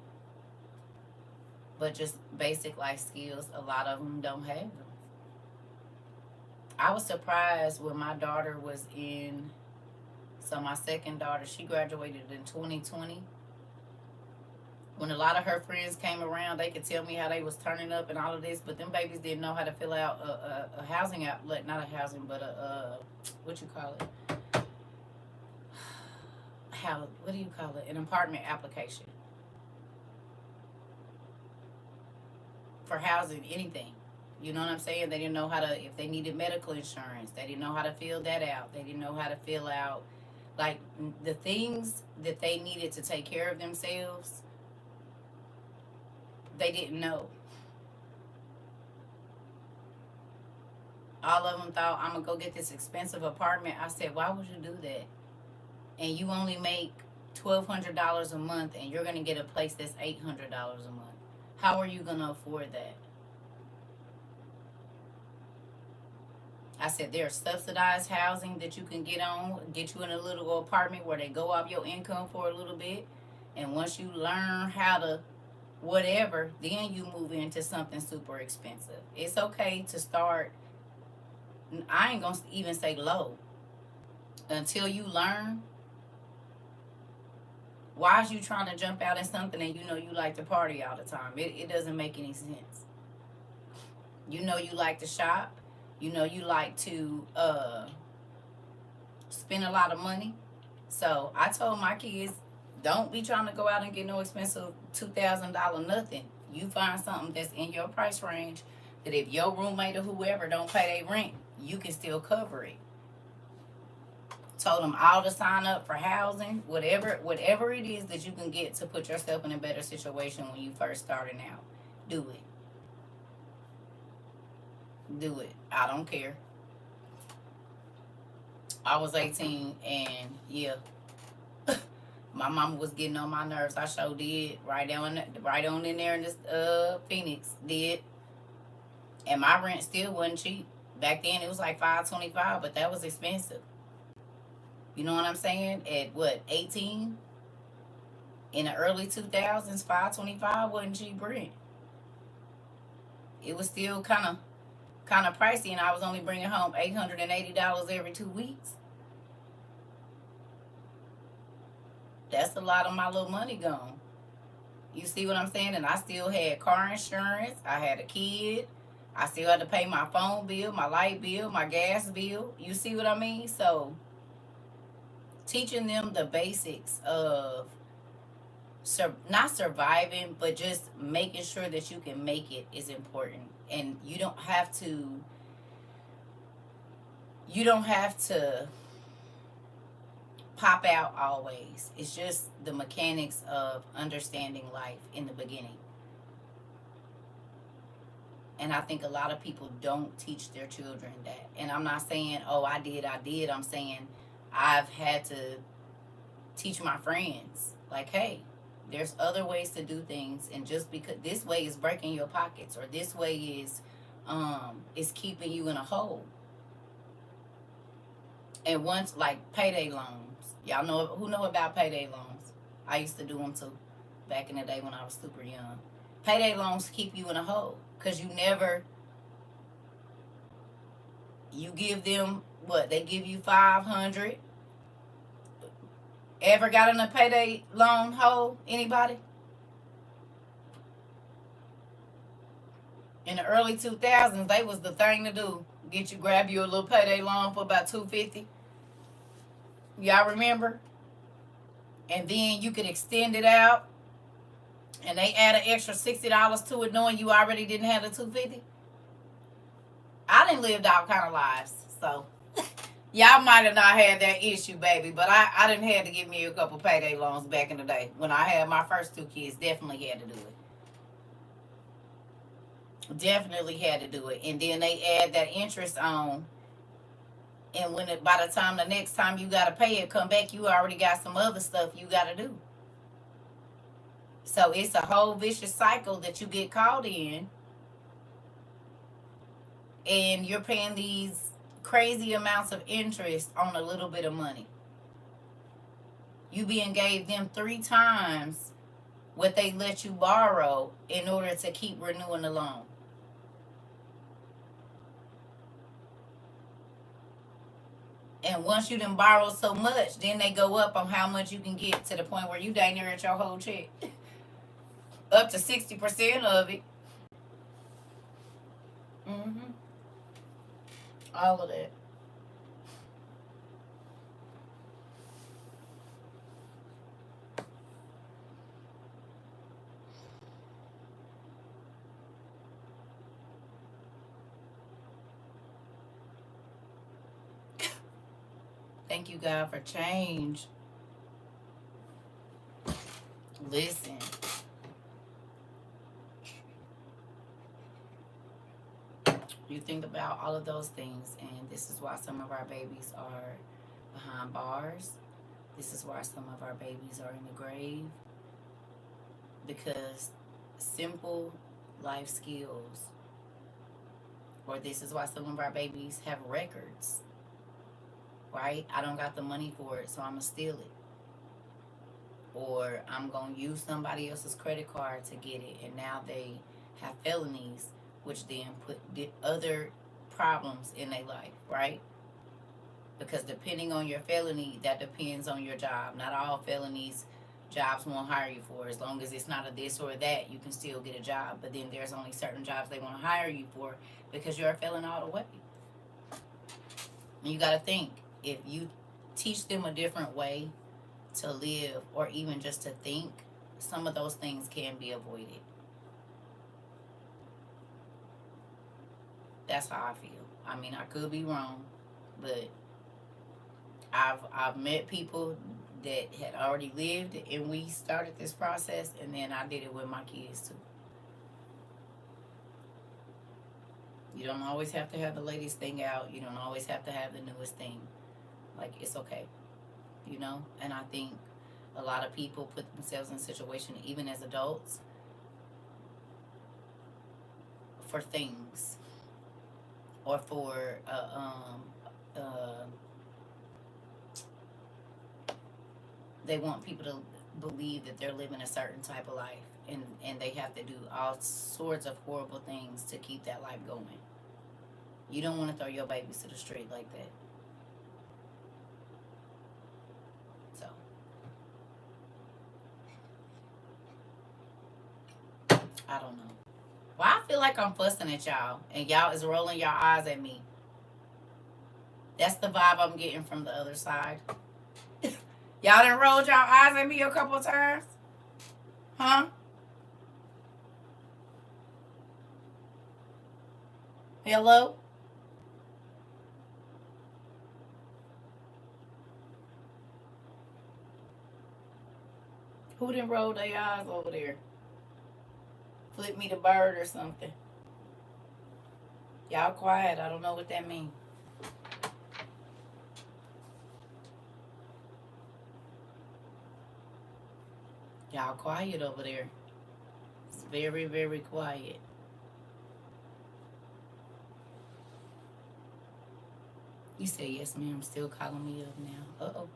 but just basic life skills, a lot of them don't have them. I was surprised when my daughter was in, so my second daughter, she graduated in 2020. When a lot of her friends came around, they could tell me how they was turning up and all of this, but them babies didn't know how to fill out a housing outlet, not a housing, but what you call it? How, what do you call it? An apartment application for housing, anything. You know what I'm saying? They didn't know how to, if they needed medical insurance, they didn't know how to fill that out. They didn't know how to fill out, like, the things that they needed to take care of themselves, they didn't know. All of them thought, I'm going to go get this expensive apartment. I said, why would you do that? And you only make $1,200 a month and you're going to get a place that's $800 a month. How are you going to afford that? I said, there's subsidized housing that you can get you in a little apartment where they go off your income for a little bit. And once you learn how to whatever, then you move into something super expensive. It's okay to start, I ain't going to even say low. Until you learn, why is you trying to jump out in something and you know you like to party all the time? It doesn't make any sense. You know you like to shop. You know you like to spend a lot of money. So I told my kids, don't be trying to go out and get no expensive $2,000 nothing. You find something that's in your price range that if your roommate or whoever don't pay their rent, you can still cover it. Told them all to sign up for housing, whatever it is that you can get to put yourself in a better situation when you first starting out. Do it. Do it. I don't care. I was 18 and yeah, my mama was getting on my nerves. I sure did. Right on in there in this Phoenix did. And my rent still wasn't cheap. Back then it was like $525, but that was expensive. You know what I'm saying? At what, 18? In the early 2000s, $525 wasn't cheap rent. It was still kind of pricey, and I was only bringing home $880 every 2 weeks. That's a lot of my little money gone. You see what I'm saying? And I still had car insurance. I had a kid. I still had to pay my phone bill, my light bill, my gas bill. You see what I mean? So teaching them the basics of not surviving, but just making sure that you can make it is important. And you don't have to pop out always. It's just the mechanics of understanding life in the beginning. And I think a lot of people don't teach their children that. And I'm not saying, oh, I did. I'm saying I've had to teach my friends, like, hey, there's other ways to do things, and just because this way is breaking your pockets, or this way is keeping you in a hole. And once, like, payday loans, y'all know about payday loans? I used to do them too, back in the day when I was super young. Payday loans keep you in a hole because you give them what they give you 500. Ever got in a payday loan hole? Anybody? In the early 2000s, they was the thing to do. Grab you a little payday loan for about $250. Y'all remember? And then you could extend it out, and they add an extra $60 to it, knowing you already didn't have the $250. I didn't live all kind of lives, so y'all might have not had that issue, baby. But I didn't have to give me a couple payday loans back in the day when I had my first two kids. Definitely had to do it. Definitely had to do it, and then they add that interest on. And by the time the next time you gotta pay it come back, you already got some other stuff you gotta do. So it's a whole vicious cycle that you get caught in, and you're paying these crazy amounts of interest on a little bit of money. You being gave them 3 times what they let you borrow in order to keep renewing the loan. And once you done borrow so much, then they go up on how much you can get, to the point where you dang near at your whole check. Up to 60% of it. Mm-hmm. All of that. Thank you, God, for change. Listen. You think about all of those things, and this is why some of our babies are behind bars. This is why some of our babies are in the grave. Because simple life skills, or this is why some of our babies have records, right? I don't got the money for it, so I'm going to steal it. Or I'm going to use somebody else's credit card to get it, and now they have felonies, which then put other problems in their life, right? Because depending on your felony, that depends on your job. Not all felonies jobs won't hire you for. As long as it's not a this or that, you can still get a job. But then there's only certain jobs they want to hire you for because you're a felon all the way. And you got to think, if you teach them a different way to live, or even just to think, some of those things can be avoided. That's how I feel. I mean, I could be wrong, but I've met people that had already lived, and we started this process, and then I did it with my kids too. You don't always have to have the latest thing out. You don't always have to have the newest thing. Like, it's okay, you know? And I think a lot of people put themselves in a situation, even as adults, for things, or for they want people to believe that they're living a certain type of life, and they have to do all sorts of horrible things to keep that life going. You don't want to throw your babies to the street like that. So I don't know. Well, I feel like I'm fussing at y'all, and y'all is rolling your eyes at me. That's the vibe I'm getting from the other side. Y'all done rolled y'all eyes at me a couple times? Huh? Hello? Who done rolled their eyes over there? Flip me the bird or something. Y'all quiet. I don't know what that means. Y'all quiet over there. It's very, very quiet. You say yes, ma'am. Still calling me up now. Uh-oh.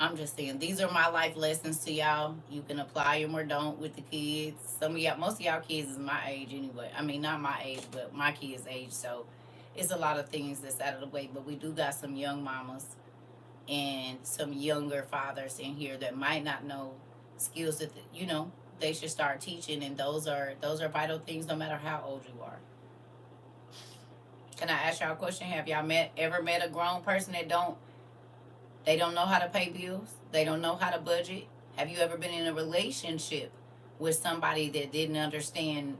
I'm just saying, these are my life lessons to y'all. You can apply them or don't with the kids. Some of y'all, most of y'all kids is my age anyway. I mean, not my age, but my kids' age. So it's a lot of things that's out of the way. But we do got some young mamas and some younger fathers in here that might not know skills that they should start teaching. And those are vital things, no matter how old you are. Can I ask y'all a question? Have y'all ever met a grown person that they don't know how to pay bills? They don't know how to budget? Have you ever been in a relationship with somebody that didn't understand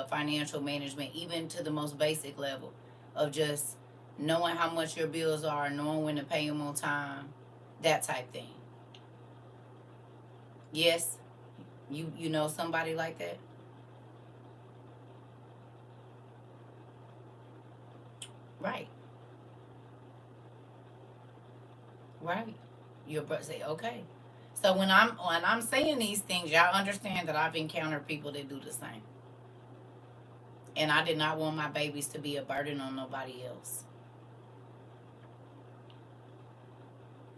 financial management, even to the most basic level of just knowing how much your bills are, knowing when to pay them on time, that type thing? Yes, you know somebody like that? Right, right. Your brother say okay. So when I'm saying these things, y'all understand that I've encountered people that do the same. And I did not want my babies to be a burden on nobody else.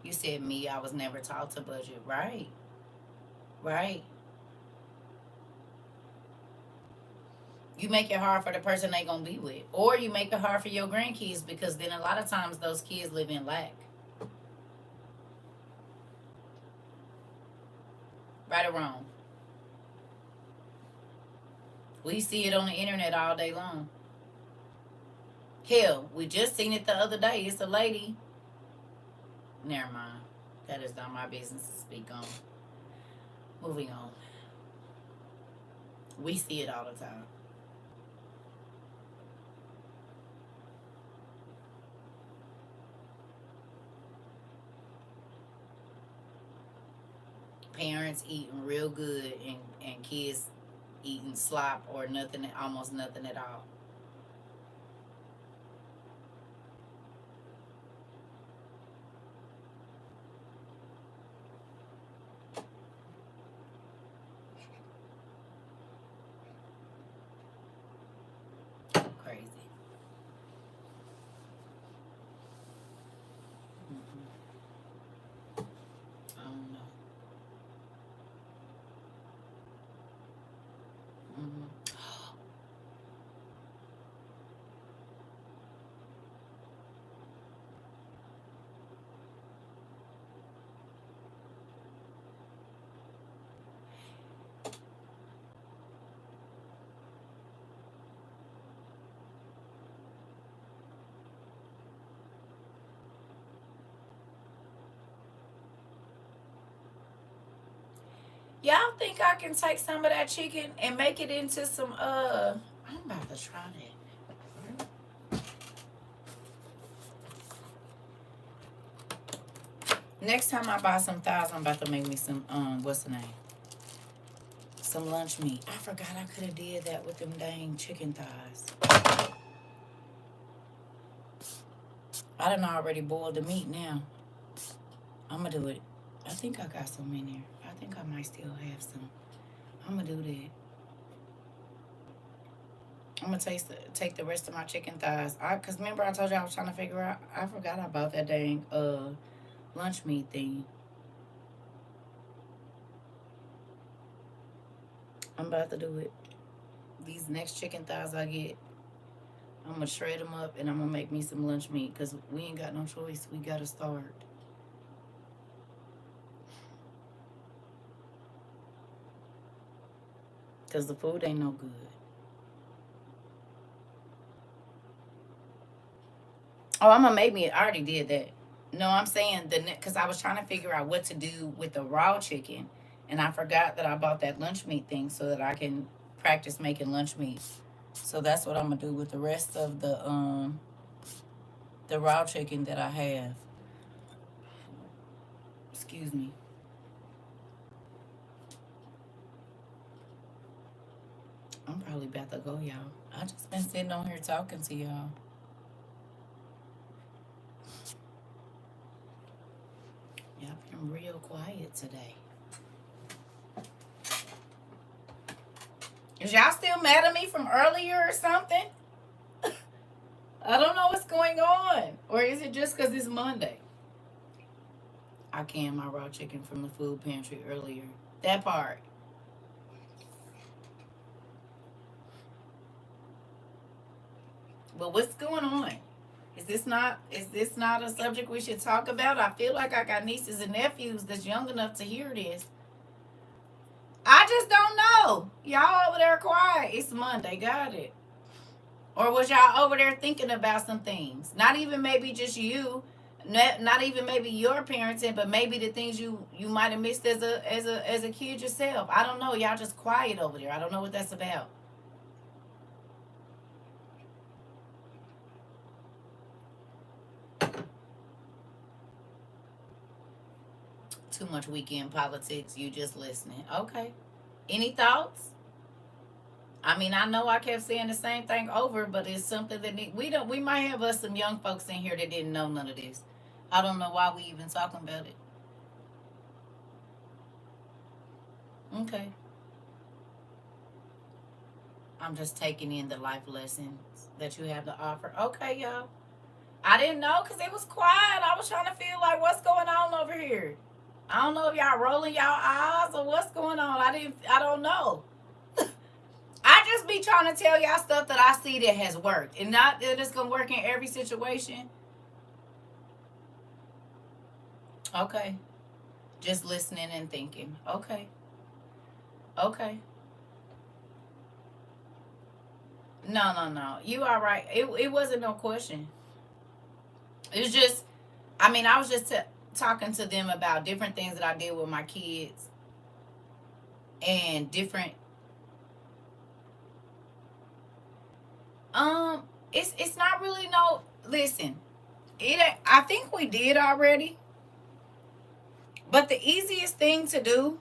You said me, I was never taught to budget. Right, right. You make it hard for the person they gonna be with. Or you make it hard for your grandkids because then a lot of times those kids live in lack. Right or wrong. We see it on the internet all day long. Hell, we just seen it the other day. It's a lady. Never mind. That is not my business to speak on. Moving on. We see it all the time. Parents eating real good and kids eating slop or nothing, almost nothing at all. Crazy. Mm-hmm. I don't know. Mm-hmm. Y'all think I can take some of that chicken and make it into some I'm about to try that. Next time I buy some thighs, I'm about to make me some what's the name? Some lunch meat. I forgot I could have did that with them dang chicken thighs. I done already boiled the meat now. I'm gonna do it. I think I got some in there. I think I might still have some. I'm gonna do that. I'm gonna take the rest of my chicken thighs. Cause remember I told you I was trying to figure out. I forgot about that dang lunch meat thing. I'm about to do it. These next chicken thighs I get, I'm gonna shred them up and I'm gonna make me some lunch meat. Cause we ain't got no choice. We gotta start. Cause the food ain't no good. Oh, I'm gonna make me. I already did that. No, I'm saying because I was trying to figure out what to do with the raw chicken, and I forgot that I bought that lunch meat thing so that I can practice making lunch meat. So that's what I'm gonna do with the rest of the raw chicken that I have. Excuse me. I'm probably about to go, y'all. I just been sitting on here talking to y'all. Y'all been real quiet today. Is y'all still mad at me from earlier or something? I don't know what's going on. Or is it just because it's Monday? I canned my raw chicken from the food pantry earlier. That part. But what's going on? Is this not a subject we should talk about? I feel like I got nieces and nephews that's young enough to hear this. I just don't know. Y'all over there quiet. It's Monday. Got it. Or was y'all over there thinking about some things? Not even maybe just you, not even maybe your parenting, but maybe the things you might have missed as a kid yourself. I don't know. Y'all just quiet over there. I don't know what that's about. Too much weekend politics. You just listening. Okay. Any thoughts? I mean, I know I kept saying the same thing over, but it's something that we don't. We might have us some young folks in here that didn't know none of this. I don't know why we even talking about it. Okay, I'm just taking in the life lessons that you have to offer. Okay, y'all. I didn't know because it was quiet. I was trying to feel like what's going on over here. I don't know if y'all rolling y'all eyes or what's going on. I didn't. I don't know. I just be trying to tell y'all stuff that I see that has worked, and not that it's gonna work in every situation. Okay, just listening and thinking. Okay, okay. No, no, no. You all right? It wasn't no question. It was just. I mean, I was just talking to them about different things that I did with my kids and different. Um, it's not really no. Listen, I think we did already. But the easiest thing to do,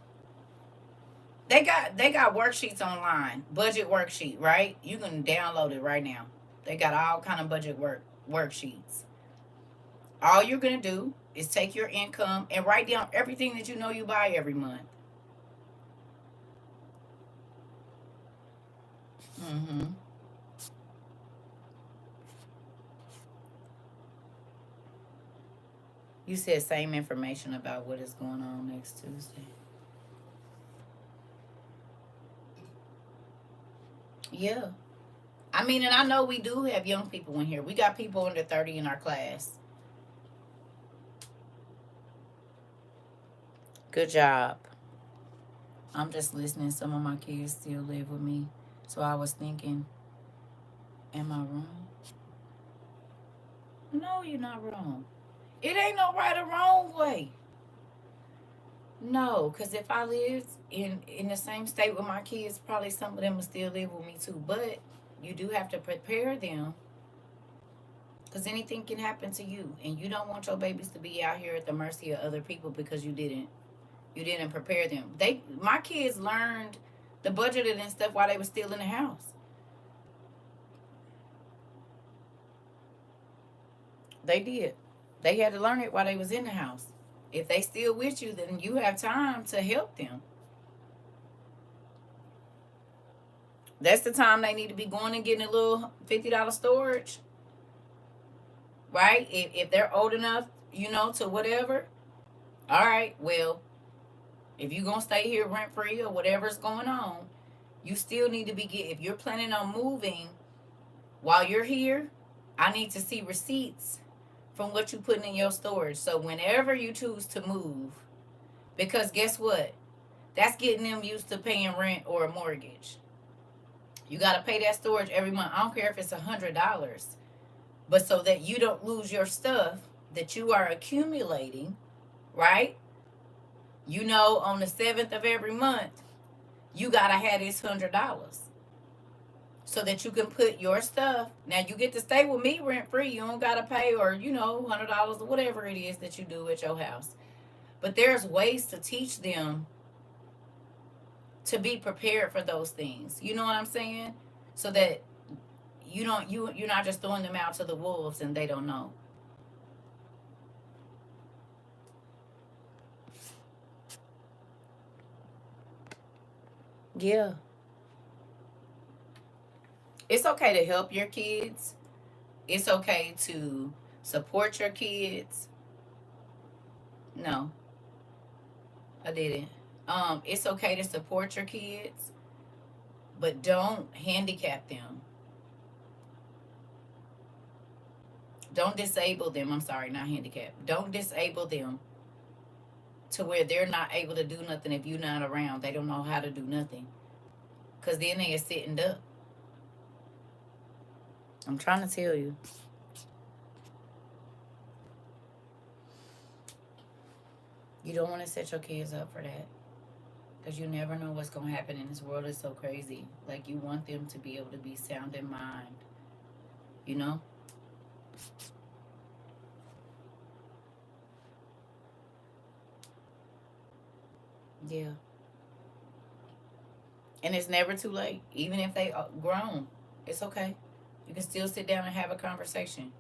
they got worksheets online, budget worksheet, right? You can download it right now. They got all kind of budget worksheets. All you're gonna do is take your income and write down everything that you know you buy every month. Mm-hmm. You said same information about what is going on next Tuesday. Yeah. I mean, and I know we do have young people in here. We got people under 30 in our class. Good job. I'm just listening. Some of my kids still live with me. So I was thinking, am I wrong? No, you're not wrong. It ain't no right or wrong way. No, because if I lived in the same state with my kids, probably some of them would still live with me too. But you do have to prepare them because anything can happen to you, and you don't want your babies to be out here at the mercy of other people because you didn't prepare them. My kids learned the budgeting and stuff while they were still in the house. They did. They had to learn it while they was in the house. If they still with you, then you have time to help them. That's the time they need to be going and getting a little $50 storage, right? If they're old enough, to whatever. All right, well, if you're gonna stay here rent free or whatever's going on, you still need to be if you're planning on moving while you're here, I need to see receipts from what you putting in your storage. So whenever you choose to move, because guess what? That's getting them used to paying rent or a mortgage. You got to pay that storage every month. I don't care if it's $100, but so that you don't lose your stuff that you are accumulating, right? On the 7th of every month, you got to have this $100 so that you can put your stuff. Now you get to stay with me rent free. You don't got to pay or, $100 or whatever it is that you do at your house. But there's ways to teach them to be prepared for those things. You know what I'm saying? So that you're not just throwing them out to the wolves and they don't know. Yeah. It's okay to help your kids. It's okay to support your kids. No, I didn't. It's okay to support your kids, but don't handicap them. Don't disable them. I'm sorry, not handicap. Don't disable them to where they're not able to do nothing if you're not around. They don't know how to do nothing. Because then they are sitting up. I'm trying to tell you. You don't want to set your kids up for that. Because you never know what's going to happen in this world. Is so crazy. Like, you want them to be able to be sound in mind. You know? Yeah. And it's never too late. Even if they are grown, it's okay. You can still sit down and have a conversation.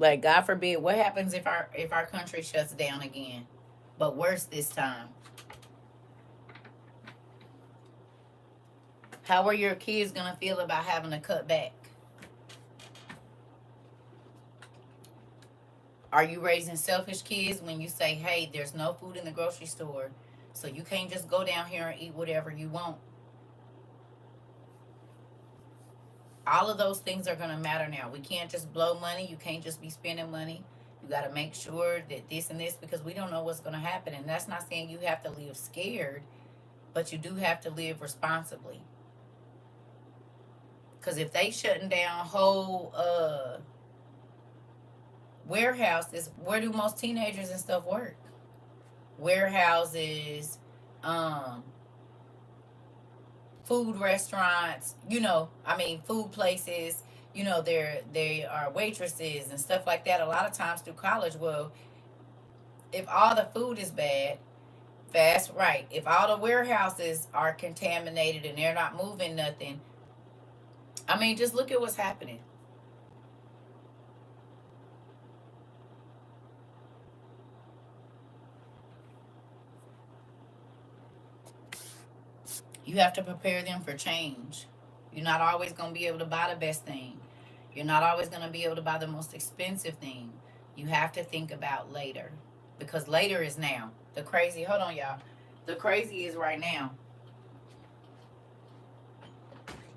Like, God forbid, what happens if our country shuts down again? But worse this time. How are your kids gonna feel about having to cut back? Are you raising selfish kids when you say, hey, there's no food in the grocery store, so you can't just go down here and eat whatever you want? All of those things are gonna matter now. We can't just blow money. You can't just be spending money. You got to make sure that this and this, because we don't know what's going to happen. And that's not saying you have to live scared, but you do have to live responsibly. Because if they shutting down whole warehouses, where do most teenagers and stuff work? Warehouses, um, food restaurants, food places, they are waitresses and stuff like that a lot of times through college. Well, if all the food is bad, that's right. If all the warehouses are contaminated and they're not moving nothing, just look at what's happening. You have to prepare them for change. You're not always going to be able to buy the best thing. You're not always going to be able to buy the most expensive thing. You have to think about later, because later is now. Hold on, y'all. The crazy is right now.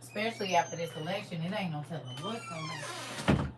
Especially after this election, it ain't no telling what's going to happen.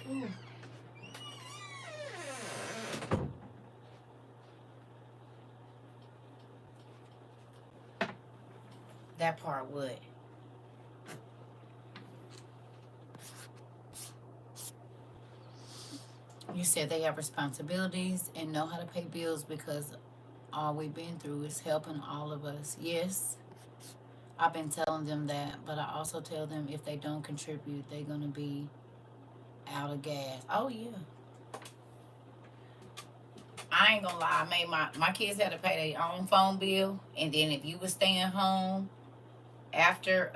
Ooh. That part would. You said they have responsibilities and know how to pay bills because all we've been through is helping all of us. Yes, I've been telling them that, but I also tell them if they don't contribute, they're going to be out of gas. Oh, yeah. I ain't gonna lie, I made my kids had to pay their own phone bill, and then if you was staying home after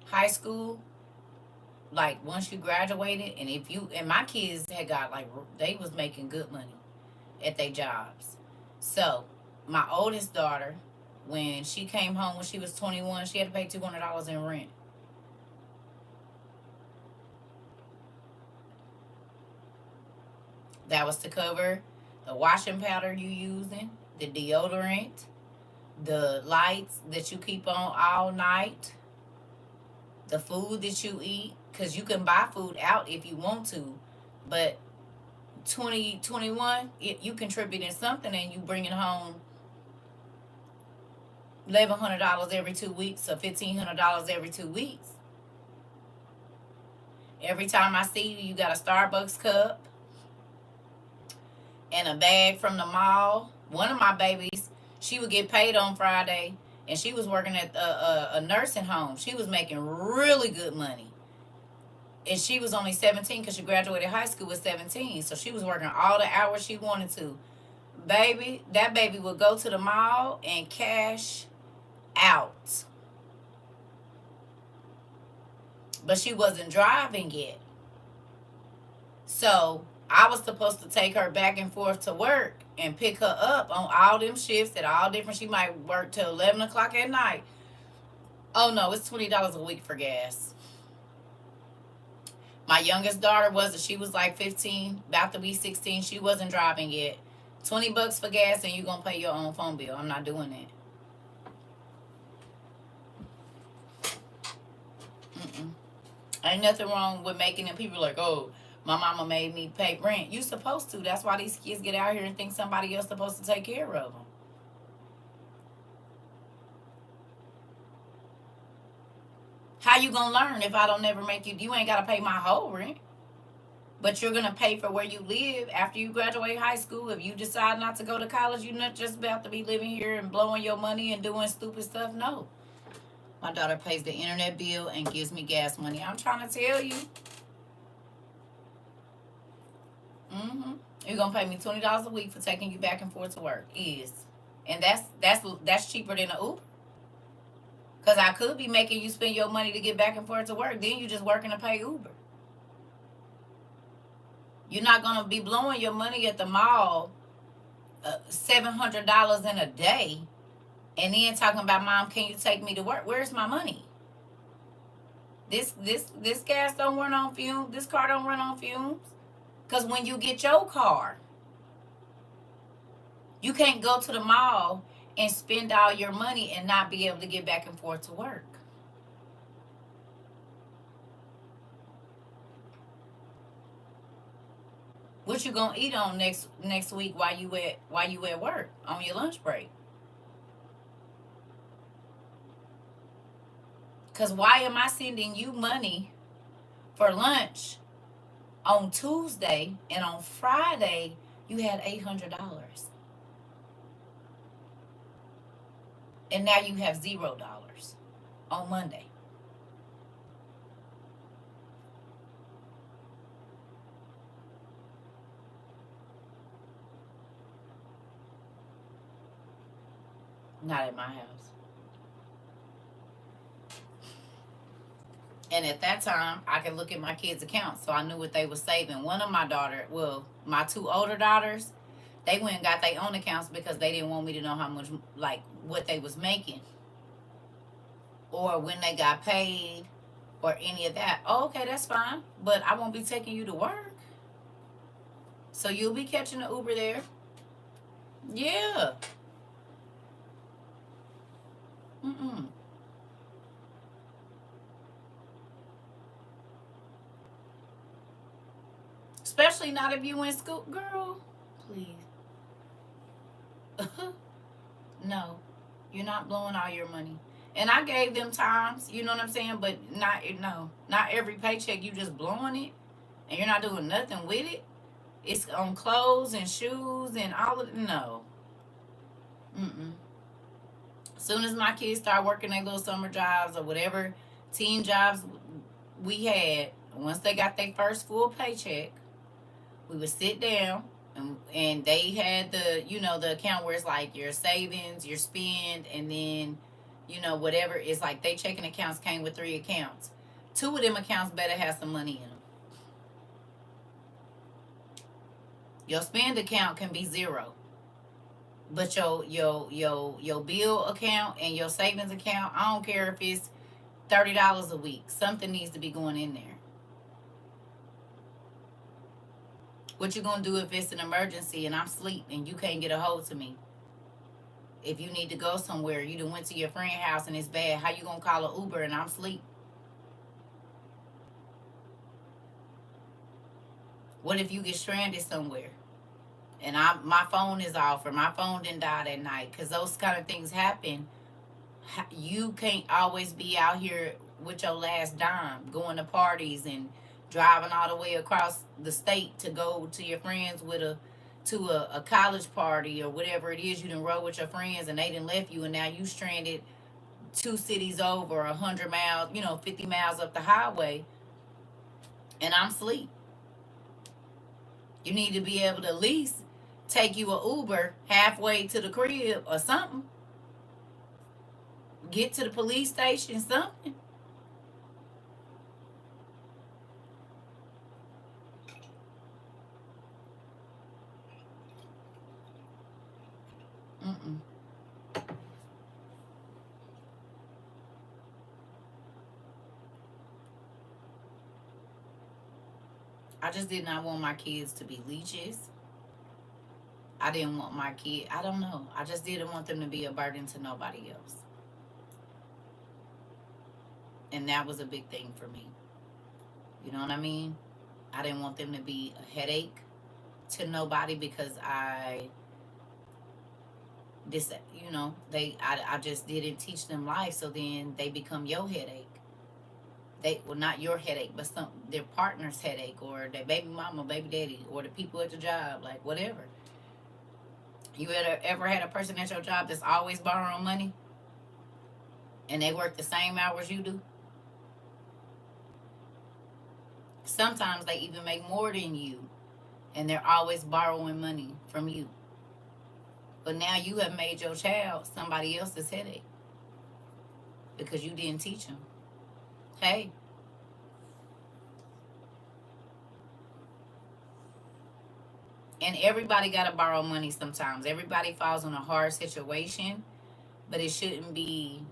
high school, like once you graduated, and if you and my kids had got like they was making good money at their jobs. So my oldest daughter, when she came home when she was 21, she had to pay $200 in rent. That was to cover the washing powder you using, the deodorant, the lights that you keep on all night, the food that you eat, because you can buy food out if you want to, but 2021, you contributing something and you bringing home $1,100 every 2 weeks or $1,500 every 2 weeks. Every time I see you, you got a Starbucks cup and a bag from the mall. One of my babies, she would get paid on Friday, and she was working at a nursing home. She was making really good money, and she was only 17 because she graduated high school at 17. So she was working all the hours she wanted to. Baby, that baby would go to the mall and cash out, but she wasn't driving yet. So I was supposed to take her back and forth to work and pick her up on all them shifts at all different. She might work till 11 o'clock at night. Oh no, it's $20 a week for gas. My youngest daughter she was like 15, about to be 16. She wasn't driving yet. $20 for gas, and you gonna pay your own phone bill. I'm not doing that. Mm-mm. Ain't nothing wrong with making them people like, oh, my mama made me pay rent. You supposed to. That's why these kids get out here and think somebody else supposed to take care of them. How you gonna learn if I don't never make you? You ain't gotta pay my whole rent, but you're gonna pay for where you live after you graduate high school. If you decide not to go to college, you're not just about to be living here and blowing your money and doing stupid stuff. No, my daughter pays the internet bill and gives me gas money. I'm trying to tell you. Mm-hmm. You're gonna pay me $20 a week for taking you back and forth to work. And that's cheaper than an Uber. Cause I could be making you spend your money to get back and forth to work. Then you just working to pay Uber. You're not gonna be blowing your money at the mall, $700 in a day, and then talking about, mom, can you take me to work? Where's my money? This gas don't run on fumes. This car don't run on fumes. Cause when you get your car, you can't go to the mall and spend all your money and not be able to get back and forth to work. What you gonna eat on next week while you at work on your lunch break? Cause why am I sending you money for lunch on Tuesday and on Friday you had $800 and now you have $0 on Monday? Not at my house. And at that time, I could look at my kids' accounts, so I knew what they were saving. One of my two older daughters, they went and got their own accounts because they didn't want me to know how much, like, what they was making or when they got paid or any of that. Oh, okay, that's fine, but I won't be taking you to work, so you'll be catching the Uber there. Yeah. Mm-mm. Especially not if you in school, girl. Please. No, you're not blowing all your money. And I gave them times, you know what I'm saying? But not no, not every paycheck you just blowing it, and you're not doing nothing with it. It's on clothes and shoes and all of it. No. Mm-mm. As soon as my kids start working their little summer jobs or whatever teen jobs we had, once they got their first full paycheck, we would sit down and they had the, the account where it's like your savings, your spend, and then, whatever. It's like they checking accounts came with 3 accounts. 2 of them accounts better have some money in them. Your spend account can be zero, but your bill account and your savings account, I don't care if it's $30 a week, something needs to be going in there. What you gonna do if it's an emergency and I'm asleep and you can't get a hold to me? If you need to go somewhere, you done went to your friend's house and it's bad, how you gonna call an Uber and I'm asleep? What if you get stranded somewhere and my phone is off or my phone didn't die that night? Because those kind of things happen. You can't always be out here with your last dime, going to parties and driving all the way across the state to go to your friends with a college party or whatever it is. You done rode with your friends and they done left you and now you stranded 2 cities over, 100 miles, 50 miles up the highway, and I'm asleep. You need to be able to at least take you a Uber halfway to the crib or something. Get to the police station, something. Mm-mm. I just did not want my kids to be leeches. I didn't want my kid. I don't know. I just didn't want them to be a burden to nobody else. And that was a big thing for me. You know what I mean? I didn't want them to be a headache to nobody because I just didn't teach them life, so then they become your headache. They, well, not your headache, but their partner's headache, or their baby mama, baby daddy, or the people at the job, like whatever. You ever had a person at your job that's always borrowing money and they work the same hours you do? Sometimes they even make more than you and they're always borrowing money from you. But now you have made your child somebody else's headache because you didn't teach them. Hey, and everybody got to borrow money sometimes. Everybody falls in a hard situation, but it shouldn't be,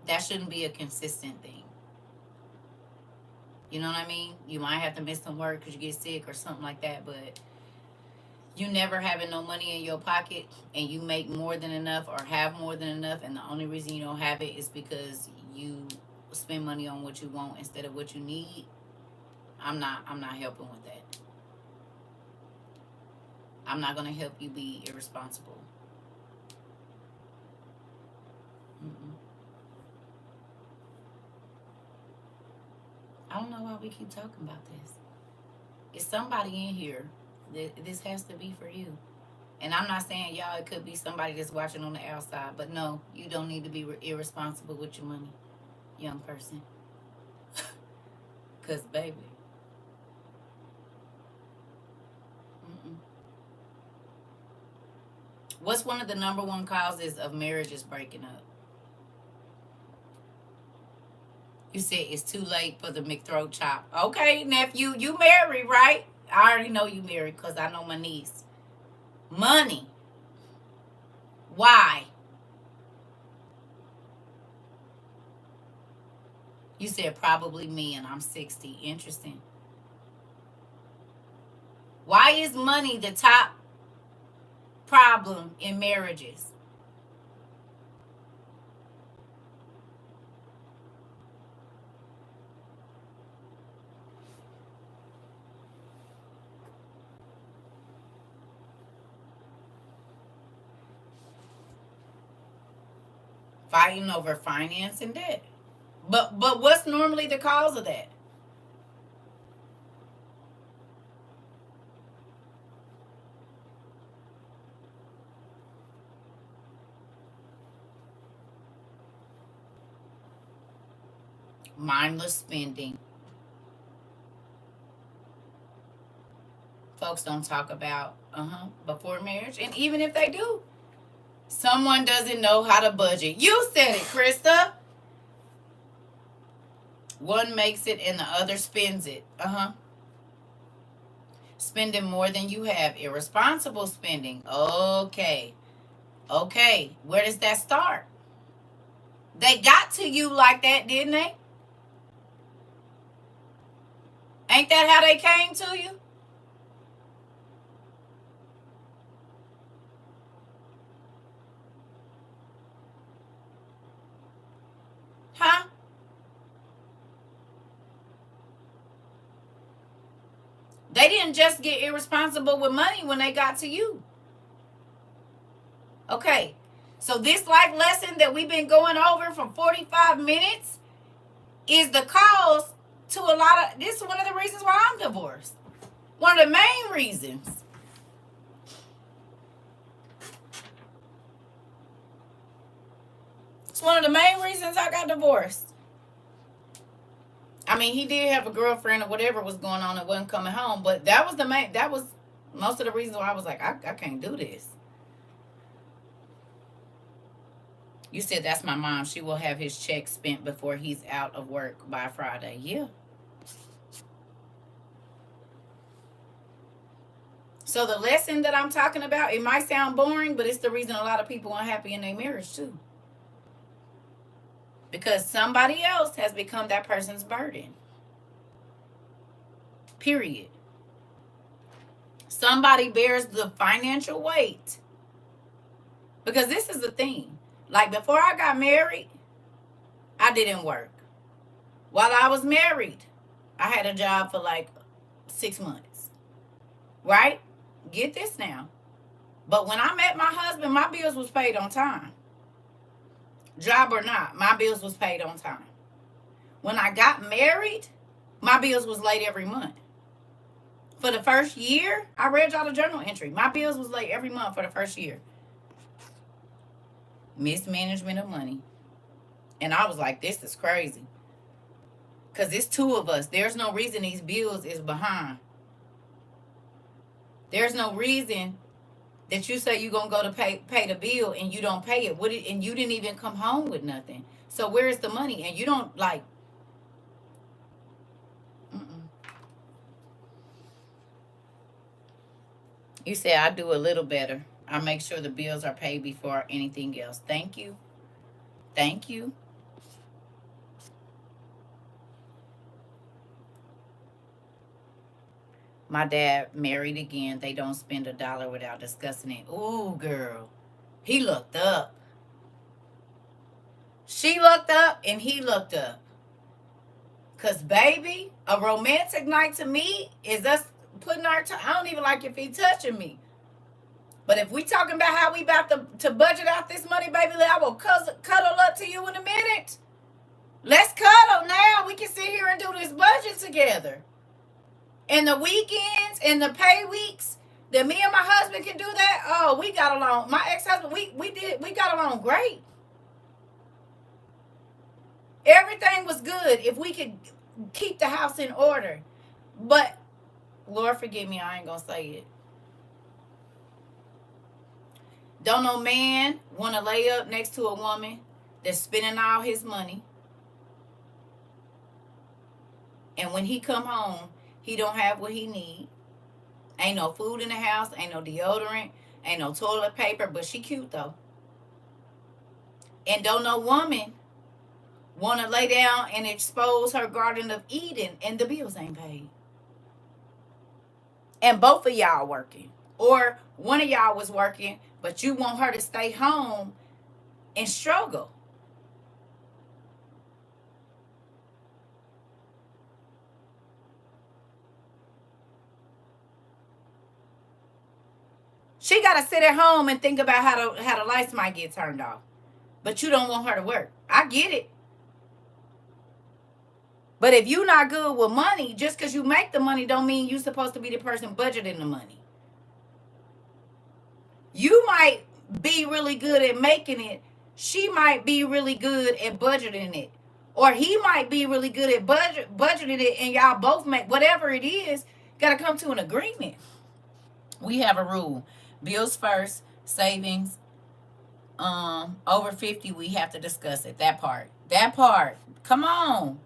that shouldn't be a consistent thing. You know what I mean? You might have to miss some work because you get sick or something like that, but you never having no money in your pocket and you make more than enough or have more than enough, and the only reason you don't have it is because you spend money on what you want instead of what you need. I'm not helping with that. I'm not gonna help you be irresponsible. Mm-mm. I don't know why we keep talking about this. It's somebody in here that this has to be for you. And I'm not saying y'all, it could be somebody that's watching on the outside, but no, you don't need to be irresponsible with your money, young person. Because, baby, mm-mm. What's one of the number one causes of marriages breaking up? You said it's too late for the McThroat chop. Okay, nephew, you married, right? I already know you married because I know my niece. Money. Why? You said probably me and I'm 60. Interesting. Why is money the top problem in marriages? Fighting over finance and debt. But what's normally the cause of that? Mindless spending. Folks don't talk about before marriage. And even if they do, someone doesn't know how to budget. You said it, Krista. One makes it and the other spends it. Spending more than you have. Irresponsible spending. Okay. Okay. Where does that start? They got to you like that, didn't they? Ain't that how they came to you? Huh? They didn't just get irresponsible with money when they got to you. Okay. So this life lesson that we've been going over for 45 minutes is the cause to a lot of, this is one of the reasons why I'm divorced. One of the main reasons. It's one of the main reasons I got divorced. I mean, he did have a girlfriend or whatever was going on that wasn't coming home, but that was most of the reasons why I was like, I can't do this. You said that's my mom. She will have his check spent before he's out of work by Friday. Yeah. So the lesson that I'm talking about, it might sound boring, but it's the reason a lot of people are unhappy in their marriage too. Because somebody else has become that person's burden. Period. Somebody bears the financial weight. Because this is the thing. Like before I got married, I didn't work. While I was married, I had a job for like 6 months. Right? Get this now. But when I met my husband, my bills was paid on time. Job or not, my bills was paid on time. When I got married, my bills was late every month. For the first year, I read y'all the journal entry. My bills was late every month for the first year. Mismanagement of money. And I was like, this is crazy. Because it's two of us. There's no reason these bills is behind. There's no reason that you say you're going to go to pay the bill and you don't pay it. And you didn't even come home with nothing. So where is the money? And you don't like... You say, I do a little better. I make sure the bills are paid before anything else. Thank you. Thank you. My dad married again. They don't spend $1 without discussing it. Ooh, girl. He looked up. She looked up and he looked up. Because, baby, a romantic night to me is us putting our time. I don't even like if he touching me. But if we talking about how we about to budget out this money, baby, I will cuddle up to you in a minute. Let's cuddle now. We can sit here and do this budget together. And the weekends and the pay weeks that me and my husband can do that. Oh, we got along. My ex-husband, we got along great. Everything was good if we could keep the house in order. But Lord forgive me, I ain't gonna say it. Don't no man want to lay up next to a woman that's spending all his money. And when he come home, he don't have what he need. Ain't no food in the house. Ain't no deodorant. Ain't no toilet paper. But she cute, though. And don't no woman want to lay down and expose her Garden of Eden and the bills ain't paid. And both of y'all working. Or one of y'all was working, but you want her to stay home and struggle. She got to sit at home and think about how the lights might get turned off. but you don't want her to work. I get it. But if you're not good with money, just because you make the money don't mean you're supposed to be the person budgeting the money. You might be really good at making it. She might be really good at budgeting it. Or he might be really good at budgeting it, and y'all both make whatever it is, gotta come to an agreement. We have a rule. Bills first, savings, over 50, we have to discuss it. That part. That part. Come on.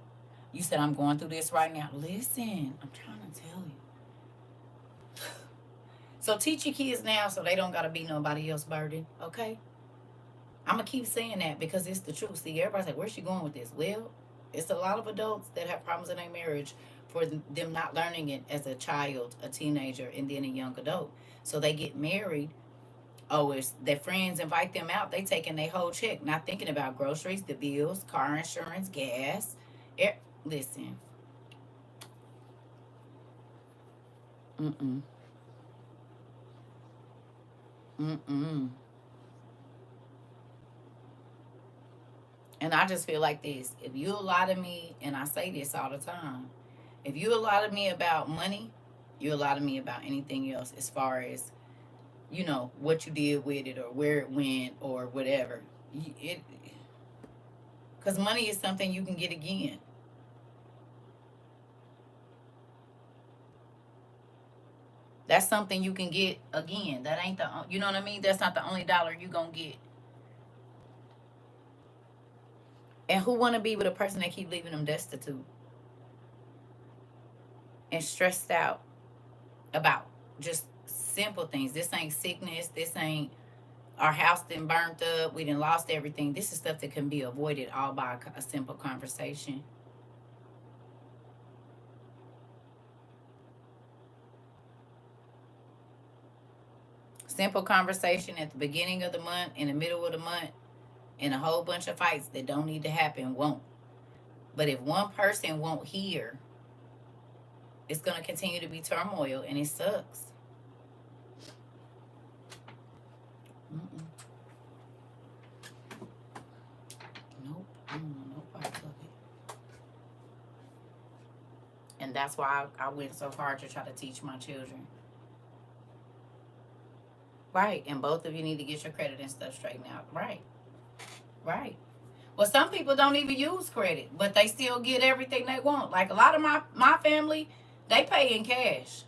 You said I'm going through this right now. Listen, I'm trying to tell you. So teach your kids now so they don't gotta be nobody else's burden, okay? I'm gonna keep saying that because it's the truth. See, everybody's like, "Where's she going with this?" Well, it's a lot of adults that have problems in their marriage for them not learning it as a child, a teenager, and then a young adult. So they get married. Oh, it's their friends invite them out. They taking their whole check, not thinking about groceries, the bills, car insurance, gas. Er, listen, mm-mm, mm-mm. And I just feel like this. If you lie to me, and I say this all the time, if you lie to me about money, you lie to me about anything else as far as, what you did with it or where it went or whatever. It Because money is something you can get again. That's something you can get again. That ain't you know what I mean? That's not the only dollar you gonna get. And who wanna be with a person that keep leaving them destitute and stressed out about just simple things? This ain't sickness. This ain't our house didn't burnt up. We didn't lost everything. This is stuff that can be avoided all by a simple conversation. Simple conversation at the beginning of the month, in the middle of the month, and a whole bunch of fights that don't need to happen won't. But if one person won't hear, it's going to continue to be turmoil, and it sucks. Mm-mm. Nope. I don't want no parts of it. And that's why I went so hard to try to teach my children. Right. And both of you need to get your credit and stuff straightened out. Right. Right. Well, some people don't even use credit, but they still get everything they want. Like a lot of my family, they pay in cash.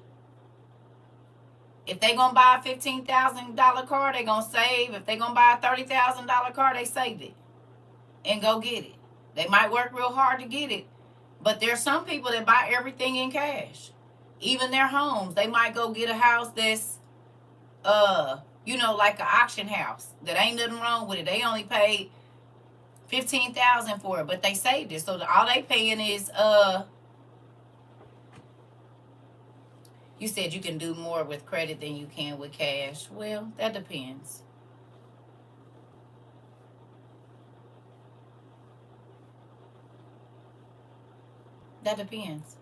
If they gonna buy a $15,000 car, they gonna save. If they gonna buy a $30,000 car, they save it and go get it. They might work real hard to get it, but there's some people that buy everything in cash. Even their homes, they might go get a house that's like an auction house that ain't nothing wrong with it. They only paid 15,000 for it, but they saved it. So all they paying is you said you can do more with credit than you can with cash. Well, that depends. That depends.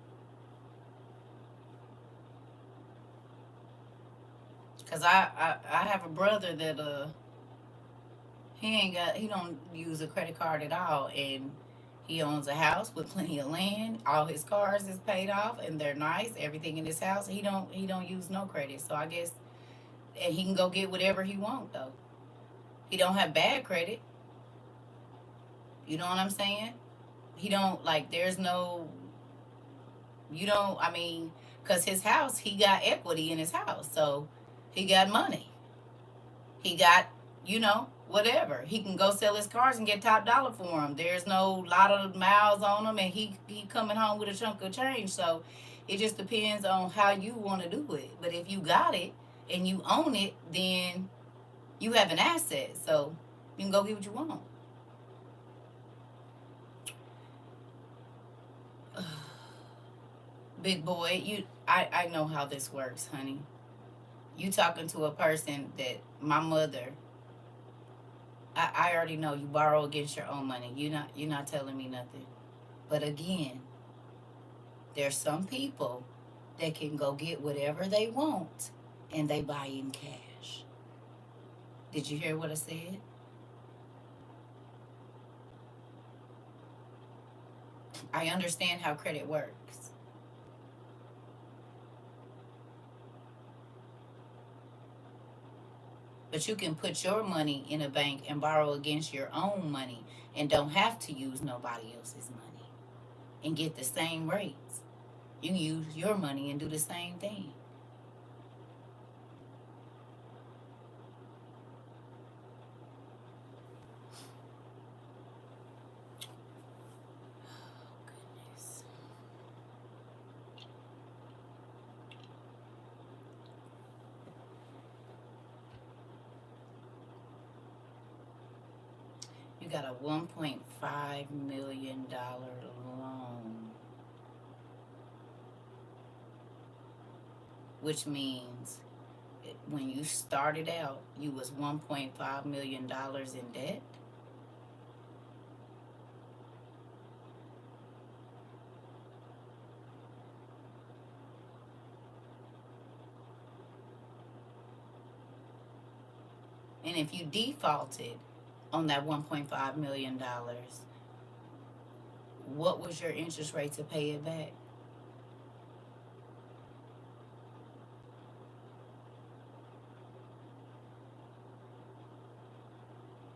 Cause I have a brother that he don't use a credit card at all, and he owns a house with plenty of land. All his cars is paid off and they're nice. Everything in his house, he don't use no credit. So I guess, and he can go get whatever he want though. He don't have bad credit. You know what I'm saying? He don't like. There's no. You don't. I mean, cause his house, he got equity in his house, so he got money. He got, whatever. He can go sell his cars and get top dollar for them. There's no lot of miles on them, and he coming home with a chunk of change. So it just depends on how you want to do it. But if you got it and you own it, then you have an asset. So you can go get what you want. Big boy, I know how this works, honey. You talking to a person that my mother. I already know you borrow against your own money. You're not telling me nothing. But again, there's some people that can go get whatever they want and they buy in cash. Did you hear what I said? I understand how credit works. But you can put your money in a bank and borrow against your own money and don't have to use nobody else's money and get the same rates. You can use your money and do the same thing. Goodness. You got a $1.5 million loan, which means when you started out, you was $1.5 million in debt. And if you defaulted on that $1.5 million, what was your interest rate to pay it back?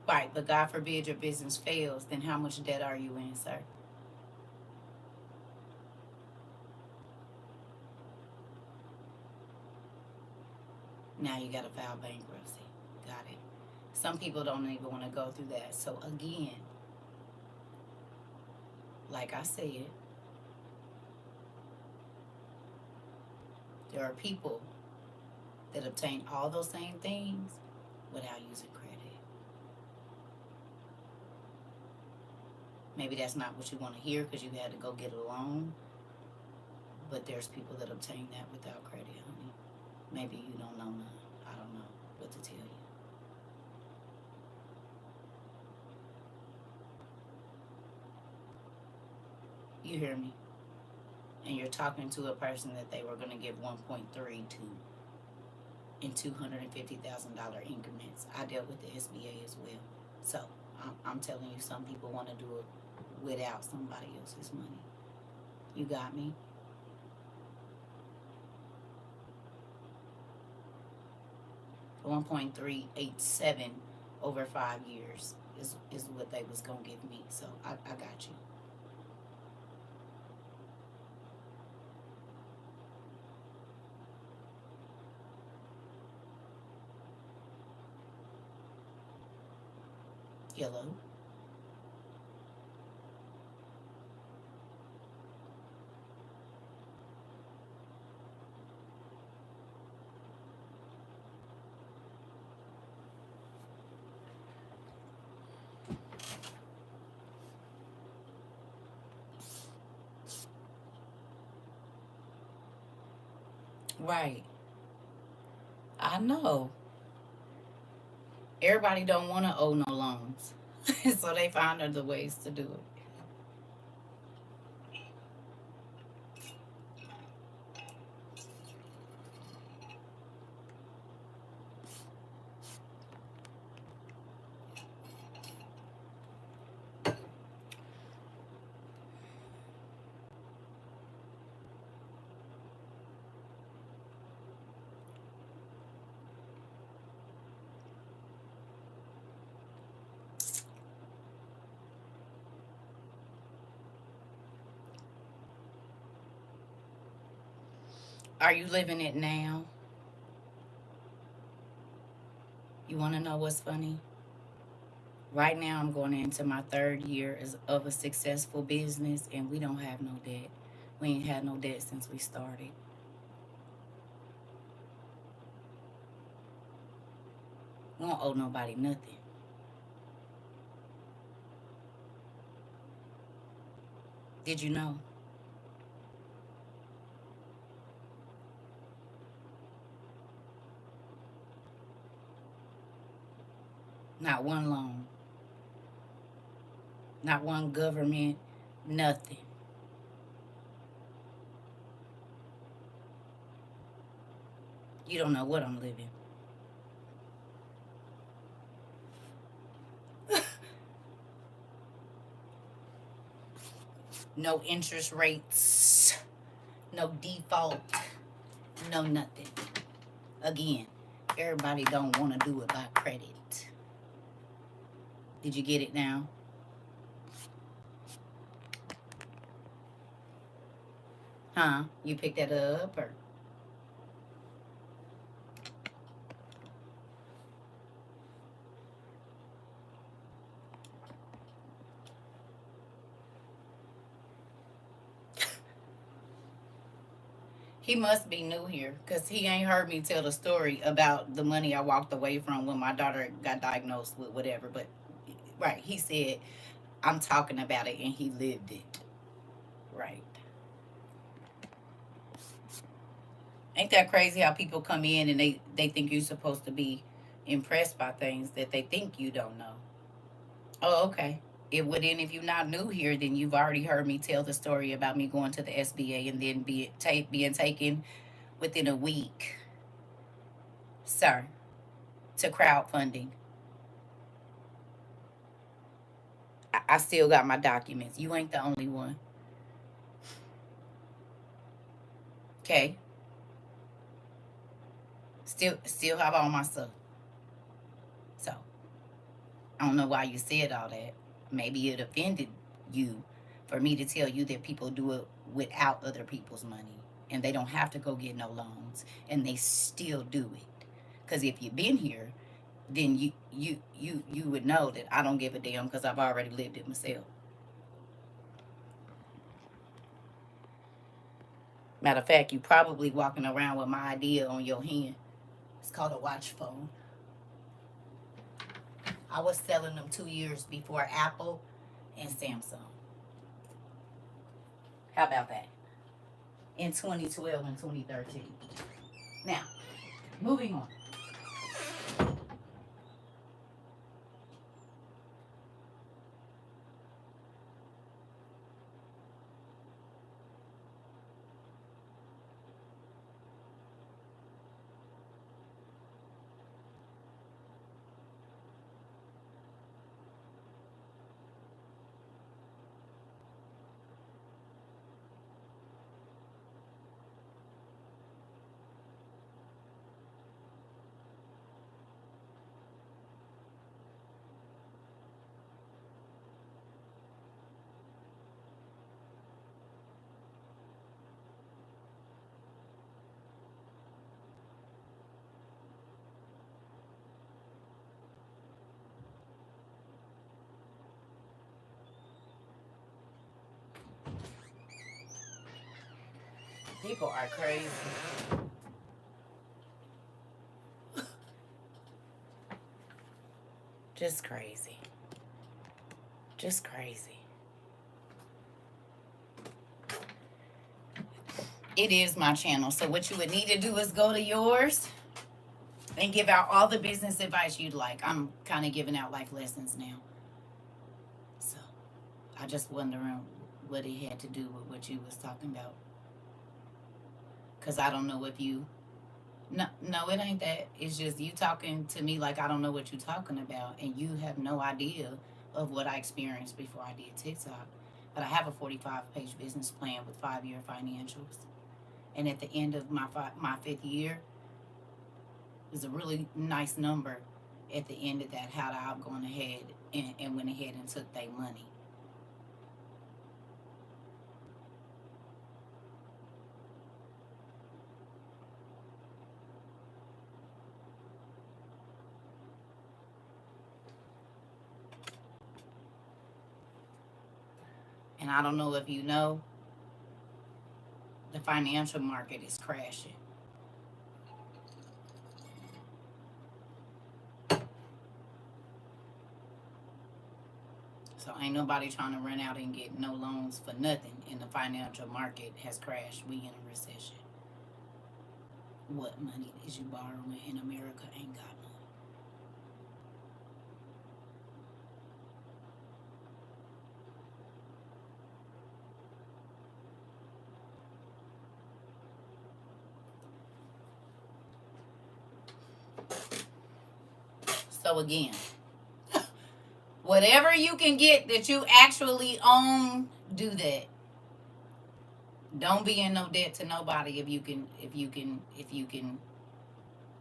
Right, but God forbid your business fails, then how much debt are you in, sir? Now you got to file bankruptcy. Got it. Some people don't even want to go through that. So again, like I said, there are people that obtain all those same things without using credit. Maybe that's not what you want to hear because you had to go get a loan. But there's people that obtain that without credit, honey. Maybe you don't know none. I don't know what to tell you. You hear me? And you're talking to a person that they were going to give 1.3 to in $250,000 increments. I dealt with the SBA as well. So I'm telling you, some people want to do it without somebody else's money. You got me? $1.387 over 5 years is what they was gonna give me. So I got you. Hello? Right. I know. Everybody don't want to owe no loans. So they find other ways to do it. Are you living it now? You want to know what's funny? Right now, I'm going into my 3rd year of a successful business, and we don't have no debt. We ain't had no debt since we started. We don't owe nobody nothing. Did you know? Not one loan, not one government, nothing. You don't know what I'm living. No interest rates, no default, no nothing. Again, everybody don't want to do it by credit. Did you get it now? Huh? You picked that up or? He must be new here because he ain't heard me tell the story about the money I walked away from when my daughter got diagnosed with whatever. But, right, he said, I'm talking about it and he lived it. Right. Ain't that crazy how people come in and they think you're supposed to be impressed by things that they think you don't know? Oh, okay. It would then if you're not new here, then you've already heard me tell the story about me going to the SBA and then being taken within a week, sir, to crowdfunding. I still got my documents. You ain't the only one. Okay. Still have all my stuff. So I don't know why you said all that. Maybe it offended you for me to tell you that people do it without other people's money and they don't have to go get no loans and they still do it. Because if you've been here, then you would know that I don't give a damn because I've already lived it myself. Matter of fact, you probably walking around with my idea on your hand. It's called a watch phone. I was selling them 2 years before Apple and Samsung. How about that? In 2012 and 2013. Now, moving on. People are crazy. Just crazy. Just crazy. It is my channel. So what you would need to do is go to yours and give out all the business advice you'd like. I'm kind of giving out life lessons now. So I just wondering what it had to do with what you was talking about. Because I don't know if you... No, it ain't that. It's just you talking to me like I don't know what you're talking about. And you have no idea of what I experienced before I did TikTok. But I have a 45-page business plan with 5-year financials. And at the end of my 5th year, is a really nice number at the end of that, how I've gone ahead and went ahead and took their money. And I don't know if you know, the financial market is crashing. So ain't nobody trying to run out and get no loans for nothing. And the financial market has crashed. We in a recession. What money is you borrowing in America? Ain't got none. So again, whatever you can get that you actually own, do that. Don't be in no debt to nobody if you can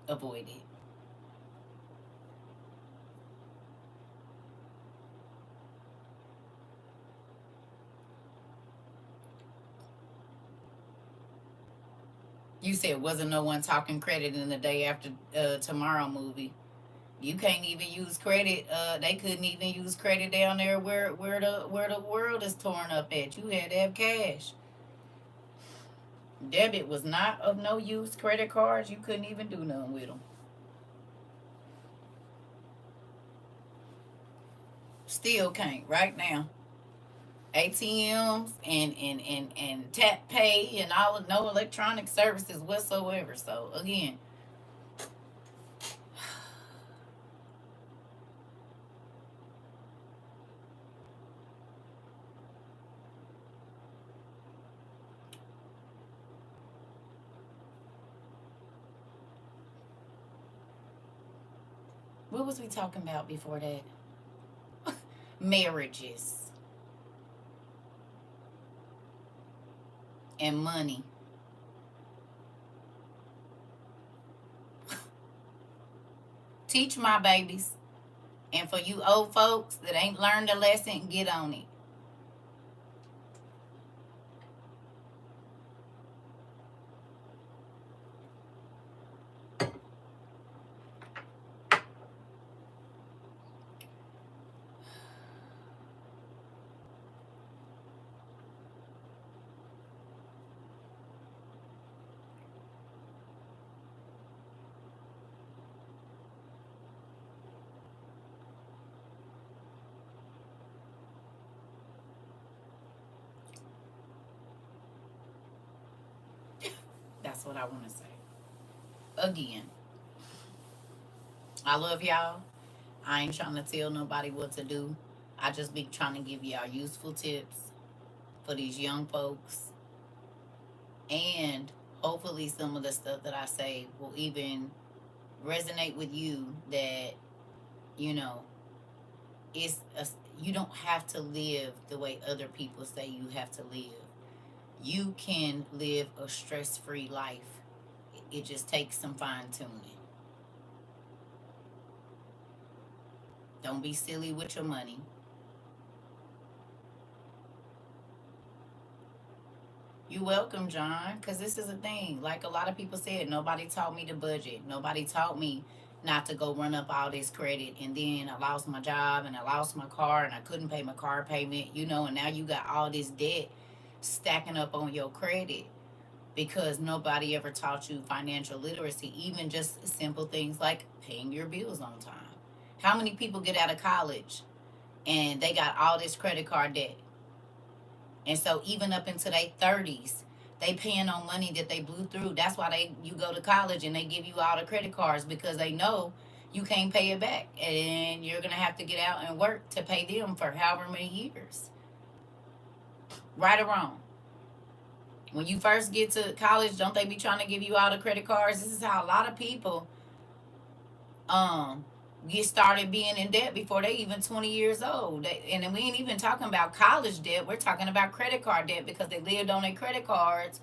avoid it. You said wasn't no one talking credit in the Day After Tomorrow movie. You can't even use credit. They couldn't even use credit down there where the world is torn up at. You had to have cash. Debit was not of no use. Credit cards, you couldn't even do nothing with them. Still can't right now. ATMs and tap pay and all of no electronic services whatsoever. So again, what was we talking about before that? Marriages and money. Teach my babies. And for you old folks that ain't learned the lesson, get on it. That's what I want to say. Again, I love y'all. I ain't trying to tell nobody what to do. I just be trying to give y'all useful tips for these young folks. And hopefully, some of the stuff that I say will even resonate with you that, you know, it's a, you don't have to live the way other people say you have to live. You can live a stress free life. It just takes some fine tuning. Don't be silly with your money. You welcome, John, because this is a thing. Like a lot of people said, nobody taught me to budget. Nobody taught me not to go run up all this credit. And then I lost my job and I lost my car and I couldn't pay my car payment, and now you got all this debt stacking up on your credit because nobody ever taught you financial literacy, even just simple things like paying your bills on time. How many people get out of college and they got all this credit card debt? And so even up into their 30s, they paying on money that they blew through. That's why you go to college and they give you all the credit cards because they know you can't pay it back. And you're going to have to get out and work to pay them for however many years. Right or wrong. When you first get to college, don't they be trying to give you all the credit cards? This is how a lot of people um get started being in debt before they even 20 years old. And then we ain't even talking about college debt. We're talking about credit card debt because they lived on their credit cards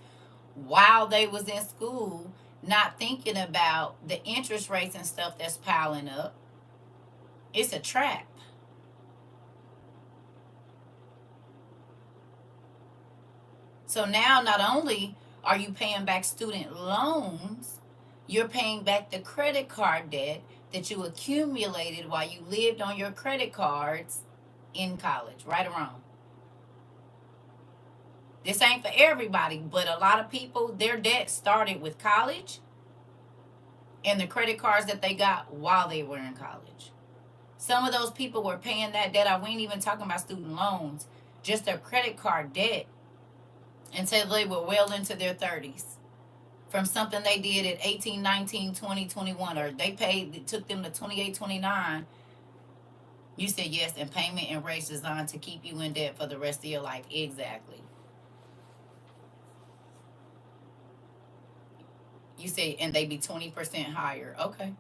while they was in school, not thinking about the interest rates and stuff that's piling up. It's a trap. So now not only are you paying back student loans, you're paying back the credit card debt that you accumulated while you lived on your credit cards in college, right or wrong. This ain't for everybody, but a lot of people, their debt started with college and the credit cards that they got while they were in college. Some of those people were paying that debt. We ain't even talking about student loans, just their credit card debt until they were well into their 30s from something they did at 18, 19, 20, 21, or they paid, it took them to 28, 29. You said yes, and payment and rates designed to keep you in debt for the rest of your life. Exactly. You say, and they be 20% higher. Okay.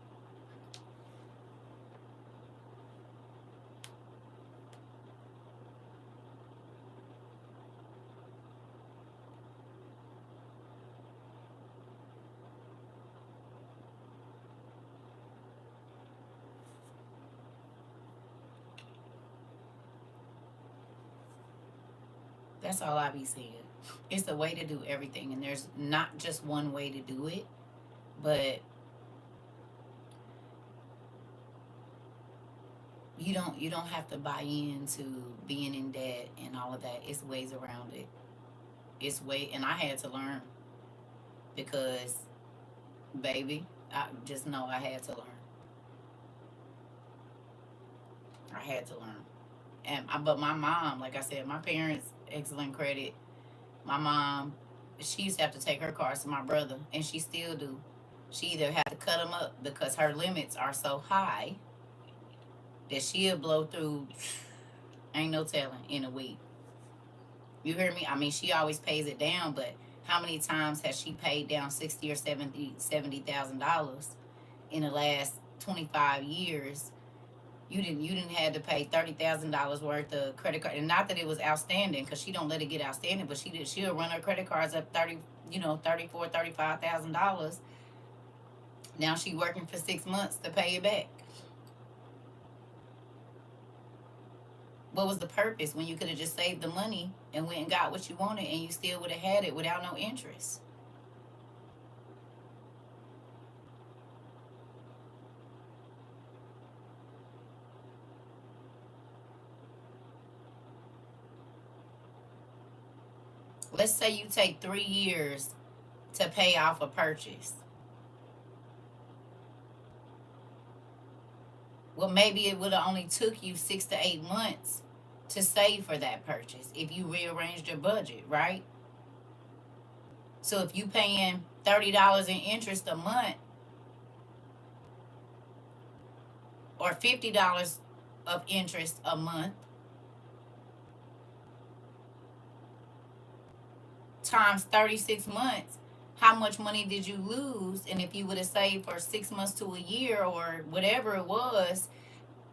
That's all I be saying. It's a way to do everything, and there's not just one way to do it, but you don't have to buy into being in debt and all of that. It's ways around it. It's way, and I had to learn because, baby, I just know I had to learn. I had to learn. But my mom, like I said, my parents, excellent credit. My mom, she used to have to take her cars to my brother, and she still do. She either had to cut them up because her limits are so high that she'll blow through, ain't no telling, in a week. You hear me? I mean, she always pays it down, but how many times has she paid down 60 or $70,000 in the last 25 years? You didn't have to pay $30,000 worth of credit card, and not that it was outstanding, because she don't let it get outstanding, but she'll run her credit cards up 34, $35,000. Now she working for 6 months to pay it back. What was the purpose when you could have just saved the money and went and got what you wanted, and you still would have had it without no interest? Let's say you take 3 years to pay off a purchase. Well, maybe it would have only took you 6 to 8 months to save for that purchase if you rearranged your budget, right? So if you paying $30 in interest a month, or $50 of interest a month, times 36 months, how much money did you lose? And if you would have saved for 6 months to a year or whatever it was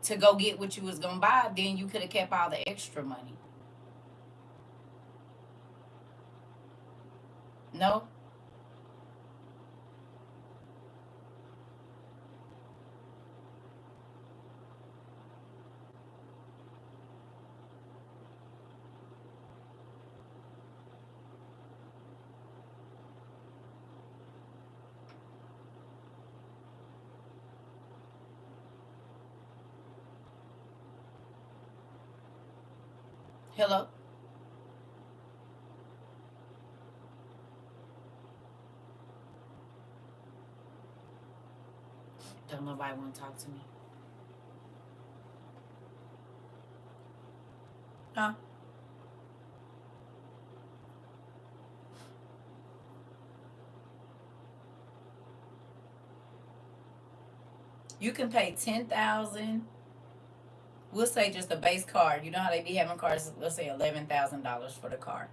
to go get what you was gonna buy, then you could have kept all the extra money. No? Hello? Don't nobody want to talk to me. Huh? You can pay 10,000. We'll say just a base car. You know how they be having cars, let's say $11,000 for the car.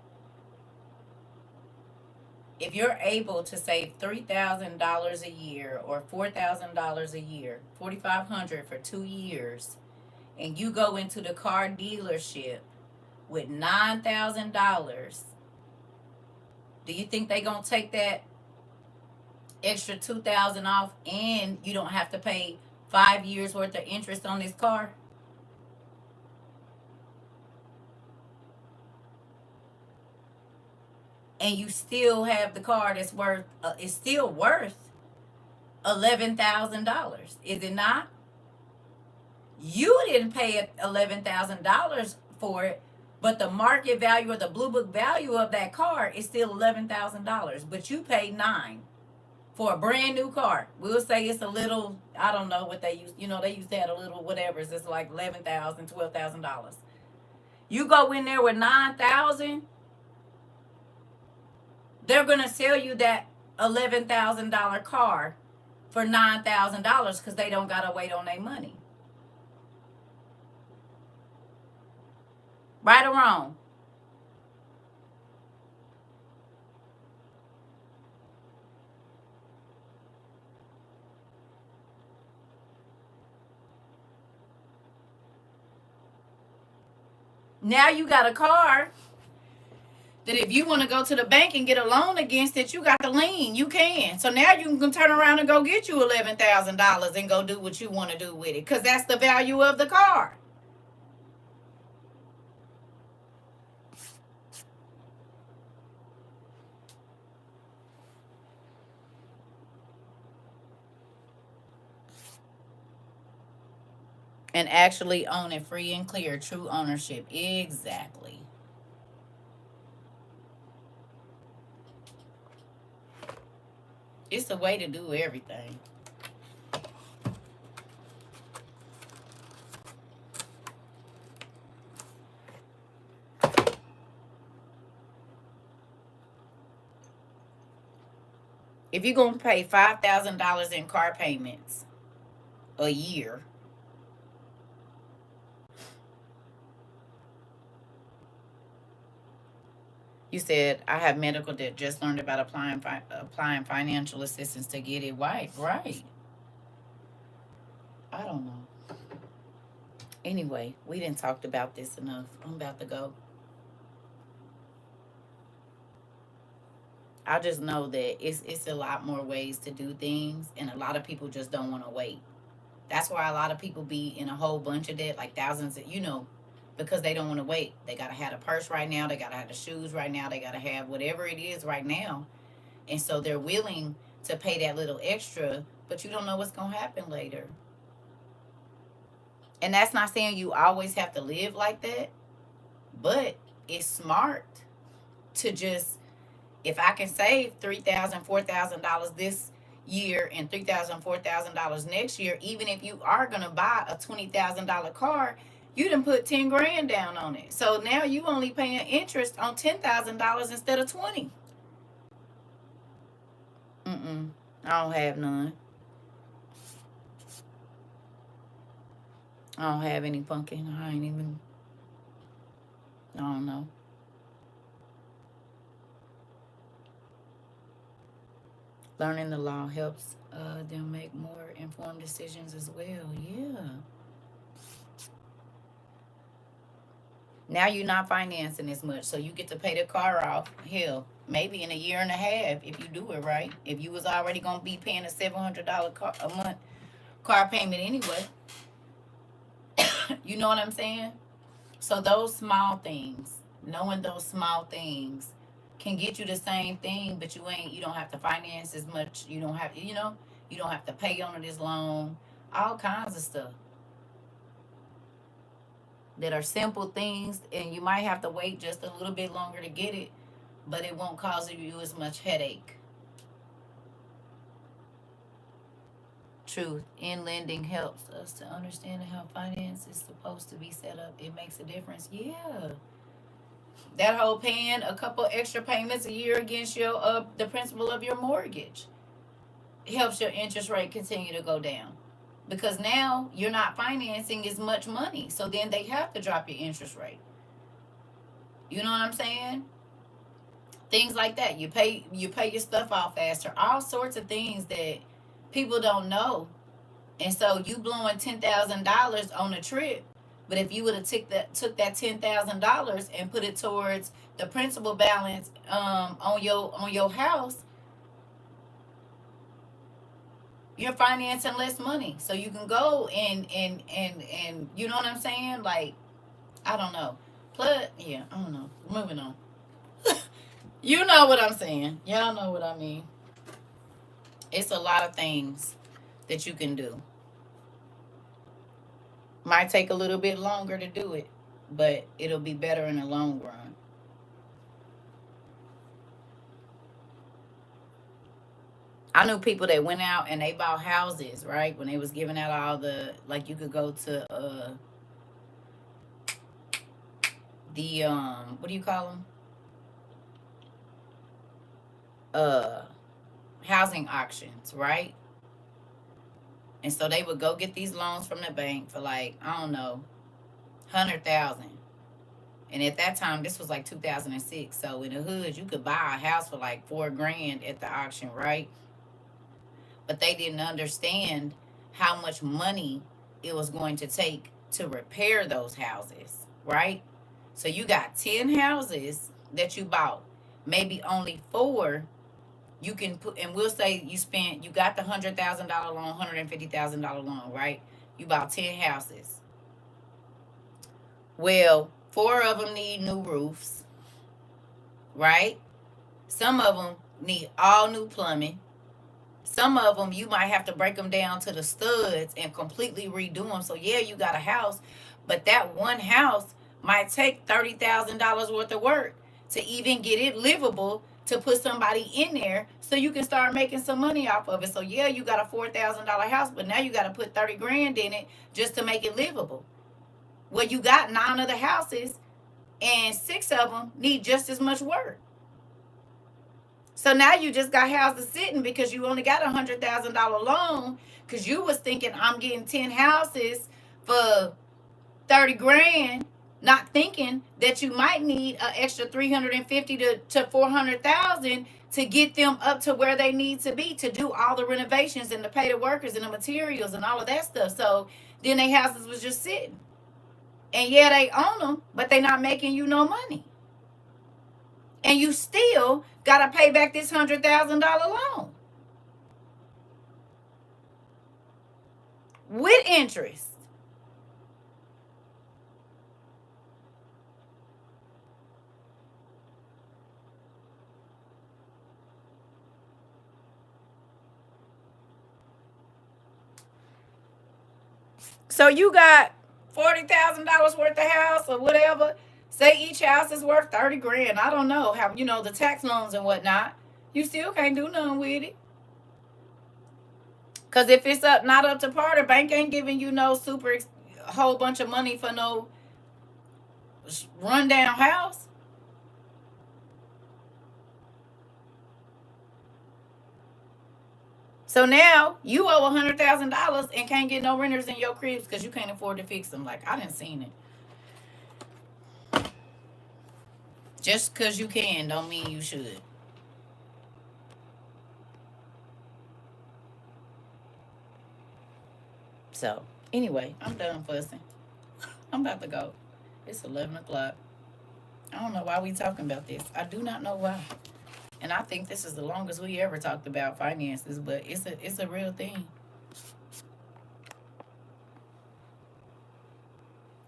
If you're able to save $3,000 a year or $4,000 a year, 4,500 for 2 years, and you go into the car dealership with $9,000, do you think they gonna take that extra 2,000 off, and you don't have to pay 5 years worth of interest on this car? And you still have the car that's worth it's still worth $11,000, is it not? You didn't pay $11,000 for it, but the market value or the blue book value of that car is still $11,000. But you paid nine for a brand new car. We'll say it's a little, I don't know what they use. They used to have a little whatever. It's like $11,000, $12,000. You go in there with 9,000. They're gonna sell you that $11,000 car for $9,000 because they don't gotta wait on their money. Right or wrong? Now you got a car that if you want to go to the bank and get a loan against it, you got the lien. You can. So now you can turn around and go get you $11,000 and go do what you want to do with it, because that's the value of the car. And actually own it free and clear. True ownership. Exactly. It's a way to do everything. If you're going to pay $5,000 in car payments a year, you said I have medical debt. Just learned about applying financial assistance to get it right. Right. I don't know. Anyway, we didn't talk about this enough. I'm about to go. I just know that it's a lot more ways to do things, and a lot of people just don't want to wait. That's why a lot of people be in a whole bunch of debt, like thousands of, because they don't want to wait. They gotta have the purse right now. They gotta have the shoes right now. They gotta have whatever it is right now, and so they're willing to pay that little extra, but you don't know what's gonna happen later. And that's not saying you always have to live like that, but it's smart to just, if I can save $3,000, $4,000 this year and $3,000, $4,000 next year, even if you are gonna buy a $20,000 car, you done put 10 grand down on it. So now you only paying interest on $10,000 instead of 20. I don't have none. I don't have any pumpkin. I ain't even. I don't know. Learning the law helps them make more informed decisions as well. Yeah. Now you're not financing as much, so you get to pay the car off. Hell, maybe in a year and a half if you do it right. If you was already gonna be paying a $700 a month car payment anyway, you know what I'm saying? So those small things, knowing those small things, can get you the same thing, but you don't have to finance as much. You don't have you don't have to pay on it as long. All kinds of stuff that are simple things, and you might have to wait just a little bit longer to get it, but it won't cause you as much headache. Truth in lending helps us to understand how finance is supposed to be set up. It makes a difference. Yeah. That whole paying a couple extra payments a year against your the principal of your mortgage helps your interest rate continue to go down, because now you're not financing as much money, so then they have to drop your interest rate. You know what I'm saying? Things like that. You pay your stuff off faster. All sorts of things that people don't know. And so you blowing $10,000 on a trip, but if you would have took that $10,000 and put it towards the principal balance on your house, you're financing less money. So you can go and you know what I'm saying? Like, I don't know. Plus, yeah, I don't know. Moving on. You know what I'm saying. Y'all know what I mean. It's a lot of things that you can do. Might take a little bit longer to do it, but it'll be better in the long run. I knew people that went out and they bought houses, right? When they was giving out all the, like, you could go to the what do you call them? Uh Housing auctions, right? And so they would go get these loans from the bank for, like, I don't know, 100,000. And at that time, this was like 2006. So in the hood, you could buy a house for like 4 grand at the auction, right? But they didn't understand how much money it was going to take to repair those houses, right? So you got 10 houses that you bought, maybe only four you can put, and we'll say you got the $100,000 loan, $150,000 loan, right? You bought 10 houses. Well, four of them need new roofs, right? Some of them need all new plumbing. Some of them you might have to break them down to the studs and completely redo them. So yeah, you got a house, but that one house might take $30,000 worth of work to even get it livable, to put somebody in there so you can start making some money off of it. So yeah, you got a $4,000 house, but now you got to put 30 grand in it just to make it livable. Well, you got 9 other houses and 6 of them need just as much work. So now you just got houses sitting because you only got $100,000 loan, because you was thinking I'm getting 10 houses for 30 grand, not thinking that you might need an extra 350 to 400,000 to get them up to where they need to be to do all the renovations and to pay the workers and the materials and all of that stuff. So then their houses was just sitting. And yeah, they own them, but they not making you no money. And you still got to pay back this $100,000 loan with interest. So you got $40,000 worth of house or whatever. Say each house is worth 30 grand. I don't know how, the tax loans and whatnot. You still can't do nothing with it. Because if it's not up to par, the bank ain't giving you no super whole bunch of money for no rundown house. So now you owe $100,000 and can't get no renters in your cribs because you can't afford to fix them. Like, I done seen it. Just because you can don't mean you should. So anyway, I'm done fussing. I'm about to go. It's 11 o'clock. I don't know why we talking about this. I do not know why. And I think this is the longest we ever talked about finances, but it's a real thing.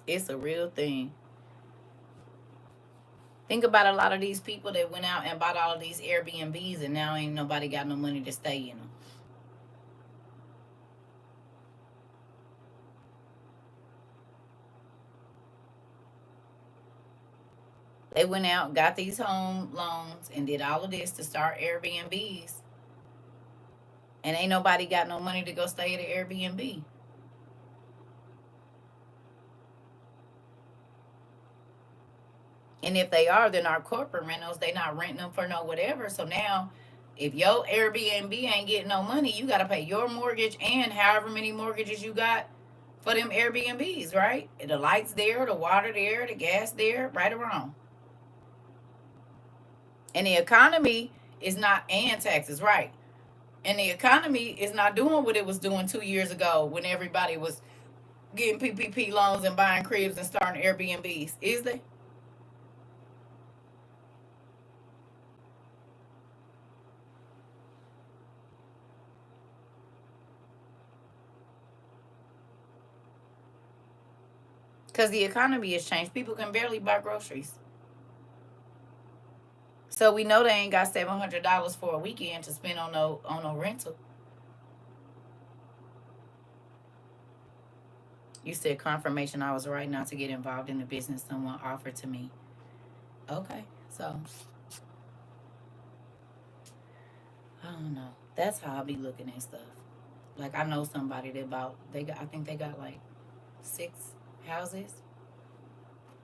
It's a real thing. Think about a lot of these people that went out and bought all of these Airbnbs and now ain't nobody got no money to stay in them. They went out, got these home loans, and did all of this to start Airbnbs. And ain't nobody got no money to go stay at an Airbnb. And if they are, then our corporate rentals, they not renting them for no whatever. So now, if your Airbnb ain't getting no money, you got to pay your mortgage and however many mortgages you got for them Airbnbs, right? The lights there, the water there, the gas there, right or wrong. And the economy is not, and taxes, right? And the economy is not doing what it was doing 2 years ago when everybody was getting PPP loans and buying cribs and starting Airbnbs, is they? Because the economy has changed. People can barely buy groceries. So we know they ain't got $700 for a weekend to spend on no rental. You said confirmation I was right not to get involved in the business someone offered to me. Okay, so I don't know. That's how I be looking at stuff. Like, I know somebody that bought, I think they got like 6 houses,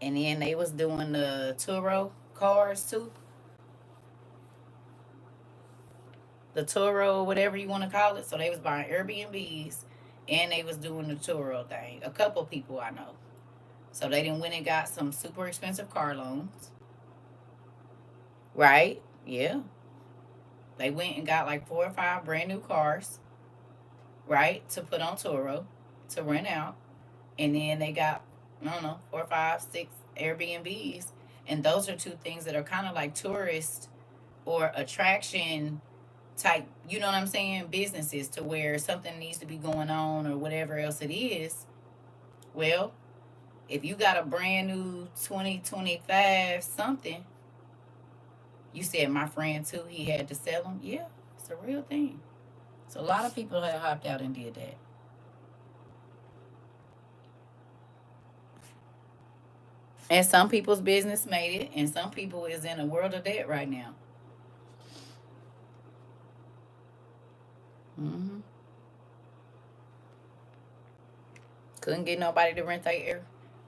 and then they was doing the Turo cars too. The Turo, whatever you want to call it. So they was buying Airbnbs and they was doing the Turo thing. A couple people I know. So they didn't went and got some super expensive car loans. Right? Yeah. They went and got like 4 or 5 brand new cars, right? To put on Turo, to rent out. And then they got, I don't know, 4, 5, 6 Airbnbs. And those are 2 things that are kind of like tourist or attraction type, you know what I'm saying, businesses, to where something needs to be going on or whatever else it is. Well, if you got a brand new 2025 something, you said my friend too, he had to sell them. Yeah, it's a real thing. So a lot of people have hopped out and did that. And some people's business made it, and some people is in a world of debt right now. Hmm. Couldn't get nobody to rent their air.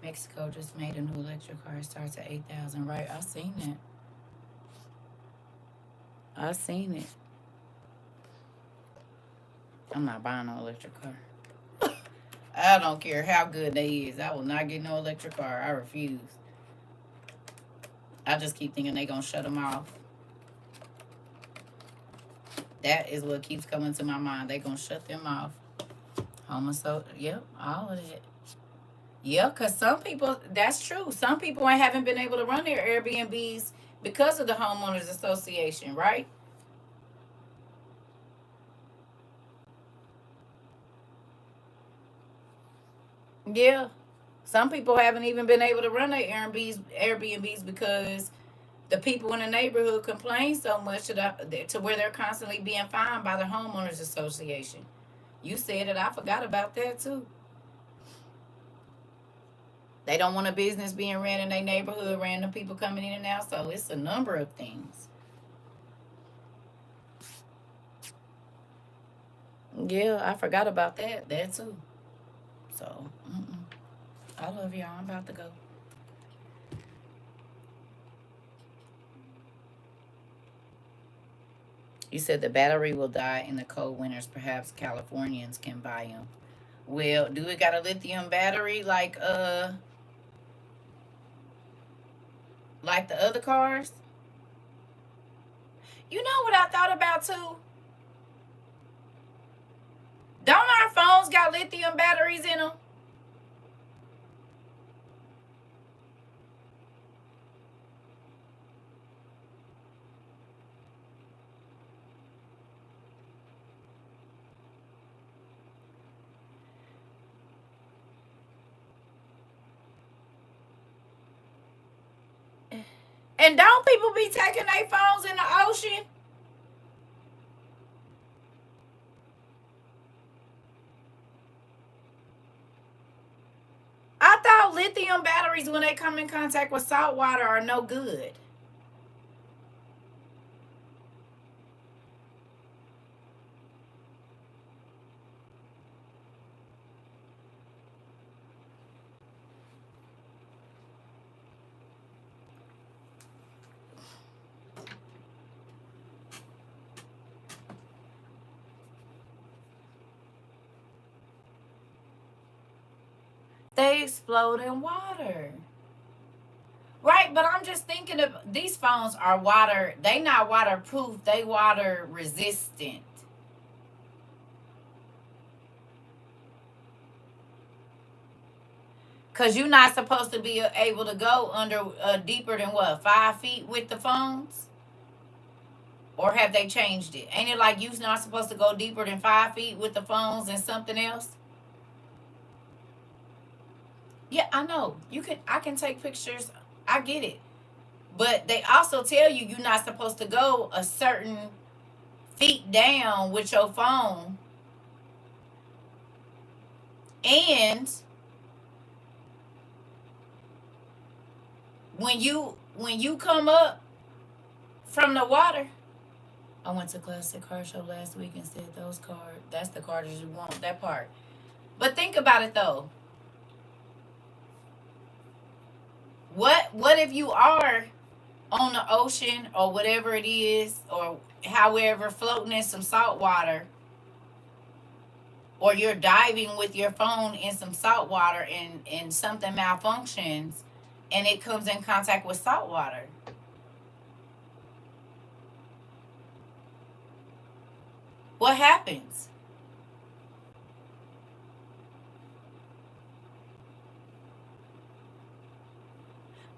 Mexico just made a new electric car. It starts at 8,000. Right? I seen that. I seen it. I'm not buying no electric car. I don't care how good they is. I will not get no electric car. I refuse. I just keep thinking they gonna shut them off. That is what keeps coming to my mind. They gonna shut them off. Yep, all of that. Yeah, because some people, that's true. Some people haven't been able to run their Airbnbs because of the homeowners association, right? Yeah. Some people haven't even been able to run their Airbnbs because the people in the neighborhood complain so much to where they're constantly being fined by the homeowners association. You said it. I forgot about that too. They don't want a business being ran in their neighborhood, random people coming in and out. So it's a number of things. Yeah, I forgot about that. That too. So, I love y'all. I'm about to go. You said the battery will die in the cold winters. Perhaps Californians can buy them. Well, do it got a lithium battery like the other cars? You know what I thought about too? Don't our phones got lithium batteries in them? And don't people be taking their phones in the ocean? I thought lithium batteries, when they come in contact with salt water, are no good. They explode in water. Right, but I'm just thinking of these phones are water, they not waterproof, they water resistant. Cause you're not supposed to be able to go under deeper than what, 5 feet with the phones? Or have they changed it? Ain't it like you're not supposed to go deeper than 5 feet with the phones and something else? Yeah, I know. I can take pictures. I get it. But they also tell you you're not supposed to go a certain feet down with your phone. And when you come up from the water, I went to Classic Car Show last week and said those cards, that's the cars you want, that part. But think about it though. What if you are on the ocean or whatever it is, or however floating in some salt water, or you're diving with your phone in some salt water and something malfunctions and it comes in contact with salt water? What happens?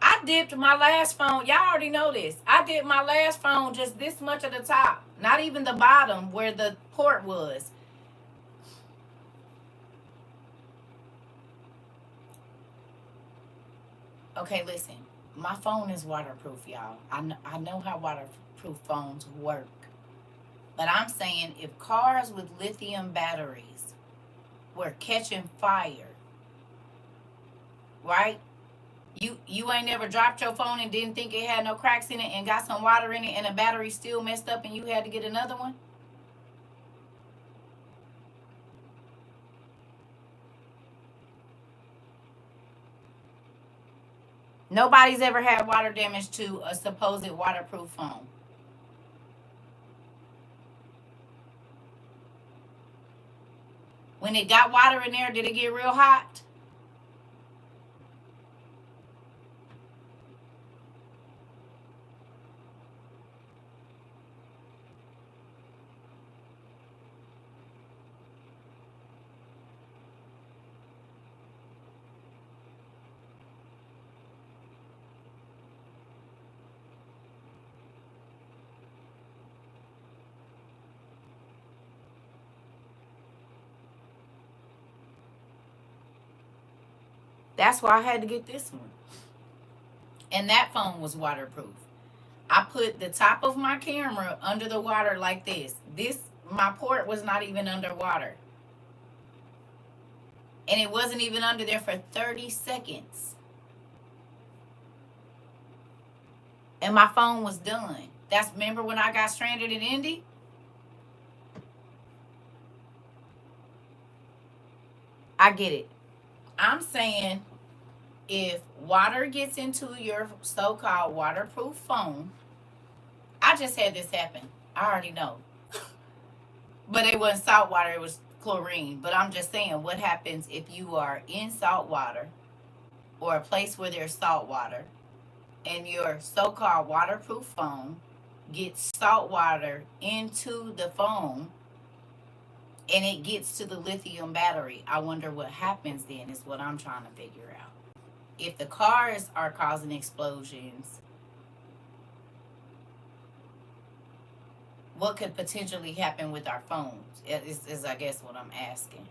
I dipped my last phone. Y'all already know this. I dipped my last phone just this much at the top, not even the bottom where the port was. Okay, listen. My phone is waterproof, y'all. I know how waterproof phones work. But I'm saying if cars with lithium batteries were catching fire, right? You ain't never dropped your phone and didn't think it had no cracks in it and got some water in it and the battery still messed up and you had to get another one? Nobody's ever had water damage to a supposed waterproof phone. When it got water in there, did it get real hot? That's why I had to get this one. And that phone was waterproof. I put the top of my camera under the water like this. My port was not even underwater. And it wasn't even under there for 30 seconds. And my phone was done. Remember when I got stranded in Indy? I get it. I'm saying if water gets into your so-called waterproof phone, I just had this happen. I already know. But it wasn't salt water, it was chlorine. But I'm just saying, what happens if you are in salt water or a place where there's salt water and your so-called waterproof phone gets salt water into the phone and it gets to the lithium battery? I wonder what happens then, is what I'm trying to figure out. If the cars are causing explosions, what could potentially happen with our phones is I guess what I'm asking.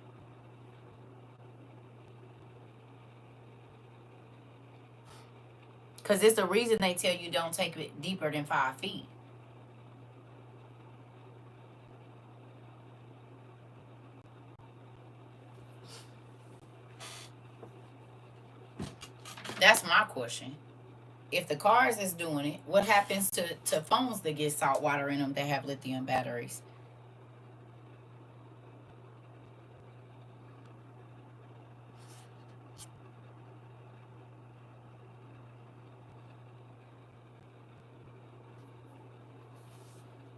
Because it's the reason they tell you don't take it deeper than 5 feet. That's my question. If the cars is doing it, what happens to phones that get salt water in them that have lithium batteries?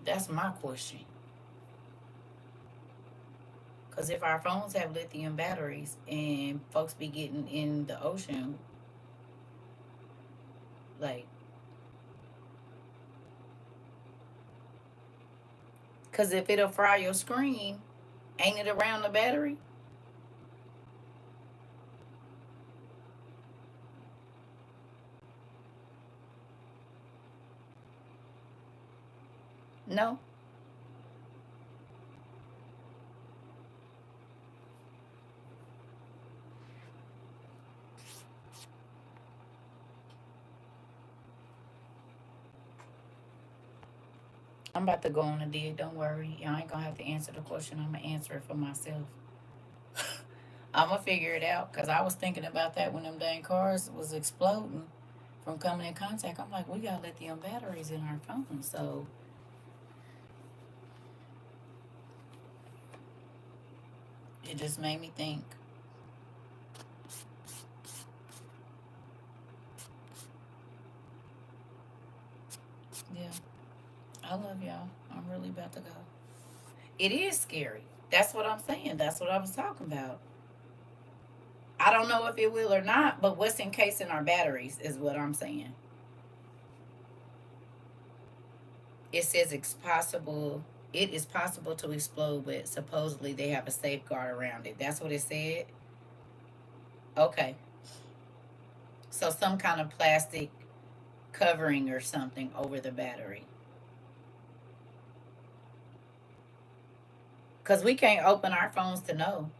That's my question. Because if our phones have lithium batteries and folks be getting in the ocean, like, because if it'll fry your screen, ain't it around the battery? No. I'm about to go on a dig. Don't worry. Y'all ain't gonna have to answer the question. I'm gonna answer it for myself. I'm gonna figure it out because I was thinking about that when them dang cars was exploding from coming in contact. I'm like, we got lithium batteries in our phones, so it just made me think. Yeah, I love y'all. I'm really about to go. It is scary. That's what I'm saying. That's what I was talking about. I don't know if it will or not, but what's encased in our batteries is what I'm saying. It says it's possible. It is possible to explode, but supposedly they have a safeguard around it. That's what it said. Okay, so some kind of plastic covering or something over the battery. Because we can't open our phones to know.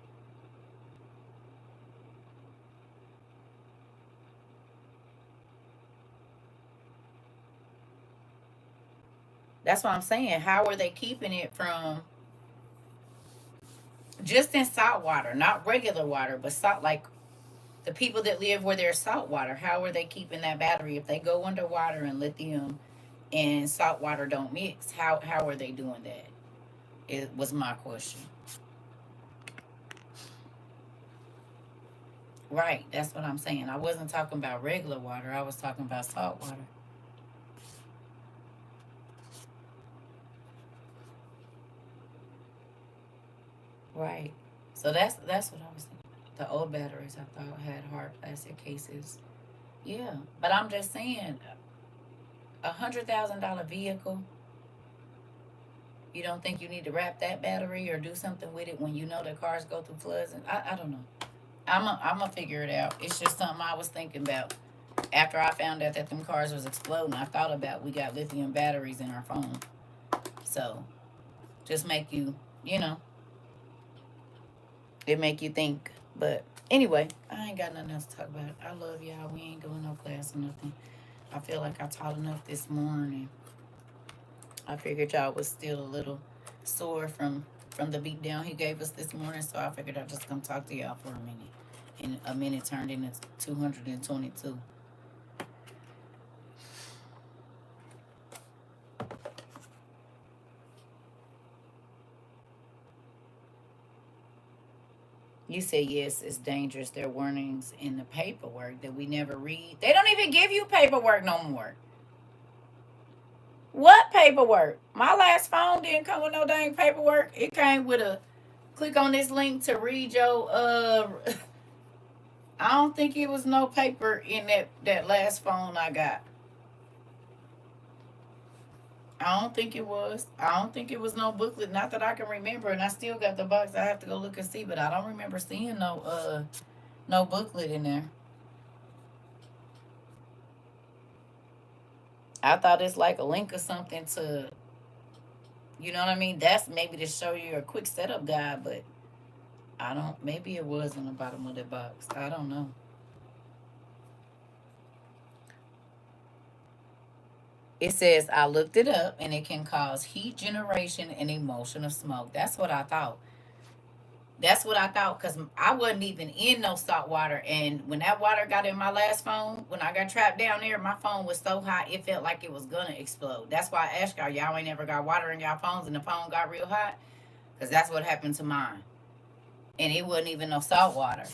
That's what I'm saying. How are they keeping it from just in salt water, not regular water, but salt, like the people that live where there's salt water? How are they keeping that battery if they go underwater and lithium and salt water don't mix? How are they doing that? It was my question. Right, that's what I'm saying. I wasn't talking about regular water. I was talking about salt water. Right. So that's what I was thinking. The old batteries I thought had hard plastic cases. Yeah, but I'm just saying, $100,000 vehicle. You don't think you need to wrap that battery or do something with it when you know that cars go through floods? And I don't know. I'm gonna figure it out. It's just something I was thinking about after I found out that them cars was exploding. I thought about we got lithium batteries in our phone, so just make you, you know, it make you think. But anyway, I ain't got nothing else to talk about. I love y'all. We ain't doing no class or nothing. I feel like I taught enough this morning. I figured y'all was still a little sore from the beat down he gave us this morning, so I figured I'd just come talk to y'all for a minute. And a minute turned into 222. You say yes, it's dangerous. There are warnings in the paperwork that we never read. They don't even give you paperwork no more. What paperwork? My last phone didn't come with no dang paperwork. It came with a click on this link to read your I don't think it was no paper in that last phone I got. I don't think it was. I don't think it was no booklet. Not that I can remember, and I still got the box. I have to go look and see, but I don't remember seeing no booklet in there. I thought it's like a link or something to, you know what I mean? That's maybe to show you a quick setup guide, but I don't. Maybe it was in the bottom of the box. I don't know. It says I looked it up, and it can cause heat generation and emulsion of smoke. That's what I thought. That's what I thought because I wasn't even in no salt water. And when that water got in my last phone, when I got trapped down there, my phone was so hot it felt like it was gonna explode. That's why I asked y'all ain't never got water in y'all phones and the phone got real hot because that's what happened to mine. And it wasn't even no salt water.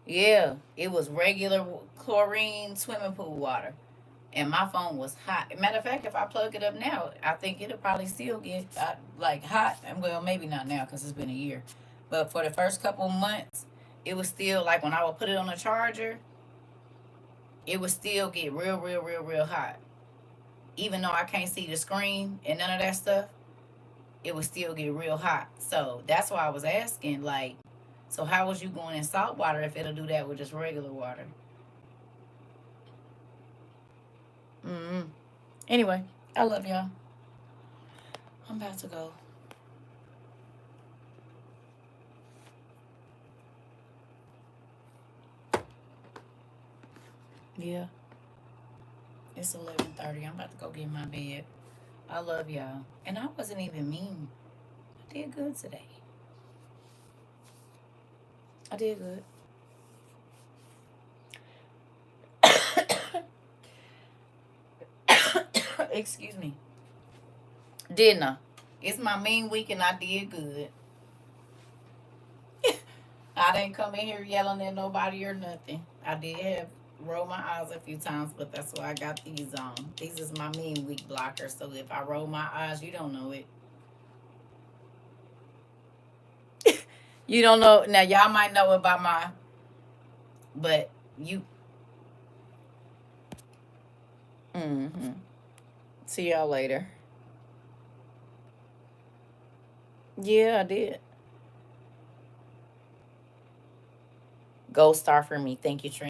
Yeah, it was regular chlorine swimming pool water. And my phone was hot. Matter of fact, if I plug it up now, I think it'll probably still get like hot. Well, maybe not now because it's been a year, but for the first couple months, it was still like when I would put it on the charger, it would still get real, real, real, real hot. Even though I can't see the screen and none of that stuff, it would still get real hot. So that's why I was asking, like, so how was you going in salt water if it'll do that with just regular water? Mm-hmm. Anyway, I love y'all. I'm about to go. Yeah, it's 11:30. I'm about to go get in my bed. I love y'all, and I wasn't even mean. I did good today. I did good. Excuse me. Didn't I? It's my mean week, and I did good. I didn't come in here yelling at nobody or nothing. I did have roll my eyes a few times, but that's why I got these on. These is my mean week blockers. So if I roll my eyes, you don't know it. You don't know. Now y'all might know about my, but you. Mm-hmm. See y'all later. Yeah, I did. Gold star for me. Thank you, Trina.